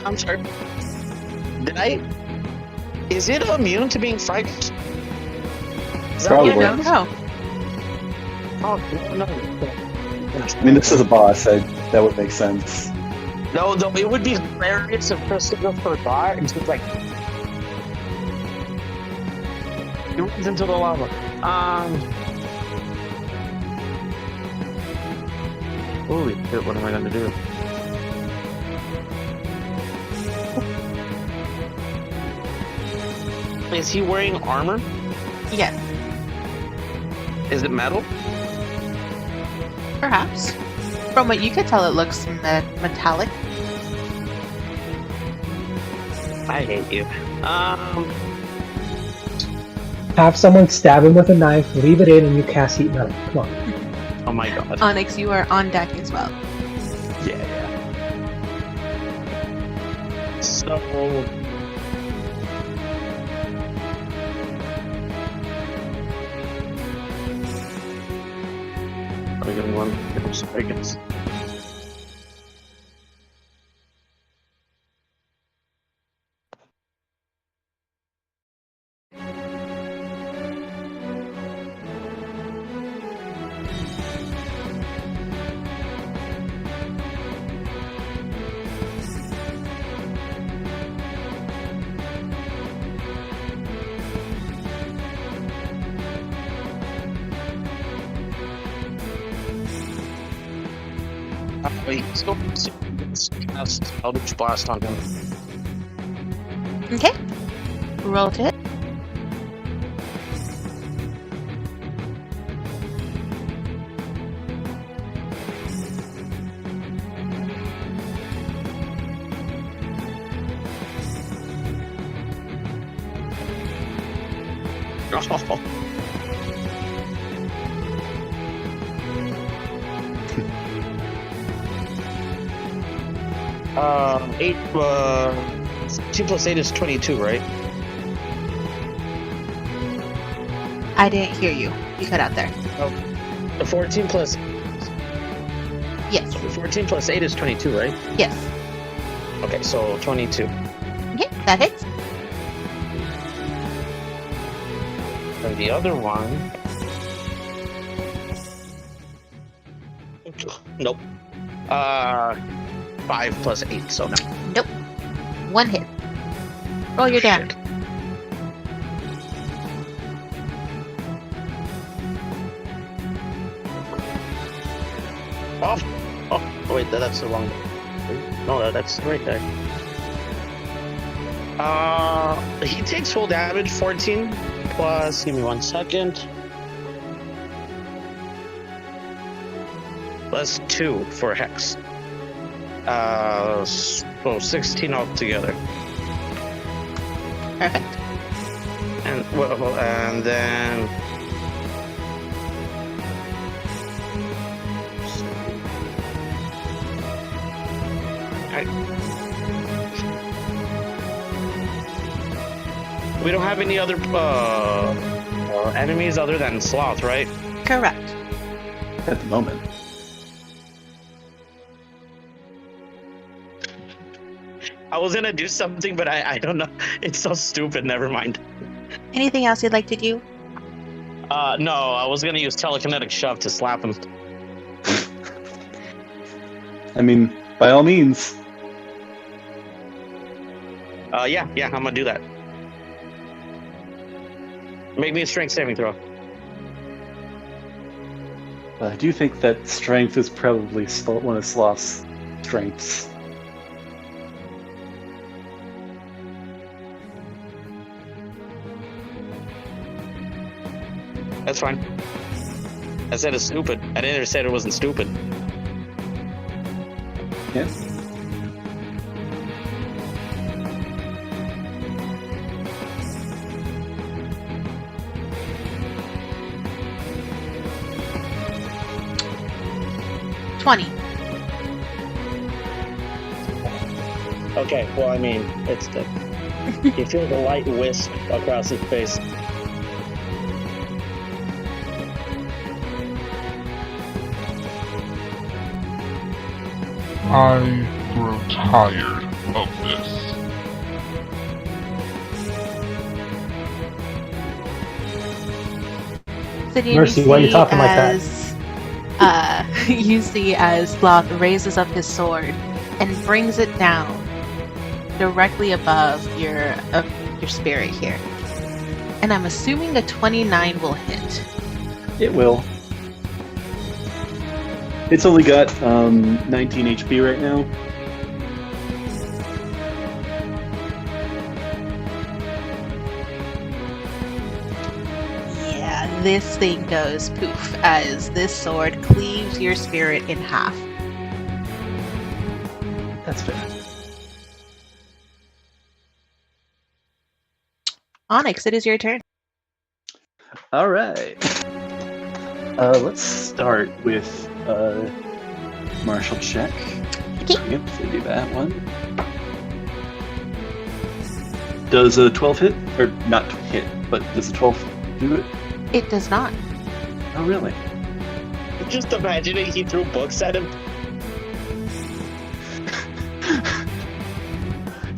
I'm sorry. Did I? Is it immune to being frightened? Is that Probably. what You it don't is? know. Oh, no. I mean, this is a boss. That would make sense. No, it would be hilarious if Christopher forgot and she's like, he runs into the lava. Holy shit! What am I gonna do? Is he wearing armor? Yes, Is it metal? perhaps. From what you could tell, it looks metallic. I hate you. Have someone stab him with a knife, leave it in, and you cast heat metal. Come on. Oh my god. Onyx, you are on deck as well. Yeah. So. I got one seconds. Wait, still cast Eldritch Blast on him. Okay. Roll to hit. Oh. 8, 2 plus 8 is 22, right? I didn't hear you. You cut out there. The 14 plus Yes. 14 plus 8 is 22, right? Yes. Okay, so 22. Okay, that hits. And the other one. Nope. 5 plus 8, so no. Nope. One hit. Roll your damage. Shit. Oh, wait, that's the wrong. No, that's right there. He takes full damage, 14 plus. Give me 1 second. Plus 2 for Hex. So 16 altogether. Perfect. And then. We don't have any other enemies other than Sloth, right? Correct. At the moment. I was gonna do something, but I don't know. It's so stupid. Never mind. Anything else you'd like to do? No, I was gonna use telekinetic shove to slap him. I mean, by all means. Yeah, I'm gonna do that. Make me a strength saving throw. I do think that strength is probably one of Sloth's strengths. That's fine. I said it's stupid. I didn't ever say it wasn't stupid. Yeah. Okay, well, I mean, it's the. You feel the light wisp across his face. I grow tired of this. Sidian, Mercy, why are you talking like that? You see as Sloth raises up his sword and brings it down directly above your spirit here. And I'm assuming the 29 will hit. It will. It's only got 19 HP right now. Yeah, this thing goes poof as this sword cleaves your spirit in half. That's fair. Onyx, it is your turn. All right. Let's start with martial check. Okay. Yep, so do that one. Does a 12 hit? Or not hit, but does a 12 do it? It does not. Oh, really? Just imagine it, he threw books at him.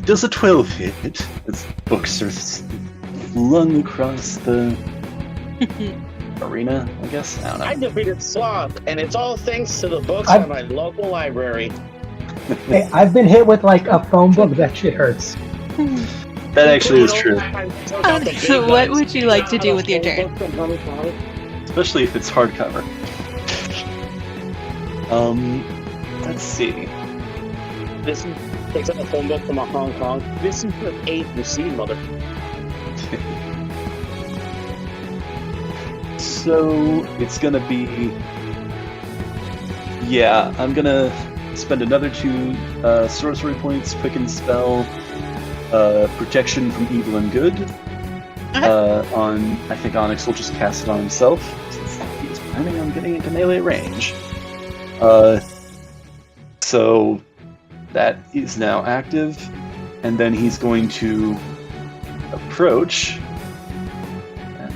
Does a 12 hit? As books are flung across the arena, I guess? I don't know. I defeated Sloth, and it's all thanks to the books I've- in my local library. Hey, I've been hit with like a phone book. That shit hurts. That actually is true. So what would you like to do with your turn? Especially if it's hardcover. Let's see. This takes up a phone book from Hong Kong. This is the 8th machine, mother. So it's gonna be. Yeah, I'm gonna spend another 2 sorcery points, quicken spell, protection from evil and good. On, I think Onyx will just cast it on himself since he's planning on getting into melee range. So that is now active, and then he's going to approach.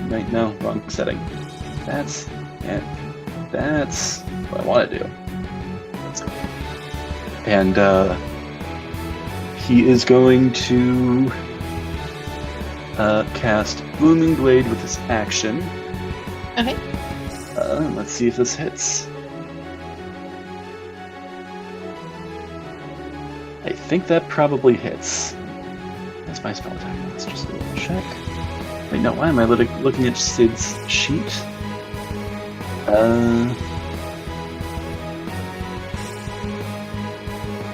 Right, no, wrong setting. That's what I want to do. And he is going to cast Booming Blade with his action. Okay. Let's see if this hits. I think that probably hits. That's my spell attack. Let's just do a check. Wait, no, why am I looking at Sid's sheet?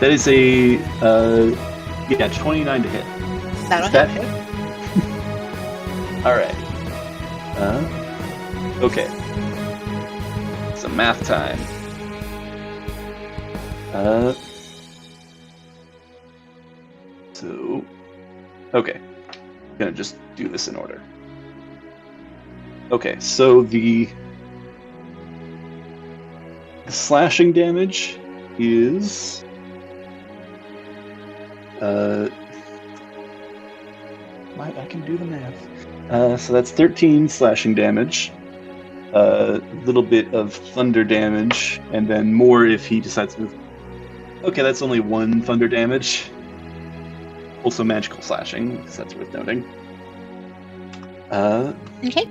That is a, 29 to hit. That'll Is that hit. hit? Alright. Okay. Some math time. So... Okay. Gonna just do this in order. Okay, so the slashing damage is I can do the math. So that's 13 slashing damage, a little bit of thunder damage, and then more if he decides to move. Okay, that's only 1 thunder damage. Also magical slashing, because that's worth noting. Okay.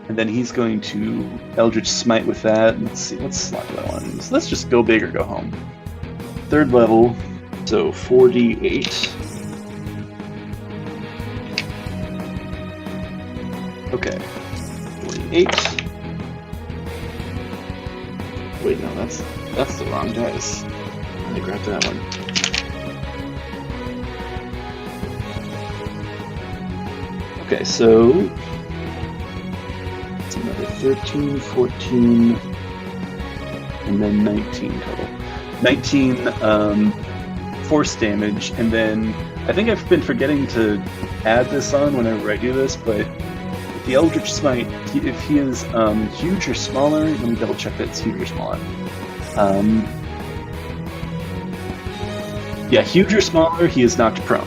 And then he's going to Eldritch Smite with that. Let's see, what slot do I want to use? Let's just go big or go home. 3rd level, so 4d8. Okay, 48. Wait, no, that's the wrong dice. Let me grab that one. Okay, so it's another 13, 14, and then 19 total. 19 force damage, and then I think I've been forgetting to add this on whenever I do this, but with the Eldritch Smite, if he is huge or smaller, let me double check that it's huge or smaller. Yeah, huge or smaller, he is knocked prone.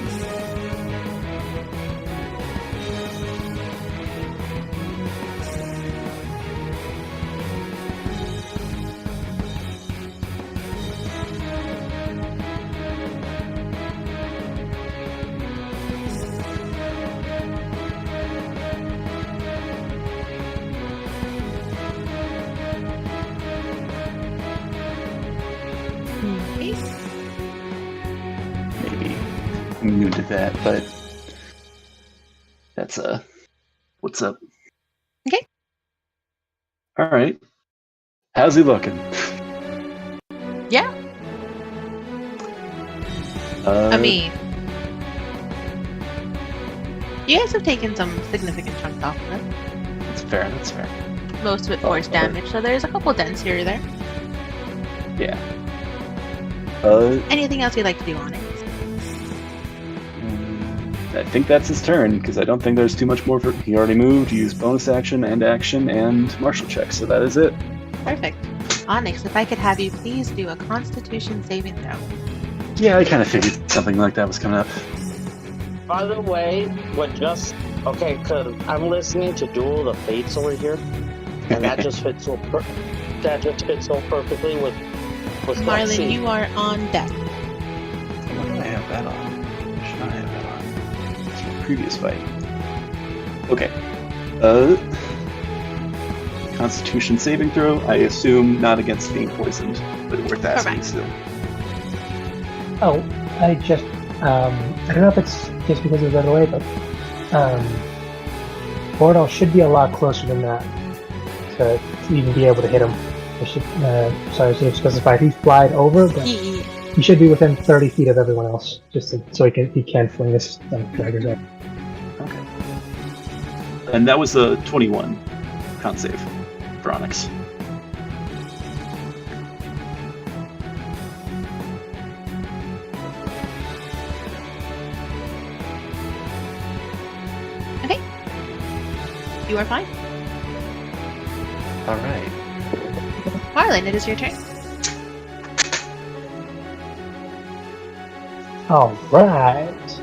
new to that, but that's what's up. Okay. All right. How's he looking? Yeah. I mean, you guys have taken some significant chunks off of it. that's fair. That's fair. Most of it force damage, so there's a couple dents here or there. Yeah. Anything else you'd like to do on it? I think that's his turn because I don't think there's too much more for. He already moved, used bonus action, and martial check, so that is it. Perfect. Onyx, if I could have you please do a Constitution saving throw. Yeah, I kind of figured something like that was coming up. By the way, because I'm listening to Duel of the Fates over here, and that just fits so perfectly with that Marlon, scene. you are on deck. What do I have that on? Should I have that on? It's from the previous fight. Okay. Constitution saving throw. I assume not against being poisoned, but worth asking Correct. still. Oh, I just, I don't know if it's just because it was away, but Portal should be a lot closer than that to even be able to hit him. I should, sorry, I should have specified. He's flied over, but Yeah. he should be within 30 feet of everyone else, so he can fling this daggers up. Okay. And that was a 21 con save for Onyx. You are fine. All right. Marlon, it is your turn. All right.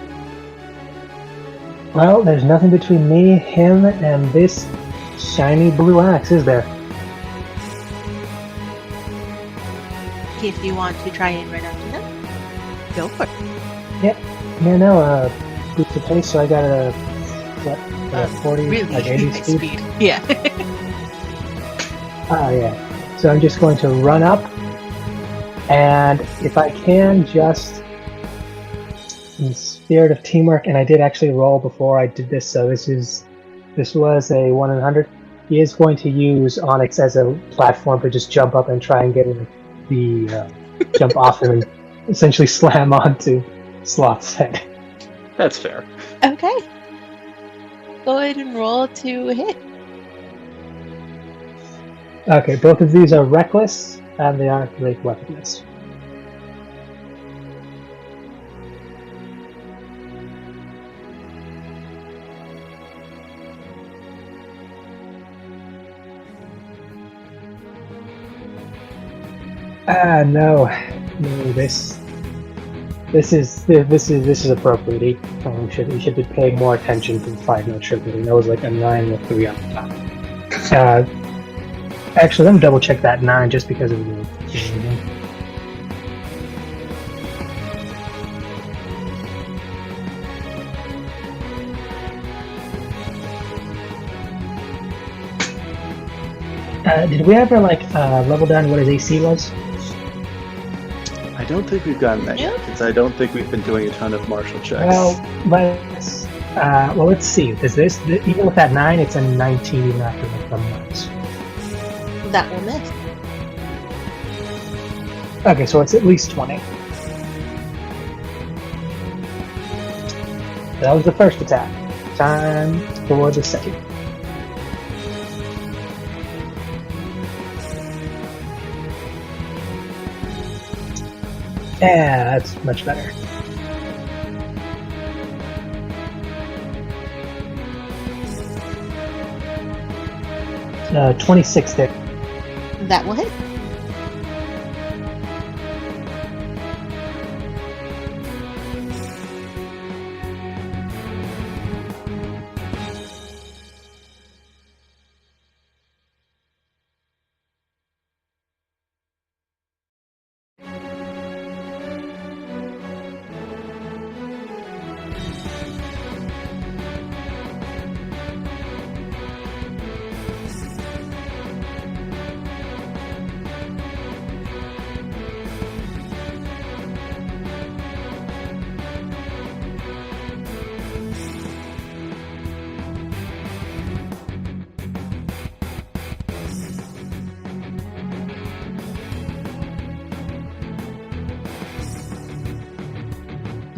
Well, there's nothing between me, him, and this shiny blue axe, is there? If you want to try and run after them, go for it. Yeah, no, boost of pace, so I got a, what, 40, Really like 80 high speed? speed. Yeah. Yeah. So I'm just going to run up, and if I can, just in spirit of teamwork, and I did actually roll before I did this, so this was a 1 in 100. He is going to use Onyx as a platform to just jump up and try and get the jump off him and essentially slam onto Sloth's head. That's fair. Okay. Go ahead and roll to hit. Okay, both of these are reckless, and they aren't great weapons. No, this is appropriate. He should be paying more attention to the 5-note triple. He knows like a 9 with 3 on the top. Actually, let me double check that 9 just because of the. Did we ever level down what his AC was? I don't think we've gotten that yet because I don't think we've been doing a ton of martial checks. Well, let's see. Is this even with that 9? It's a 19 even after the months. That will miss. Okay, so it's at least 20. That was the first attack. Time for the second. Yeah, that's much better. 26 there. That will hit.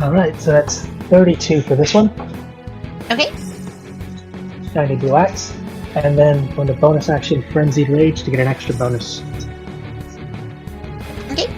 Alright, so that's 32 for this one. Okay. 90 blue axe. And then going to bonus action Frenzied Rage to get an extra bonus. Okay.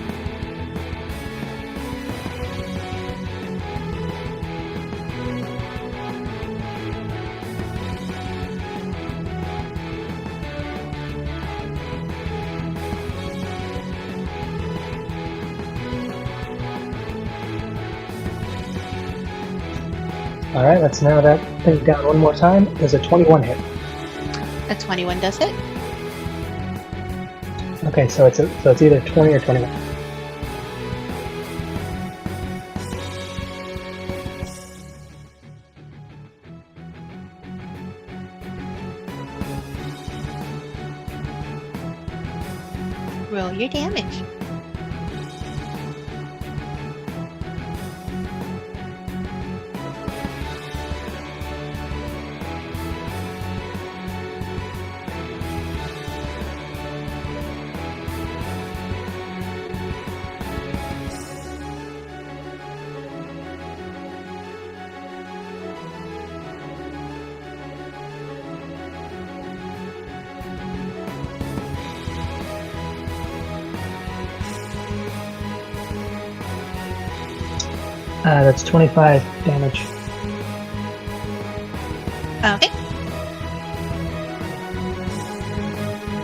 Alright, let's narrow that thing down one more time. There's a 21 hit. A 21 does hit. Okay, so it's either 20 or 21. Roll your damage. That's 25 damage. Okay.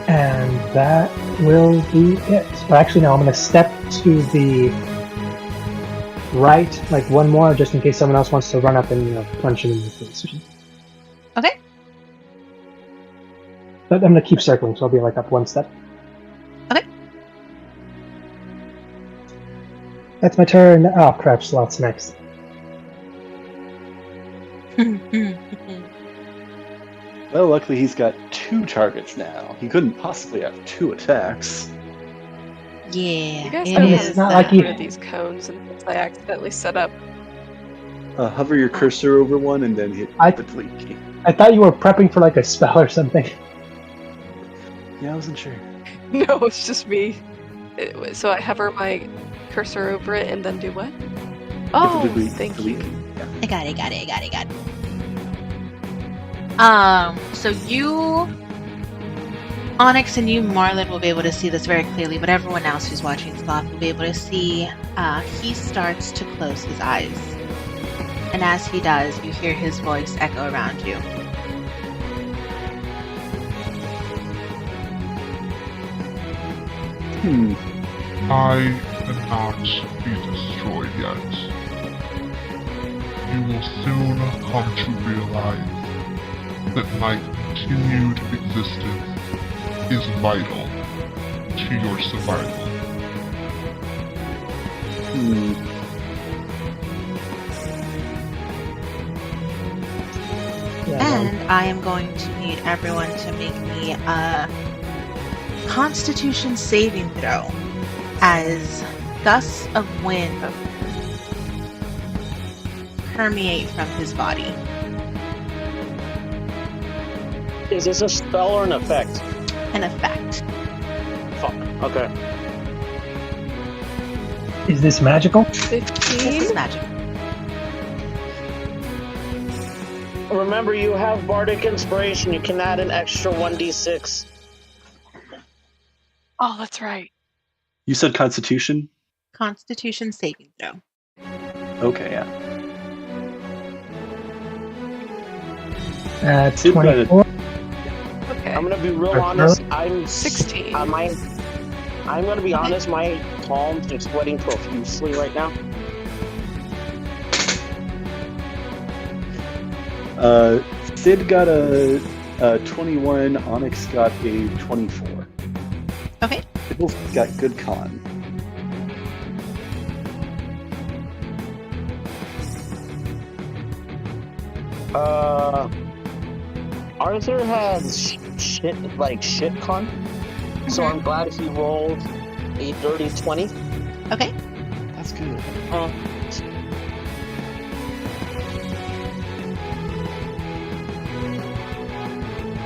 And that will be it. Well, actually, no, I'm going to step to the right, like one more, just in case someone else wants to run up and punch him in the face. Okay. But I'm going to keep circling, so I'll be like up one step. Okay. That's my turn. Oh, crap, Slot's next. Well, luckily he's got 2 targets now. He couldn't possibly have 2 attacks. Yeah. You guys it I mean, know it's not how like to you- put these cones and things I accidentally set up. Hover your cursor over one and then hit I- the delete key. I thought you were prepping for like a spell or something. Yeah, I wasn't sure. No, it's just me. So I hover my cursor over it and then do what? Oh, thank you. I got it. So you, Onyx, and you, Marlon, will be able to see this very clearly, but everyone else who's watching Sloth will be able to see he starts to close his eyes. And as he does, you hear his voice echo around you. I am not be destroyed yet. You will soon come to realize that my continued existence is vital to your survival. And I am going to need everyone to make me a Constitution saving throw as gusts of wind permeate from his body. Is this a spell or an effect? An effect. Fuck. Okay. Is this magical? 15. This is magic. Remember, you have Bardic Inspiration. You can add an extra 1d6. Oh, that's right. You said Constitution? Constitution saving throw. Okay, yeah. 24. Okay. I'm gonna be real Okay. honest. I'm 16. I'm gonna be honest. My palms are sweating profusely right now. Sid got a 21, Onyx got a 24. Okay. They both got good con. Arthur has shit con, so I'm glad he rolled a dirty 20. Okay. That's good.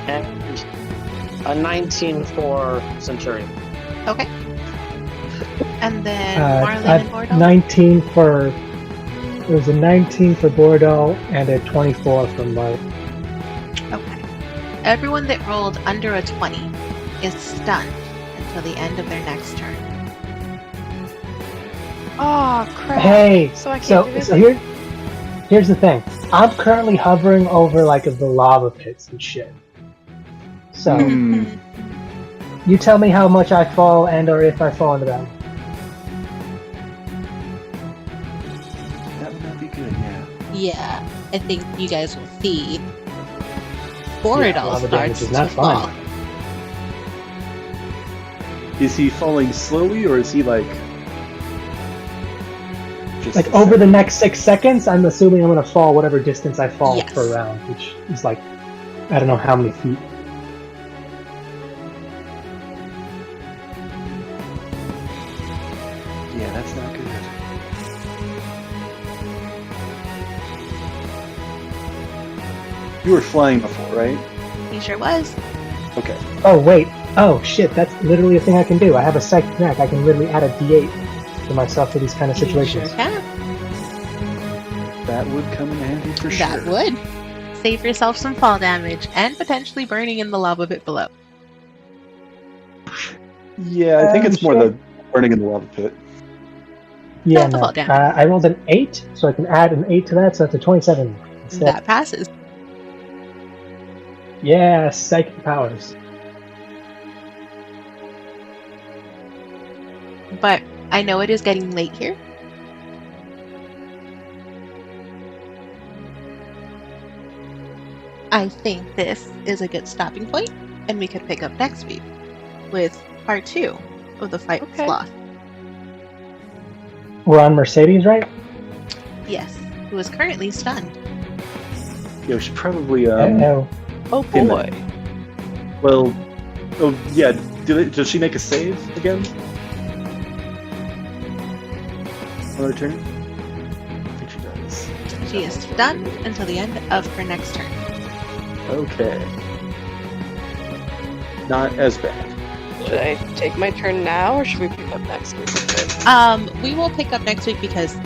And a 19 for Centurion. Okay. And then I Marlon have and Bordeaux. 19 for It was a 19 for Bordeaux and a 24 for Light. Okay. Everyone that rolled under a 20 is stunned until the end of their next turn. Oh crap! Hey, So I can't do so anything? here's the thing. I'm currently hovering over like the lava pits and shit. So Hmm. you tell me how much I fall and or if I fall into that. That would not be good, yeah. Yeah, I think you guys will see Borodal lava damage starts is to not fall. fun. Is he falling slowly, or is he like... just Like a over the second? next 6 seconds, I'm assuming I'm gonna fall whatever distance I fall Yes. per round, which is like I don't know how many feet. Yeah, that's not good. You were flying before, right? He sure was. Okay. Oh wait. Oh shit, that's literally a thing I can do. I have a psychic knack. I can literally add a D8 to myself for these kind of You situations. sure can. That would come in handy for sure. That would. Save yourself some fall damage and potentially burning in the lava pit below. Yeah, I think it's more Shit. the burning in the lava pit. Yeah, Not the no. fall damage. I rolled an 8, so I can add an 8 to that, so that's a 27 instead. That passes. Yeah, psychic powers. But I know it is getting late here. I think this is a good stopping point, and we could pick up next week with part 2 of the fight with Okay. Sloth. We're on Mercedes, right? Yes, who is currently stunned. Yeah, we should probably, Oh. Oh Hey, boy. well, oh, yeah, does she make a save again? On her turn? I think she does. She is stunned until the end of her next turn. Okay. Not as bad. Should I take my turn now, or should we pick up next week? We will pick up next week because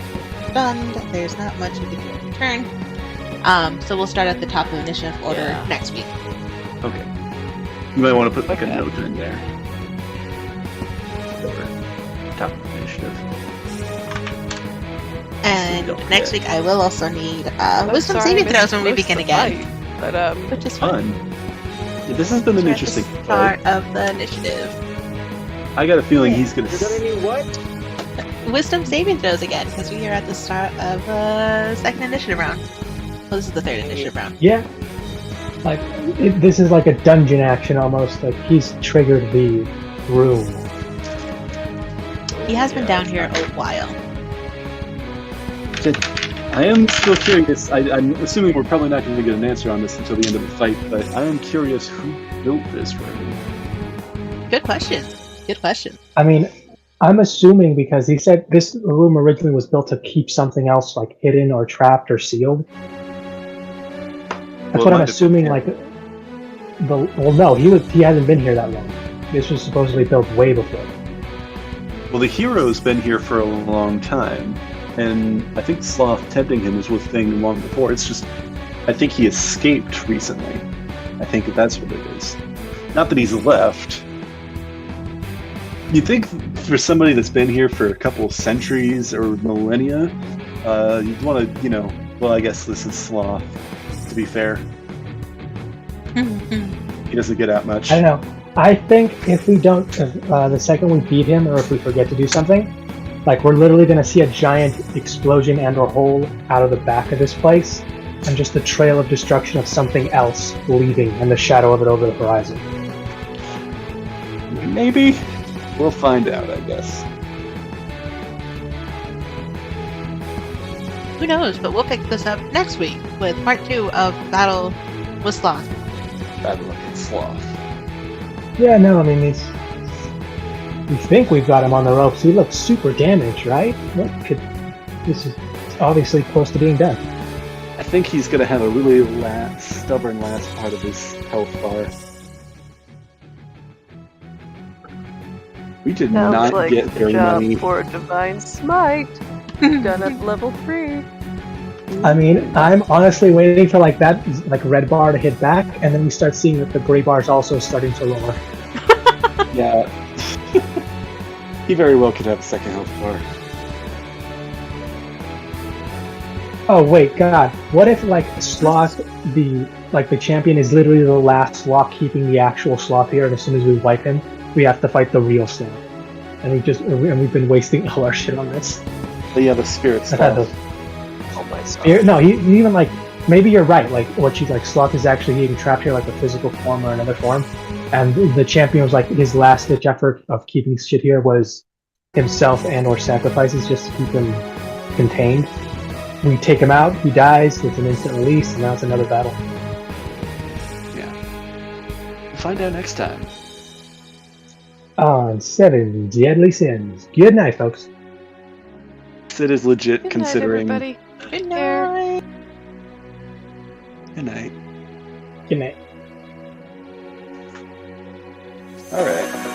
stunned, there's not much you can do in return. So we'll start at the top of initiative order Yeah. next week. Okay. You might want to put like Okay. a note in there. Or top of initiative. And Don't next forget. week I will also need I'm wisdom sorry, saving I throws missed when we most begin of the again. fight, but Which is fun. Fun. Yeah, this has been an We're at the interesting start fight. of the initiative. I got a feeling he's gonna. You're gonna need what? Wisdom saving throws again because we are at the start of second initiative round. Well, this is the third initiative round. Yeah. Like, this is like a dungeon action almost. Like, he's triggered the room. He has been down here a while. I am still curious. I'm assuming we're probably not going to get an answer on this until the end of the fight, but I am curious who built this room. Good question. Good question. I mean, I'm assuming because he said this room originally was built to keep something else like hidden or trapped or sealed. That's Well, what it I'm might have assuming. been, Like, well, no, he hasn't been here that long. This was supposedly built way before. Well, the hero's been here for a long time, and I think Sloth tempting him was with thing long before. It's just, I think he escaped recently. I think that's what it is. Not that he's left. You'd think for somebody that's been here for a couple centuries or millennia, you'd want to, well, I guess this is Sloth, to be fair. He doesn't get out much. I don't know. I think if we don't, the second we beat him, or if we forget to do something, like we're literally going to see a giant explosion and/or hole out of the back of this place, and just a trail of destruction of something else leaving, and the shadow of it over the horizon. Maybe. We'll find out, I guess. Who knows? But we'll pick this up next week with part 2 of Battle with Sloth. Bad looking Sloth. Yeah, no, I mean, we think we've got him on the ropes. He looks super damaged, right? This is obviously close to being done. I think he's going to have a really stubborn last part of his health bar. We did Sounds not like get the very job many. for Divine Smite. Done at level 3. I mean, I'm honestly waiting for like that like red bar to hit back, and then we start seeing that the gray bar is also starting to lower. Yeah. He very well could have a second health bar. Oh wait, God! What if like Sloth, the champion, is literally the last Sloth keeping the actual Sloth here, and as soon as we wipe him, we have to fight the real Sloth, and we've been wasting all our shit on this. But yeah, the spirit I've had stuff. those. Oh my god. No, he even like maybe you're right. Like what she's like, Sloth is actually getting trapped here, like a physical form or another form, and the champion was like his last ditch effort of keeping shit here was himself and/or sacrifices just to keep him contained. We take him out, he dies, it's an instant release, and now it's another battle. Yeah. We'll find out next time. On 7 Deadly Sins. Good night, folks. Sid is legit Good considering. night, everybody. Good care. night. Good night. Good night. All right.